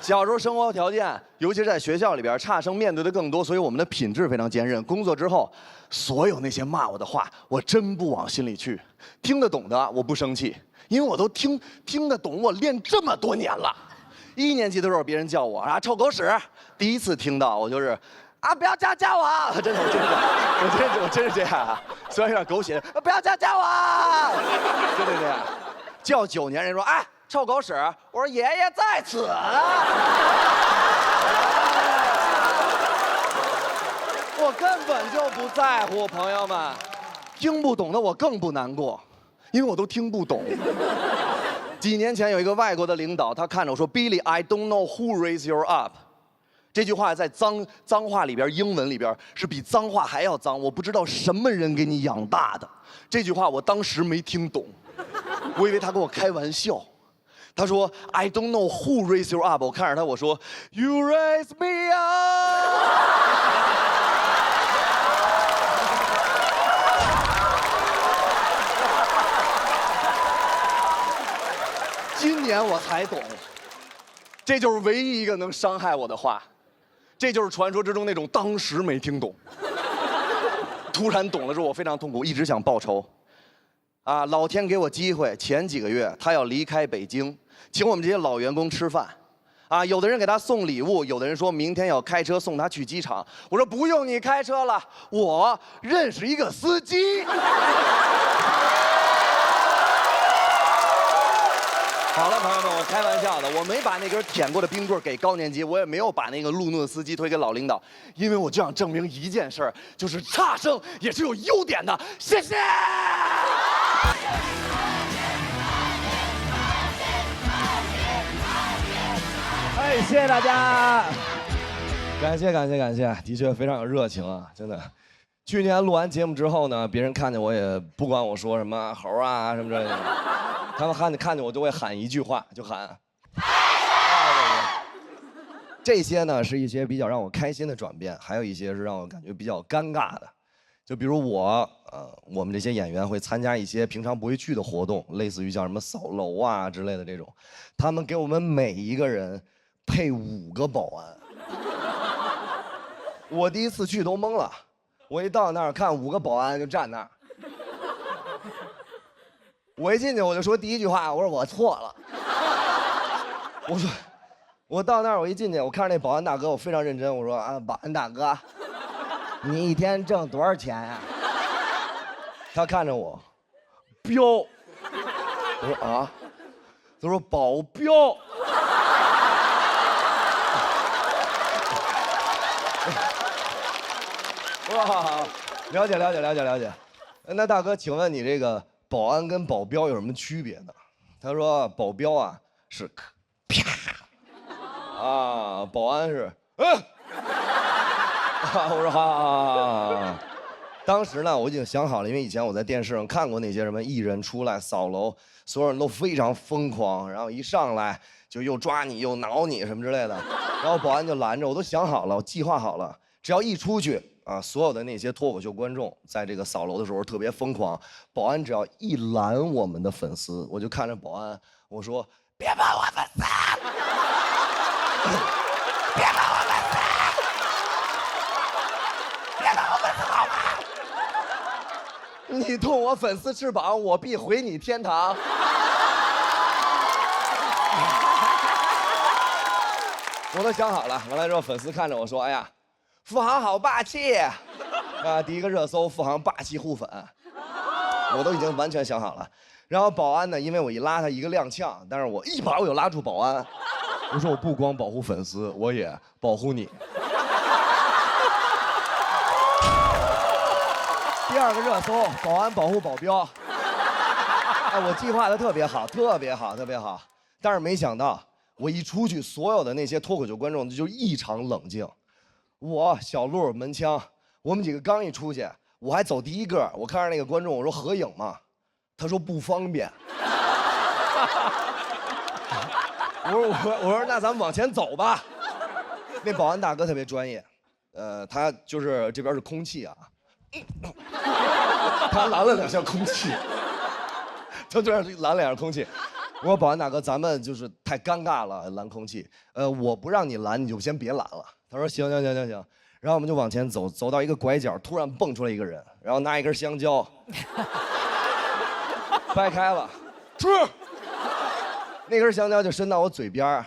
小时候生活条件，尤其是在学校里边，差生面对的更多，所以我们的品质非常坚韧。工作之后，所有那些骂我的话，我真不往心里去。听得懂的我不生气，因为我都听得懂，我练这么多年了。1年级的时候，别人叫我啊臭狗屎，第一次听到我就是啊不要叫我，真的我真是这样啊，虽然有点狗血，不要叫我，真的这样。叫9年，人说哎。臭狗屎！我说爷爷在此。我根本就不在乎，朋友们，听不懂的我更不难过，因为我都听不懂。几年前有一个外国的领导，他看着我说 ：“Billy, I don't know who raised you up。”这句话在脏话里边，英文里边是比脏话还要脏。我不知道什么人给你养大的。这句话我当时没听懂，我以为他跟我开玩笑。他说 I don't know who raised you up。 我看着他，我说 You raise me up。 今年我才懂，这就是唯一一个能伤害我的话，这就是传说之中那种当时没听懂，突然懂了之后我非常痛苦，一直想报仇。啊，老天给我机会，前几个月他要离开北京，请我们这些老员工吃饭。啊，有的人给他送礼物，有的人说明天要开车送他去机场。我说不用你开车了，我认识一个司机。好了，朋友们，我开玩笑的，我没把那根舔过的冰棍给高年级，我也没有把那个路怒的司机推给老领导，因为我就想证明一件事儿，就是差生也是有优点的。谢谢。哎，谢谢大家，感谢，的确非常有热情啊，真的。去年录完节目之后呢，别人看见我也不管我说什么猴啊什么之类的，他们看见我就会喊一句话，就喊。这些呢是一些比较让我开心的转变，还有一些是让我感觉比较尴尬的。就比如我们这些演员会参加一些平常不会去的活动，类似于像什么扫楼啊之类的这种，他们给我们每一个人配5个保安。我第一次去都懵了，我一到那儿看5个保安就站那儿，我一进去我就说第一句话，我说我错了。我说我到那儿我一进去，我看着那保安大哥，我非常认真，我说啊，保安大哥，你一天挣多少钱呀？他看着我，彪。我说啊，他说保镖。哇，了解。那大哥，请问你这个保安跟保镖有什么区别呢？他说保镖啊是啪，啊，保安是我说好。当时呢，我已经想好了，因为以前我在电视上看过那些什么艺人出来扫楼，所有人都非常疯狂，然后一上来就又抓你又挠你什么之类的，然后保安就拦着，我都想好了，我计划好了，只要一出去，啊，所有的那些脱口秀观众在这个扫楼的时候特别疯狂，保安只要一拦我们的粉丝，我就看着保安，我说别把我粉丝，别把我粉丝，别把我粉丝好吗？你动我粉丝翅膀，我必回你天堂。我都想好了，完了之后粉丝看着我说：“哎呀，付航好霸气！”啊，第一个热搜，付航霸气护粉，我都已经完全想好了。然后保安呢，因为我一拉他一个踉跄，但是我一把我就拉住保安，我说我不光保护粉丝，我也保护你。第二个热搜，保安保护保镖。哎，我计划的特别好，特别好，特别好。但是没想到，我一出去，所有的那些脱口秀观众就异常冷静。我小鹿门枪，我们几个刚一出去，我还走第一个，我看着那个观众，我说合影嘛，他说不方便。我说那咱们往前走吧。那保安大哥特别专业，他就是这边是空气啊。他拦了两下空气，他突然拦了两下空气。我说保安大哥，咱们就是太尴尬了，拦空气。我不让你拦，你就先别拦了。他说行。然后我们就往前走，走到一个拐角，突然蹦出来一个人，然后拿一根香蕉，掰开了，吃。那根香蕉就伸到我嘴边，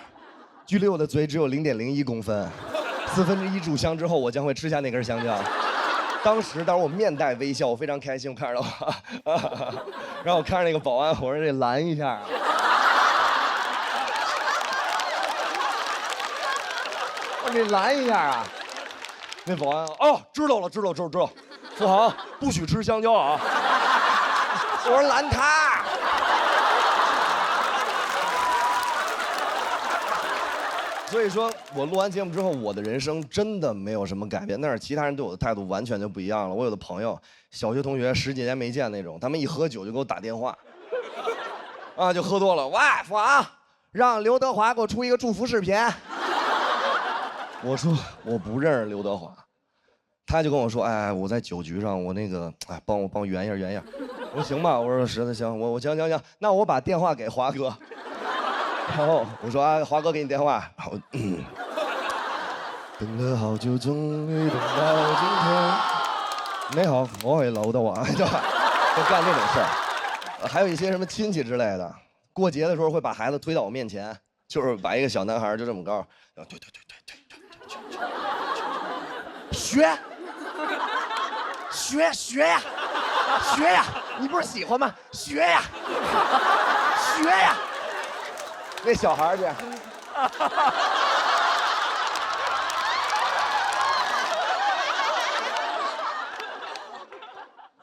距离我的嘴只有0.01公分，1/4炷香之后，我将会吃下那根香蕉。当时我面带微笑，我非常开心，我看着他，然后我看着那个保安，我说这拦一下。我说你拦一下啊！那保安哦，知道了，付航不许吃香蕉啊！我说拦他。所以说我录完节目之后，我的人生真的没有什么改变，但是其他人对我的态度完全就不一样了。我有的朋友，小学同学10几年没见那种，他们一喝酒就给我打电话，啊，就喝多了，喂，付航，让刘德华给我出一个祝福视频。我说我不认识刘德华，他就跟我说，哎，我在酒局上，我那个，哎，帮我圆一下。我说行吧，我说实在行，我行，那我把电话给华哥。然后我说啊，华哥给你电话。然后等了好久，终于等到今天。你好，我是刘德华，就干这种事儿。还有一些什么亲戚之类的，过节的时候会把孩子推到我面前，就是把一个小男孩就这么高，然后对，学呀，你不是喜欢吗？学呀。那小孩去，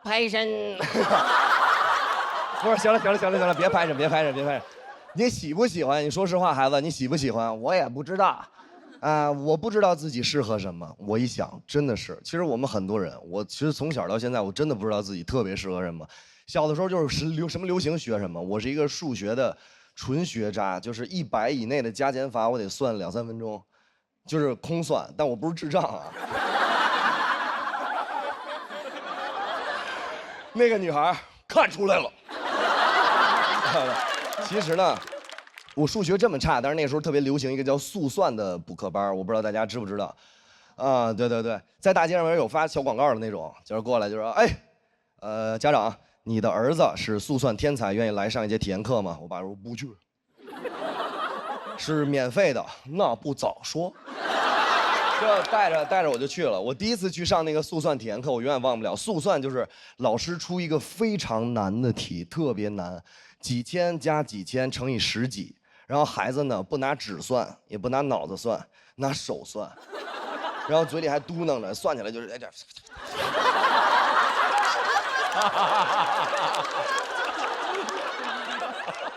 拍身。不是，行了，别拍着。你喜不喜欢？你说实话，孩子，你喜不喜欢？我也不知道，我不知道自己适合什么。我一想，真的是，其实我们很多人，我其实从小到现在，我真的不知道自己特别适合什么。小的时候就是什么流行学什么，我是一个数学的纯学渣，就是100以内的加减法我得算2、3分钟，就是空算，但我不是智障啊。那个女孩看出来了。其实呢，我数学这么差，但是那时候特别流行一个叫速算的补课班，我不知道大家知不知道。啊，对，在大街上有发小广告的那种，就是过来就说，哎，家长，你的儿子是速算天才，愿意来上一节体验课吗？我爸说不去。是免费的，那不早说。就带着我就去了。我第一次去上那个速算体验课，我永远忘不了。速算就是老师出一个非常难的题，特别难，几千加几千乘以10几，然后孩子呢不拿纸算，也不拿脑子算，拿手算，然后嘴里还嘟囔着，算起来就是哎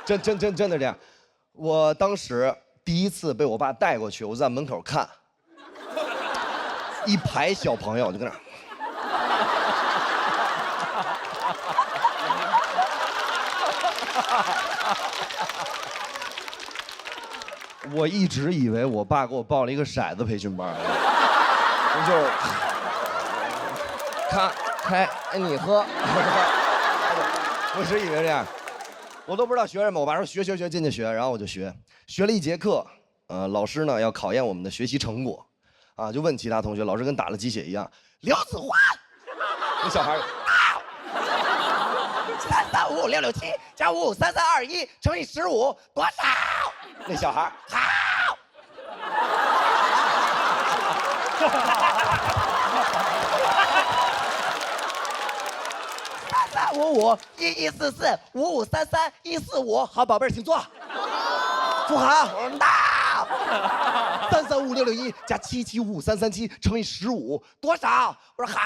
这。真的这样。我当时第一次被我爸带过去，我在门口看，一排小朋友就跟那儿。我一直以为我爸给我报了一个骰子培训班，就是开你喝。我是以为这样，我都不知道学什么。我爸说学进去学，然后我就学了1节课。老师呢要考验我们的学习成果，啊，就问其他同学，老师跟打了鸡血一样。刘子欢，那小孩，3355667加553321乘以15多少？那小孩好。3355114455331145，好宝贝儿，请坐。富豪，我说到。335661加77553337乘以15多少？我说好。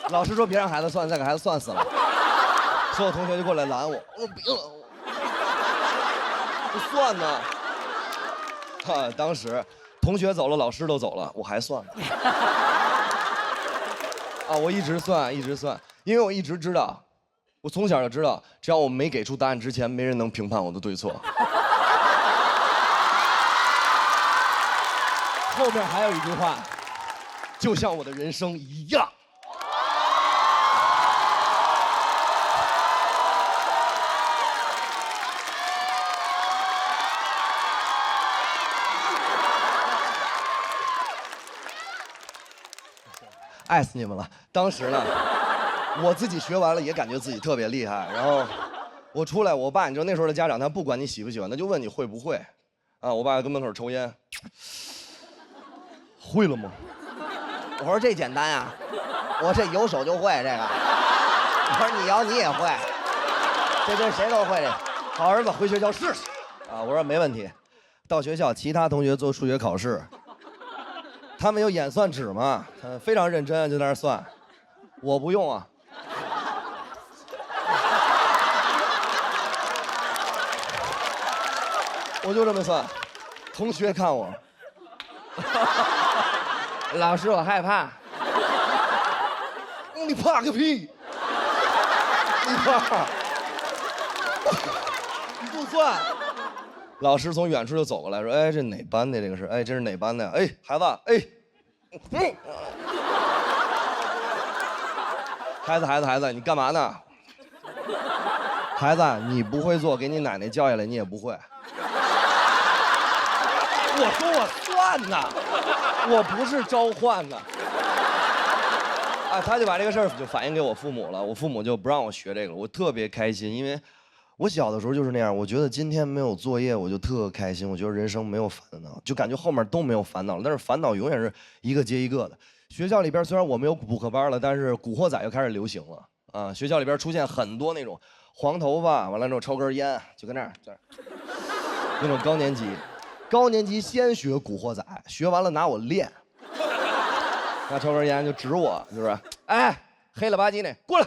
老师说别让孩子算，再给孩子算死了。所有同学就过来拦我，我说别了，不算呢。当时同学走了，老师都走了，我还算呢。我一直算，因为我一直知道，我从小就知道，只要我没给出答案之前，没人能评判我的对错。后面还有一句话，就像我的人生一样。爱死你们了！当时呢，我自己学完了也感觉自己特别厉害。然后我出来，我爸你知道那时候的家长他不管你喜不喜欢，他就问你会不会。我爸跟门口抽烟，会了吗？我说这简单呀，我这有手就会这个。我说你摇你也会，这谁都会这。好儿子回学校试试。我说没问题。到学校，其他同学做数学考试。他们有演算纸嘛，非常认真，就在那儿算，我不用啊。我就这么算，同学看我，老师我害怕，你怕个屁，你怕，你不算。老师从远处就走过来说：“哎，这哪班的？这个是？哎，这是哪班的？哎，孩子，哎，孩子，你干嘛呢？孩子，你不会做，给你奶奶叫下来，你也不会。我说我算呢，我不是召唤呢。他就把这个事儿就反映给我父母了，我父母就不让我学这个了，我特别开心，因为。”我小的时候就是那样，我觉得今天没有作业我就特开心，我觉得人生没有烦恼，就感觉后面都没有烦恼了，但是烦恼永远是一个接一个的。学校里边虽然我们有补课班了，但是古惑仔又开始流行了学校里边出现很多那种黄头发，完了之后抽根烟，就跟那儿那种高年级先学古惑仔，学完了拿我练，那抽根烟就指我，就是哎黑了吧唧的过来。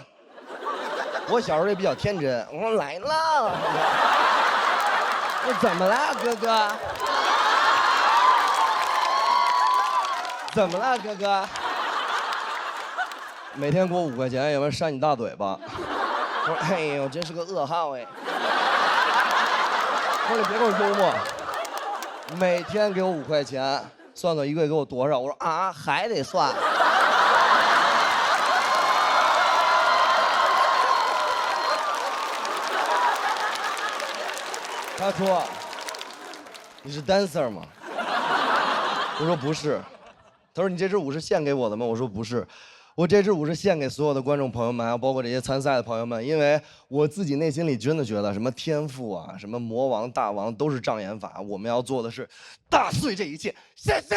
我小时候也比较天真，我说来了，我怎么了，哥哥？怎么了，哥哥？每天给我5块钱，要不然扇你大嘴巴。我说哎呦，真是个噩耗哎。我说你别给我幽默，每天给我5块钱，算算一个月给我多少？我说还得算。他说：“你是 dancer 吗？”我说：“不是。”他说：“你这支舞是献给我的吗？”我说：“不是，我这支舞是献给所有的观众朋友们，还有包括这些参赛的朋友们，因为我自己内心里真的觉得，什么天赋啊，什么魔王、大王都是障眼法，我们要做的是打碎这一切。”谢谢。